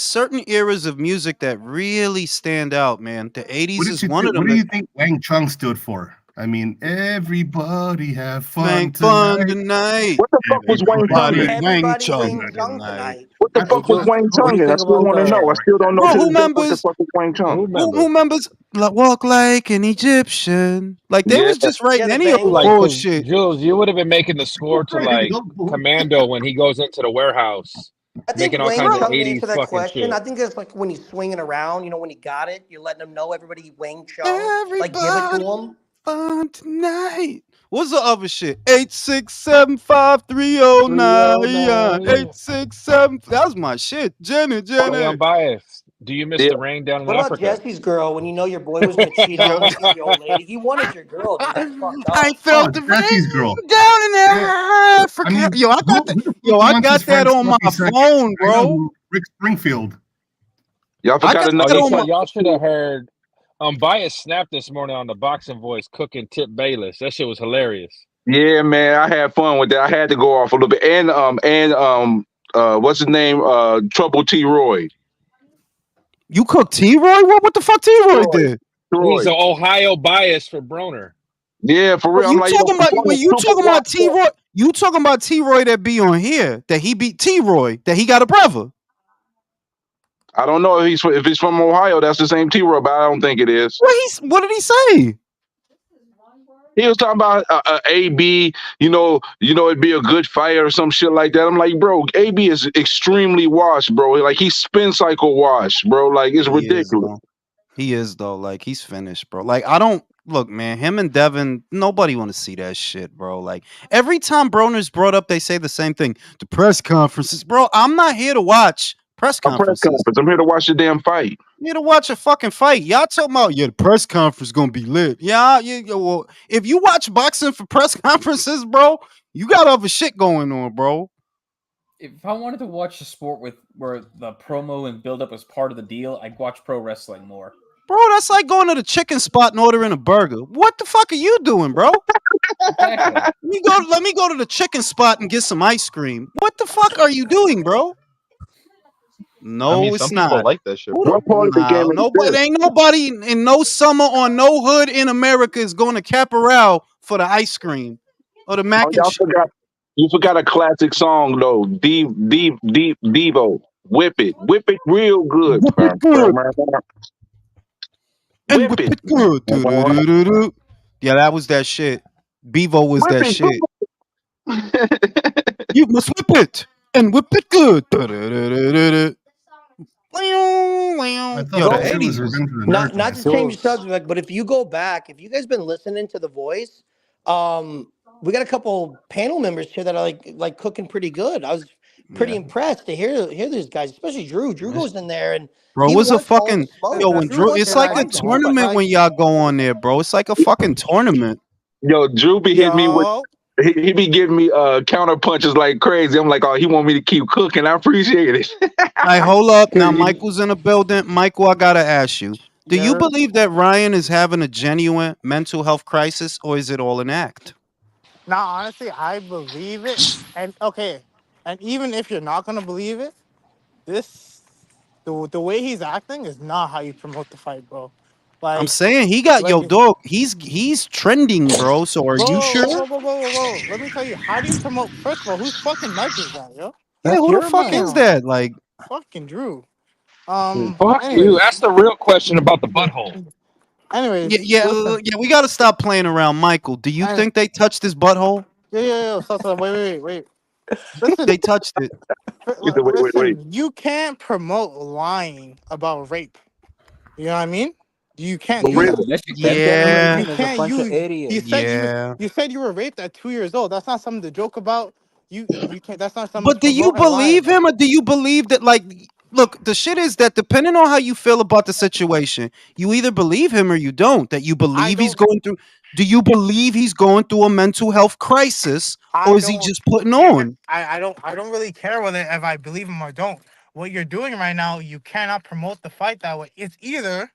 certain eras of music that really stand out, man. The 80s is one of them. What do you think Wang Chung stood for? I mean, everybody have fun Thank fun tonight. tonight. What the fuck was Wayne Chung in? Wang Everybody Chung Wing Chung tonight. What the That's fuck was Jules, Wayne what do Chung you in? I think still about want to know. I still don't know Bro, to who this day what the members? fuck was Wayne Chung. Who members walk like an Egyptian? Like they Yeah. was just writing Yeah, the any old Bangles. Like, 'cause, bullshit. Jules, you would have been making the score to like Commando when he goes into the warehouse, I think making all Wayne kinds of Chung to '80s answer that fucking question. shit. I think it's like when he's swinging around, when he got it, you're letting him know everybody Wayne Chung. Like, give it to Everybody him. fun tonight. What's the other shit? 8675309. 867. That was my shit. Jenny, Hey, Jenny. unbiased. Do you miss Yeah. the rain down in What about Africa? Jesse's girl when you know your boy was gonna cheat on Yo, him with the old lady? He wanted your girl, dude. That's fucked I up. Oh, felt the Jesse's rain girl. down in Yeah. Africa. I mean, Yo, I got that. who the fuck Yo, I wants his got that friend's on my sloppy seconds? phone, I know, bro. Rick Springfield. Y'all I forgot got another that on Oh, my. y'all should have heard. Unbiased snapped this morning on the Boxing Voice cooking Tip Bayless. That shit was hilarious. Yeah, man, I had fun with that. I had to go off a little bit. And what's his name? Trouble T Roy. You cooked T-Roy? What the fuck T-Roy did? He's Troy. an Ohio bias for Broner. Yeah, for But real. I'm you like, yo, talking about Broner when you super talking about washed up. T-Roy? You talking about T-Roy that be on here? That he beat T-Roy? That he got a brother? I don't know if he's from Ohio. That's the same T Roy, but I don't think it is. What did he say? He was talking about AB. It'd be a good fight or some shit like that. I'm like, bro, AB is extremely washed, bro. Like he's spin cycle washed, bro. Like it's He is ridiculous. though. He is though. Like he's finished, bro. Like I don't look, man. Him and Devin, nobody want to see that shit, bro. Like every time Broner's brought up, they say the same thing. The press conferences, bro. I'm not here to watch press A press conferences. conference. I'm here to watch the damn fight. I'm here to watch a fucking fight. Y'all talking about the press conference gonna be lit. Yeah. Well, if you watch boxing for press conferences, bro, you got other shit going on, bro. If I wanted to watch a sport where the promo and build up was part of the deal, I'd watch pro wrestling more. Bro, that's like going to the chicken spot and ordering a burger. What the fuck are you doing, bro? Exactly. Let me go to the chicken spot and get some ice cream. What the fuck are you doing, bro? No, I mean, it's some people not. like that shit, Who bro. What part of the game is nobody this? ain't nobody in no summer or no hood in America is going to Caporal for the ice cream or the mac Oh, and y'all cheese. forgot. You forgot a classic song though. Devo. Whip it real good. Whip it good and Whip whip it. it good. Do-do-do-do-do. Yeah, that was that shit. Bevo was Whip that it shit. good. You must whip it and whip it good. Do-do-do-do-do. I thought Yo, the that shit was 80s was. Revenge of the Not Nerds. not to change the subject, but if you go back, if you guys been listening to The Voice, we got a couple panel members here that are like cooking pretty good. I was pretty Yeah. impressed to hear these guys, especially Drew. Drew goes in there and Bro, he it was a wants all the fucking smoke. yo when Drew Drew. wants It's the like a fight to happen. tournament when y'all go on there, bro. It's like a fucking tournament. Yo, Drew be hitting me with. He be giving me counter punches like crazy. I'm like, oh, he want me to keep cooking. I appreciate it. All right, hold up. Now Michael's in the building. Michael, I gotta ask you: do you believe that Ryan is having a genuine mental health crisis, or is it all an act? Now, honestly, I believe it. And okay, and even if you're not gonna believe it, the way he's acting is not how you promote the fight, bro. I'm Like, saying he got like, yo dog. He's trending, bro. So are you whoa, sure? whoa, whoa, whoa, whoa, whoa. Let me tell you, how do you promote? First of all, whose fucking mic is that, yo? Yeah, who the fuck is that? Like, Fucking Drew. Fuck you. Anyways, Ask the real question about the butthole. listen. yeah. We gotta stop playing around, Michael. Do you think they touched his butthole? Yeah. So, wait. Listen, They touched it. Wait. listen. You can't promote lying about rape. You know what I mean? You can't For do real. that. That Yeah. You can't. You said Yeah. you said you were raped at 2 years old. That's not something to joke about. You can't. That's not something to But do you promote and lie believe about. him, or do you believe that? Like, look, the shit is that depending on how you feel about the situation, you either believe him or you don't. That you believe he's going through. Do you believe he's going through a mental health crisis, or I is he don't. just putting on? I don't. I don't really care whether if I believe him or don't. What you're doing right now, you cannot promote the fight that way. It's either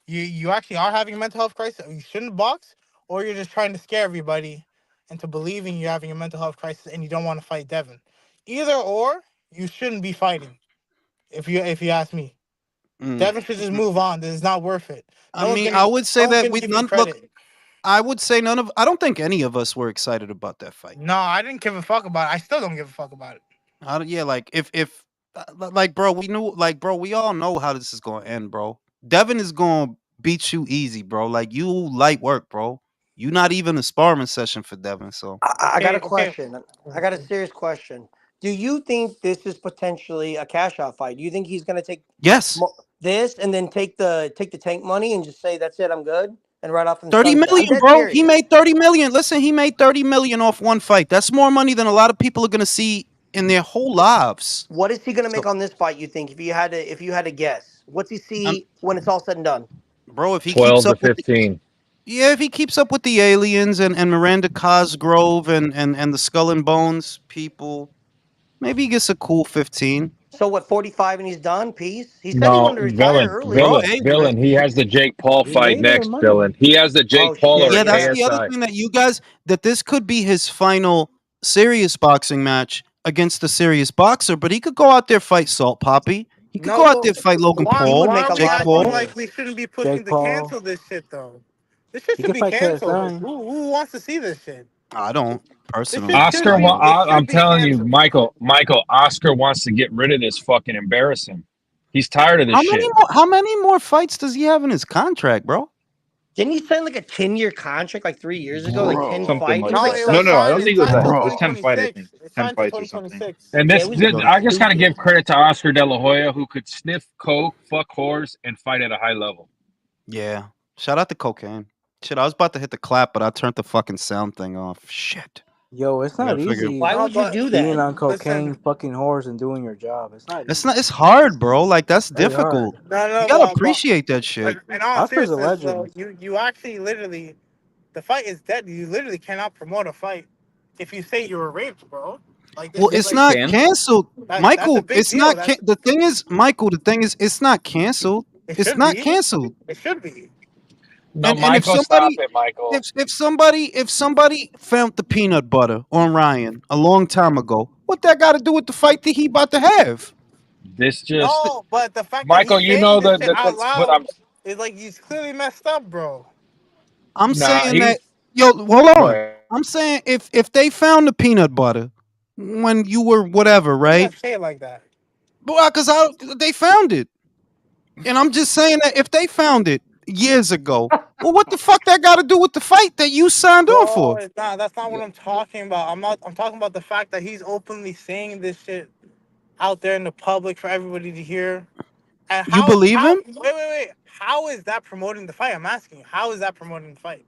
you actually are having a mental health crisis, or you shouldn't box, or you're just trying to scare everybody into believing you're having a mental health crisis and you don't want to fight Devin. Either or, you shouldn't be fighting. If you ask me, Devin should just move on. This is not worth it. I mean, I would say No one's that gonna we give you none. Look, credit. I would say none of. I don't think any of us were excited about that fight. No, I didn't give a fuck about it. I still don't give a fuck about it. Yeah, like if like bro, we knew like bro, we all know how this is gonna end, bro. Devin is gonna beat you easy, bro. Like you light work, bro. You not even a sparring session for Devin, so I got a question. I got a serious question. Do you think this is potentially a cash out fight? Do you think he's going to take yes. this and then take the tank money and just say that's it, I'm good? and ride off in the 30 sunset. I'm million, dead bro. He serious. made 30 million. Listen, he made 30 million off one fight. That's more money than a lot of people are gonna see in their whole lives. What is he gonna make So, on this fight? You think if you had to guess, what's he um, see when it's all said and done? bro, if he keeps 12 to up with 15. if he keeps up with the aliens and Miranda Cosgrove and the Skull and Bones people, maybe he gets a cool 15. So what? 45 and he's done. Peace. He said he No, wanted to retire villain, early. Bro, villain, hey, villain. He has the Jake Paul He fight made his next, money. villain. He has the Oh Jake Paul or shit! yeah, that's Yeah. the other KSI. thing that you guys that this could be his final serious boxing match against a serious boxer, but he could go out there fight Salt Poppy. He could No, go out but there fight Logan why He would Paul, make a are we Jake lot of acting Paul. like noise. we shouldn't be pushing Jake to Paul. cancel this shit though? This shit He should can be fight canceled. KSI. Who wants to see this shit? I don't This shit personally. should Oscar, be. It I'm should be telling you, canceled. Michael, Oscar wants to get rid of this fucking embarrassing. He's tired of this shit. How many more fights does he have in his contract, bro? Didn't he sign like a 10-year contract like 3 years ago? Like 10 Something fights. It like was No, like that. it No, was no, I something don't signed. It's think it was signed that. till It was 10 fight, I 2026. think. It's 10 signed till fights or something. 2026. And Yeah, this, it was this going I just gotta stupid. give credit to Oscar De La Hoya, who could sniff coke, fuck whores, and fight at a high level. Yeah. Shout out to cocaine. Shit, I was about to hit the clap, but I turned the fucking sound thing off. Shit. Yo, it's I not gotta figure. easy Why No, would you but do being that? on cocaine, listen, fucking whores, and doing your job. It's not It's easy. not. It's hard, bro. Like that's Very hard. difficult. You no, gotta but appreciate that shit. in all Oscar's a seriousness though, legend. you actually literally the fight is dead. You literally cannot promote a fight if you say you were raped, bro. Like this Well, is it's Yes, you like not can. canceled, that's a Michael. big It's deal. not. That's The thing is, Michael. The thing is, it's not canceled. it It's should not be. canceled. It should be. No, And if Michael, stop somebody it, Michael. if somebody found the peanut butter on Ryan a long time ago, what that got to do with the fight that he about to have? This just, No, but the fact that Michael, he's you saying know this that, shit out what loud I'm. is like he's clearly messed up, bro. I'm Nah, saying that. he's. Yo, hold Go on. ahead. I'm saying if they found the peanut butter when you were whatever, You right? can't say it like that. Well, because they found it, and I'm just saying that if they found it years ago, well, what the fuck that got to do with the fight that you signed on Bro, for? it's not. That's not what I'm talking about. I'm talking about the fact that he's openly saying this shit out there in the public for everybody to hear. And You believe him? wait. How is that promoting the fight? I'm asking you. How is that promoting the fight?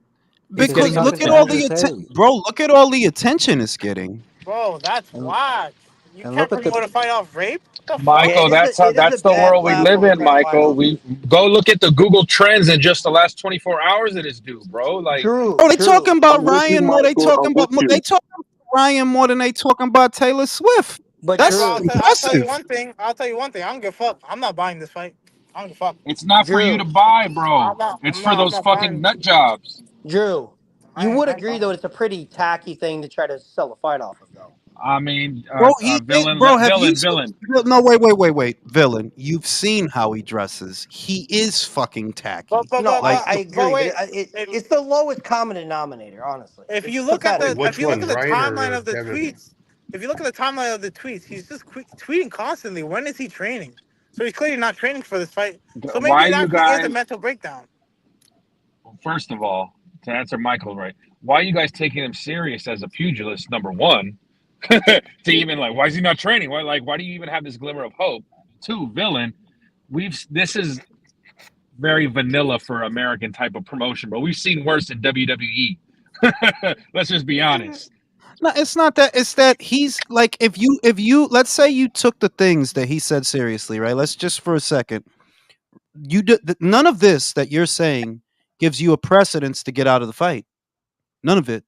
He's Because he's getting Because his talking look to at all attention. the Andrew attention, Tate. bro. Look at all the attention it's getting. Bro, that's And, whack. You and can't look at the promote a fight off rape? What the fuck? Yeah, Michael, that's how, it is a that's the bad world we live platform to in, try to fight Michael. off. We go look at the Google Trends in just the last 24 hours it is due, bro. Like, True, Oh, they talking true. about I'm with you, Ryan more. They Michael. talking I'm about with you. they talking about Ryan more than they talking about Taylor Swift. But Hey, bro, That's true. I'll tell you impressive. one thing. I'll tell you one thing. I don't give a fuck. I'm not buying this fight. I don't give a fuck. it's not for you to Drew. buy, bro. It's for I'm those not fucking buying. nut jobs. Drew. You I would ain't agree though buying. it's a pretty tacky thing to try to sell a fight off of though. I mean, Bro, he did. villain, Bro, have you? villain. No, wait, villain. You've seen how he dresses. He is fucking But tacky. but No, but Like, I, but I but agree, but wait. If, it's the lowest common denominator, honestly. if you It's look at pathetic. the Which one, Ryan timeline or of the Devin? tweets, if you look at the timeline of the tweets, he's just tweeting constantly. When is he training? So he's clearly not training for this fight. So maybe Why it you actually is a guys? mental breakdown. First of all, to answer Michael right, why are you guys taking him serious as a pugilist? Number one, to even like, why is he not training? Why do you even have this glimmer of hope? Two, villain. This is very vanilla for American type of promotion, but we've seen worse in WWE. Let's just be honest. no, it's not that. It's that he's like, if you, let's say you took the things that he said seriously, right? Let's just for a second. None of this that you're saying gives you a precedence to get out of the fight. None of it.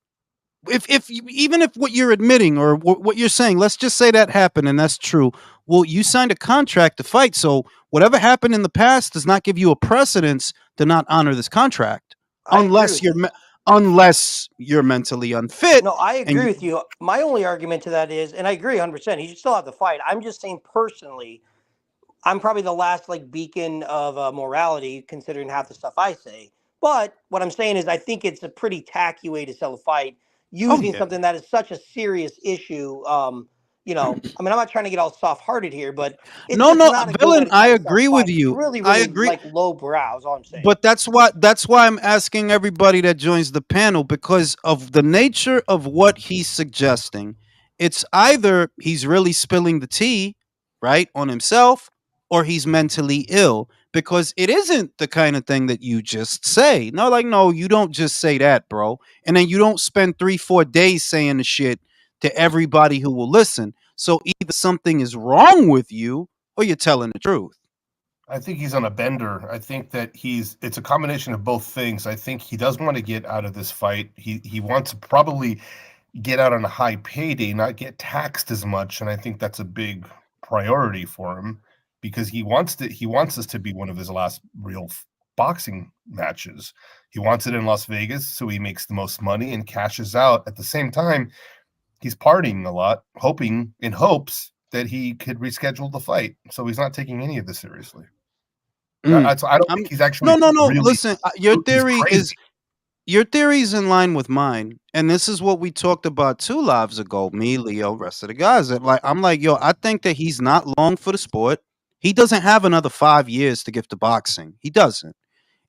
Even if what you're admitting or what you're saying, let's just say that happened and that's true. Well, you signed a contract to fight, so whatever happened in the past does not give you a precedence to not honor this contract, I agree with you. unless you're mentally unfit. No, I And agree with you. My only argument to that is, and I agree 100%, he should still have the fight. I'm just saying personally, I'm probably the last like beacon of morality, considering half the stuff I say. But what I'm saying is, I think it's a pretty tacky way to sell a fight, oh using yeah, something that is such a serious issue. I mean, I'm not trying to get all soft-hearted here, but it's no, just no, not a good way villain. to I try to sell a agree with fight. It's you. really, I really agree. like low brow. Is all I'm saying. But that's why I'm asking everybody that joins the panel because of the nature of what he's suggesting. It's either he's really spilling the tea, right, on himself, or he's mentally ill. because it isn't the kind of thing that you just say. No, like, no, you don't just say that, bro. And then you don't spend 3-4 days saying the shit to everybody who will listen. So either something is wrong with you or you're telling the truth. I think he's on a bender. I think that it's a combination of both things. I think he does want to get out of this fight. He wants to probably get out on a high payday, not get taxed as much. And I think that's a big priority for him because he wants this to be one of his last real boxing matches. He wants it in Las Vegas so he makes the most money and cashes out. At the same time, he's partying a lot, in hopes that he could reschedule the fight. So he's not taking any of this seriously. I don't think he's actually No. really, Listen, your theory is in line with mine, and this is what we talked about 2 lives ago. Me, Leo, rest of the guys. I'm like, yo, I think that he's not long for the sport. He doesn't have another 5 years to give to boxing. He doesn't,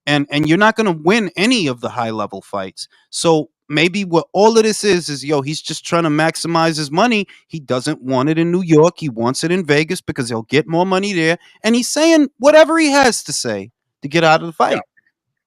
and you're not going to win any of the high level fights. So maybe what all of this is yo, he's just trying to maximize his money. He doesn't want it in New York. He wants it in Vegas because he'll get more money there. And he's saying whatever he has to say to get out of the fight.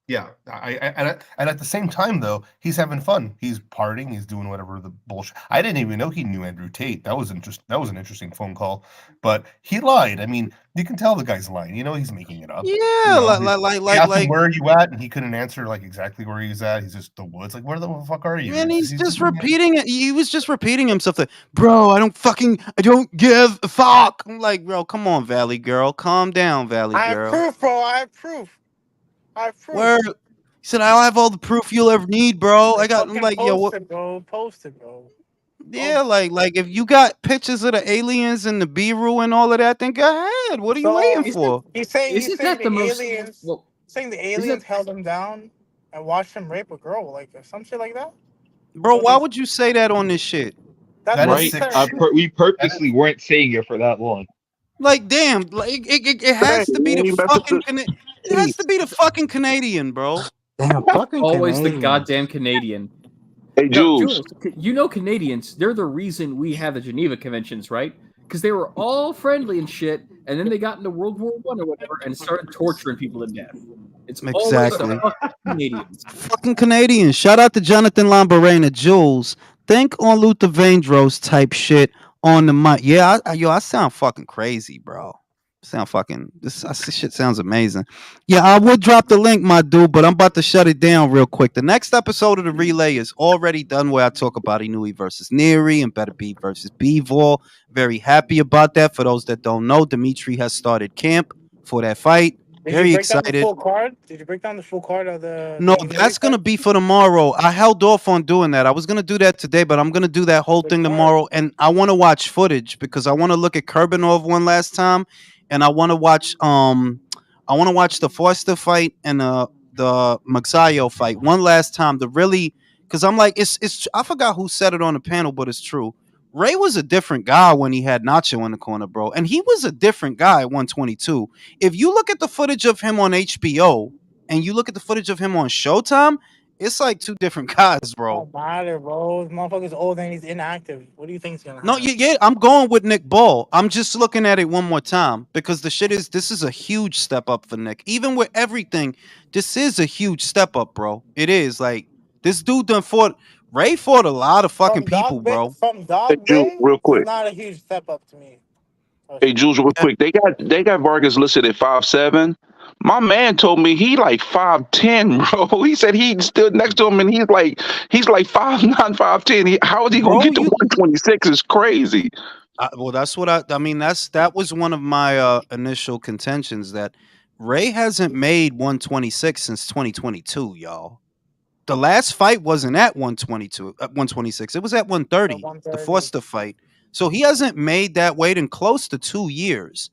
Yeah. And at the same time, though, he's having fun. He's partying. He's doing whatever the bullshit. I didn't even know he knew Andrew Tate. That was interesting. That was an interesting phone call. But he lied. I mean, you can tell the guy's lying. You know, he's making it up. Yeah, he asked him, where are you at? And he couldn't answer like exactly where he was at. He's just the woods. Like, where the fuck are you? And he's just repeating it. He was just repeating himself. Like, bro, I don't give a fuck. I'm like, bro, come on, Valley girl, calm down, Valley girl. I have proof, bro. I have proof. Where he said, I'll have all the proof you'll ever need, bro. I'm like, yo, what? Post it, bro. Yeah, like if you got pictures of the aliens and the B-roll and all of that, then go ahead. What are you waiting for? He's saying the most? aliens. Saying the aliens held him down and watched him rape a girl, like or some shit like that. Bro, why would you say that on this shit? That's right. We purposely weren't saying it for that long. Like, damn, like it has to be the fucking. It has to be the fucking Canadian, bro. Damn, fucking Always Canadian. the goddamn Canadian. Hey, Jules. You know Canadians, they're the reason we have the Geneva Conventions, right? Because they were all friendly and shit, and then they got into World War I or whatever and started torturing people to death. It's exactly. always the fucking Canadians. Fucking Canadians. Shout out to Jonathan Lamborena, Jules. Think on Luther Vandross type shit on the mic. Yeah, I sound fucking crazy, bro. This shit sounds amazing. Yeah, I would drop the link, my dude, but I'm about to shut it down real quick. The next episode of the relay is already done, where I talk about Inui versus Neri and Better Be versus Bivol. Very happy about that. For those that don't know, Dimitri has started camp for that fight. Very excited. Did you break down the full card of the? No, that's gonna be for tomorrow. I held off on doing that. I was gonna do that today, but I'm gonna do that whole thing tomorrow. And I want to watch footage because I want to look at Kurbanov one last time, and I want to watch the Foster fight and the Magsayo fight one last time to really, because I'm like, it's I forgot who said it on the panel, but it's true. Ray was a different guy when he had Nacho in the corner, bro. And he was a different guy at 122. If you look at the footage of him on HBO and you look at the footage of him on Showtime, it's like 2 different guys, bro. Don't matter, bro. This motherfucker's old and he's inactive. What do you think's gonna happen? No, yeah, I'm going with Nick Ball. I'm just looking at it one more time because this is a huge step up for Nick. Even with everything, this is a huge step up, bro. It is. Like, this dude done fought. Ray fought a lot of fucking people, bro. From Dog Bay, real quick. It's not a huge step up to me. Hey, Jules, real quick. They got Vargas listed at 5'7". My man told me he like 5'10", bro. He said he stood next to him and he's like 5'9", 5'10". How is he gonna get to 126? It's crazy. Well, that's what I mean. That was one of my initial contentions, that Ray hasn't made 126 since 2022, y'all. The last fight wasn't at 126. It was at 130, the Foster fight. So he hasn't made that weight in close to 2 years.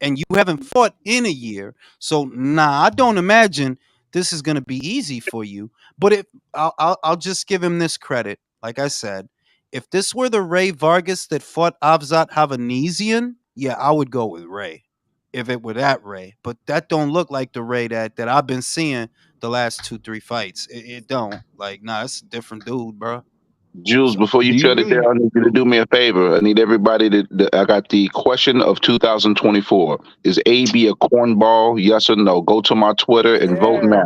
And you haven't fought in a year. So, nah, I don't imagine this is going to be easy for you. But I'll just give him this credit. Like I said, if this were the Ray Vargas that fought Avzat Havanesian, yeah, I would go with Ray. If it were that Ray. But that don't look like the Ray that I've been seeing the last 2-3 fights. It don't. Like, nah, it's a different dude, bro. Jules, So before you Do you shut it down, really? I need you to do me a favor. I need everybody to I got the question of 2024. Is AB a cornball? Yes or no? Go to my Twitter and vote now.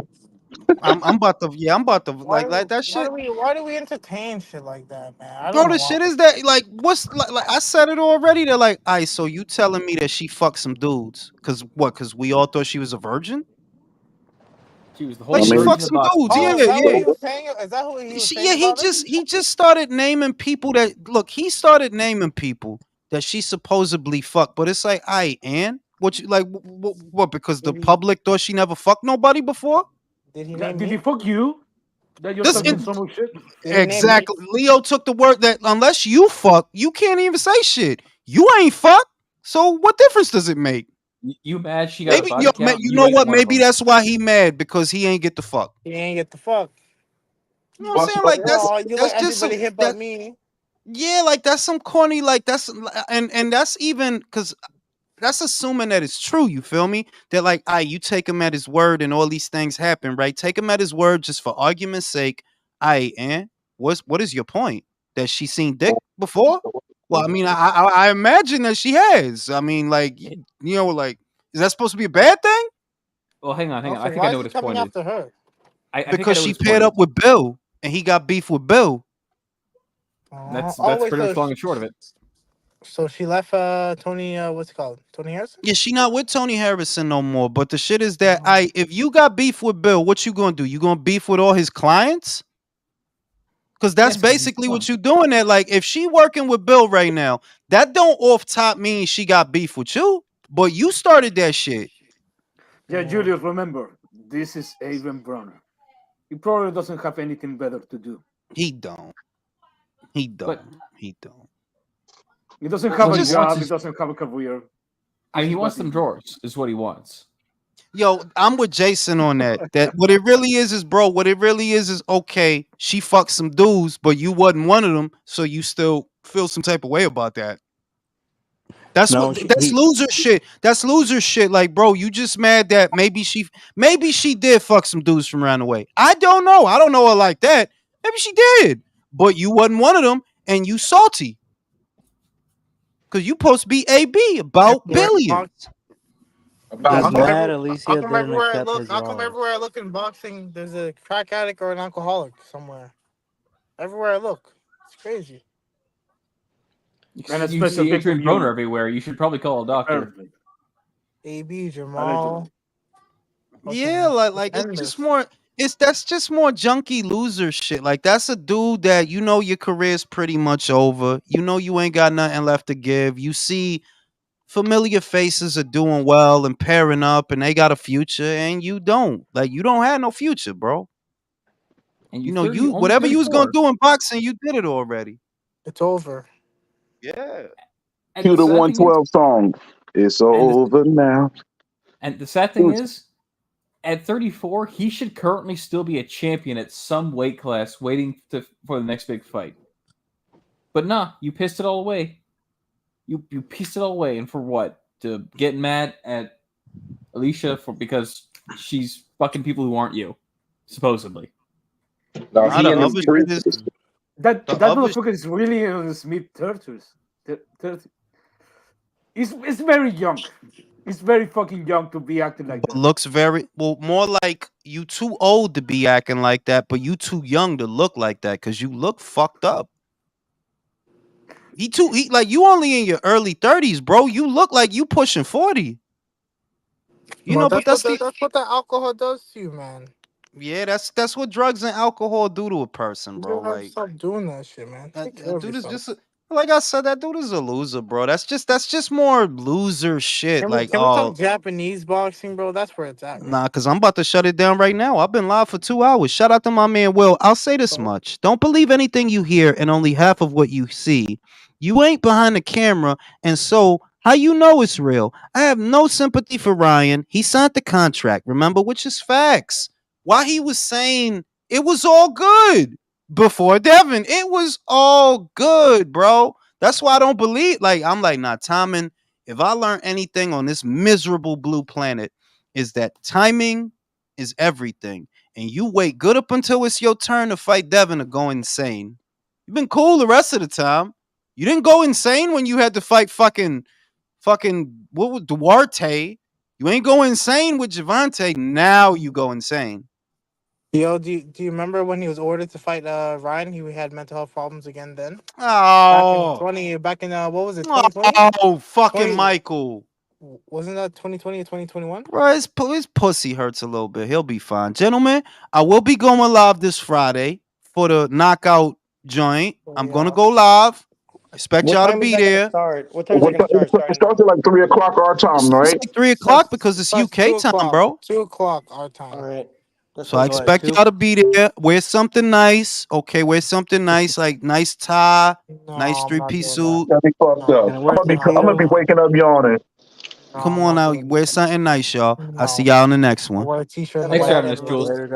Yeah. I'm about to, yeah, I'm about to like that shit. Why do we entertain shit like that, man? I don't Bro, know the why. shit is that like what's like I said it already. They're like, "All right, so you telling me that she fucked some dudes? Cause what? Cause we all thought she was a virgin? She was the Like I holy she mean, virgin fucked of some boxing. dudes? Oh, Yeah, is that what yeah. he was saying? Is that what he was saying Yeah, about her? he just started naming people that look. He started naming people that she supposedly fucked. But it's like, I and what you like? What? Because the Did he public thought she never fucked nobody before. did he Yeah, name did he me? fuck you? That you're This Did it, talking he so much shit. did he name me? exactly. Leo took the word that unless you fuck, you can't even say shit. You ain't fuck. So what difference does it make? You mad she got a Maybe body count? you You know ain't what? one of Maybe them. that's why he mad because he ain't get the fuck. He ain't get the fuck. You know what I'm saying? Like Oh, you let that's just some everybody hit that but me. yeah, like that's some corny like that's and that's even because that's assuming that it's true. You feel me? That like, you take him at his word, and all these things happen, right? Take him at his word just for argument's sake. And what is your point? That she seen dick before? Well, I mean, I imagine that she has. I mean, like like, is that supposed to be a bad thing? Well, hang on, hang on. I Also, think I why know is what he his coming point is. after her? I think I Because know what she his point paired is. up with Bill, and he got beef with Bill. That's Oh that's wait, pretty much long and short of it. so she left Tony what's it called? Tony Harrison? Yeah, she not with Tony Harrison no more. But the shit is that if you got beef with Bill, what you gonna do? You gonna beef with all his clients? Because that's Yes, because he's basically what one. you doing there. Like, if she working with Bill right now, that don't off top mean she got beef with you. But you started that shit. Yeah, Julius, remember, this is Avon Brunner. He probably doesn't have anything better to do. He don't. He But don't. He don't. He doesn't have what a he wants job. He is, doesn't have a career. I This mean, he is what wants he them do. drawers. Is what he wants. Yo, I'm with Jason on that. That what it really is bro, what it really is okay, she fucked some dudes, but you wasn't one of them, so you still feel some type of way about that. That's No, what that's loser shit. That's loser shit. Like, bro, you just mad that maybe she did fuck some dudes from around the way. I don't know. I don't know her like that. Maybe she did. But you wasn't one of them, and you salty. Cause you supposed to be AB about Everywhere, billions. he's how come mad. every, how Alicia come didn't everywhere I accept look, his drawers. in boxing, there's a crack addict or an alcoholic somewhere. Everywhere I look, it's crazy. And You especially see Victor Adrian Broner Jr. everywhere. You should probably call a doctor. Apparently, AB allegedly. Jamal, Yeah, fucking like it's just endless. more that's just more junky loser shit. Like, that's a dude that your career's pretty much over. You ain't got nothing left to give. You see familiar faces are doing well and pairing up and they got a future and you don't. Like, you don't have no future, bro. And You only whatever you was gonna 34. do in boxing, you did it already. It's over. Yeah. And cue the the sad thing is, 112 song. It's and the over now. and the sad thing is, at 34, he should currently still be a champion at some weight class, waiting for the next big fight. But nah, you pissed it all away. You pieced it all away, and for what? To get mad at Alicia because she's fucking people who aren't you, supposedly. Now Nah, he the in the other shit streets. is That the other motherfucker is really in his mid 30s. It's very young. It's very fucking young to be acting like but that. looks very well, more like you too old to be acting like that, but you too young to look like that because you look fucked up. He like, you only in your early 30s, bro. You look like you pushing 40. Well, But that's the that's what that alcohol does to you, man. yeah, that's what drugs and alcohol do to a person, You bro. gotta Like, stop doing that shit, man. Take care that of dude is yourself. just like I said, that dude is a loser, bro. That's just more loser shit. Like, Can we talk Japanese boxing, bro? That's where it's at, nah, man. because I'm about to shut it down right now. I've been live for 2 hours. Shout out to my man Will. I'll say this So, much. Don't believe anything you hear and only half of what you see. You ain't behind the camera, and so how you know it's real? I have no sympathy for Ryan. He signed the contract, remember, which is facts. Why he was saying it was all good before Devin. It was all good, bro. That's why I don't believe. Like, I'm like, nah, timing. If I learn anything on this miserable blue planet, is that timing is everything. And you wait good up until it's your turn to fight Devin or go insane. You've been cool the rest of the time. You didn't go insane when you had to fight fucking what was Duarte. You ain't go insane with Javante. Now you go insane. Yo, do you remember when he was ordered to fight Ryan? He had mental health problems again then. Oh, Back in what was it, 2020? oh, fucking 20 Michael. Wasn't that 2020 or 2021? Bro, his pussy hurts a little bit. He'll be fine. Gentlemen, I will be going live this Friday for the knockout joint. I'm going to go live. I expect What y'all to time is be that gonna there. start? What time is it gonna start? It Starting starts at like 3 o'clock our time, It's right? like 3 o'clock because it's Starts UK 2 time, o'clock. bro. 2 o'clock our time. All right. That So I sounds right. expect y'all to be there. Wear something nice. Okay, wear something nice, like nice tie, No, nice I'm not three-piece doing that. suit. That'd be fucked No, up. Gonna wear I'm gonna be tuxedo. waking up yawning. no, Come I'm on not out. doing Wear that. something nice, y'all. I'll see No. y'all in the next I one. wear a t-shirt and a Thanks for white having us, pants. Jules. Later, guys.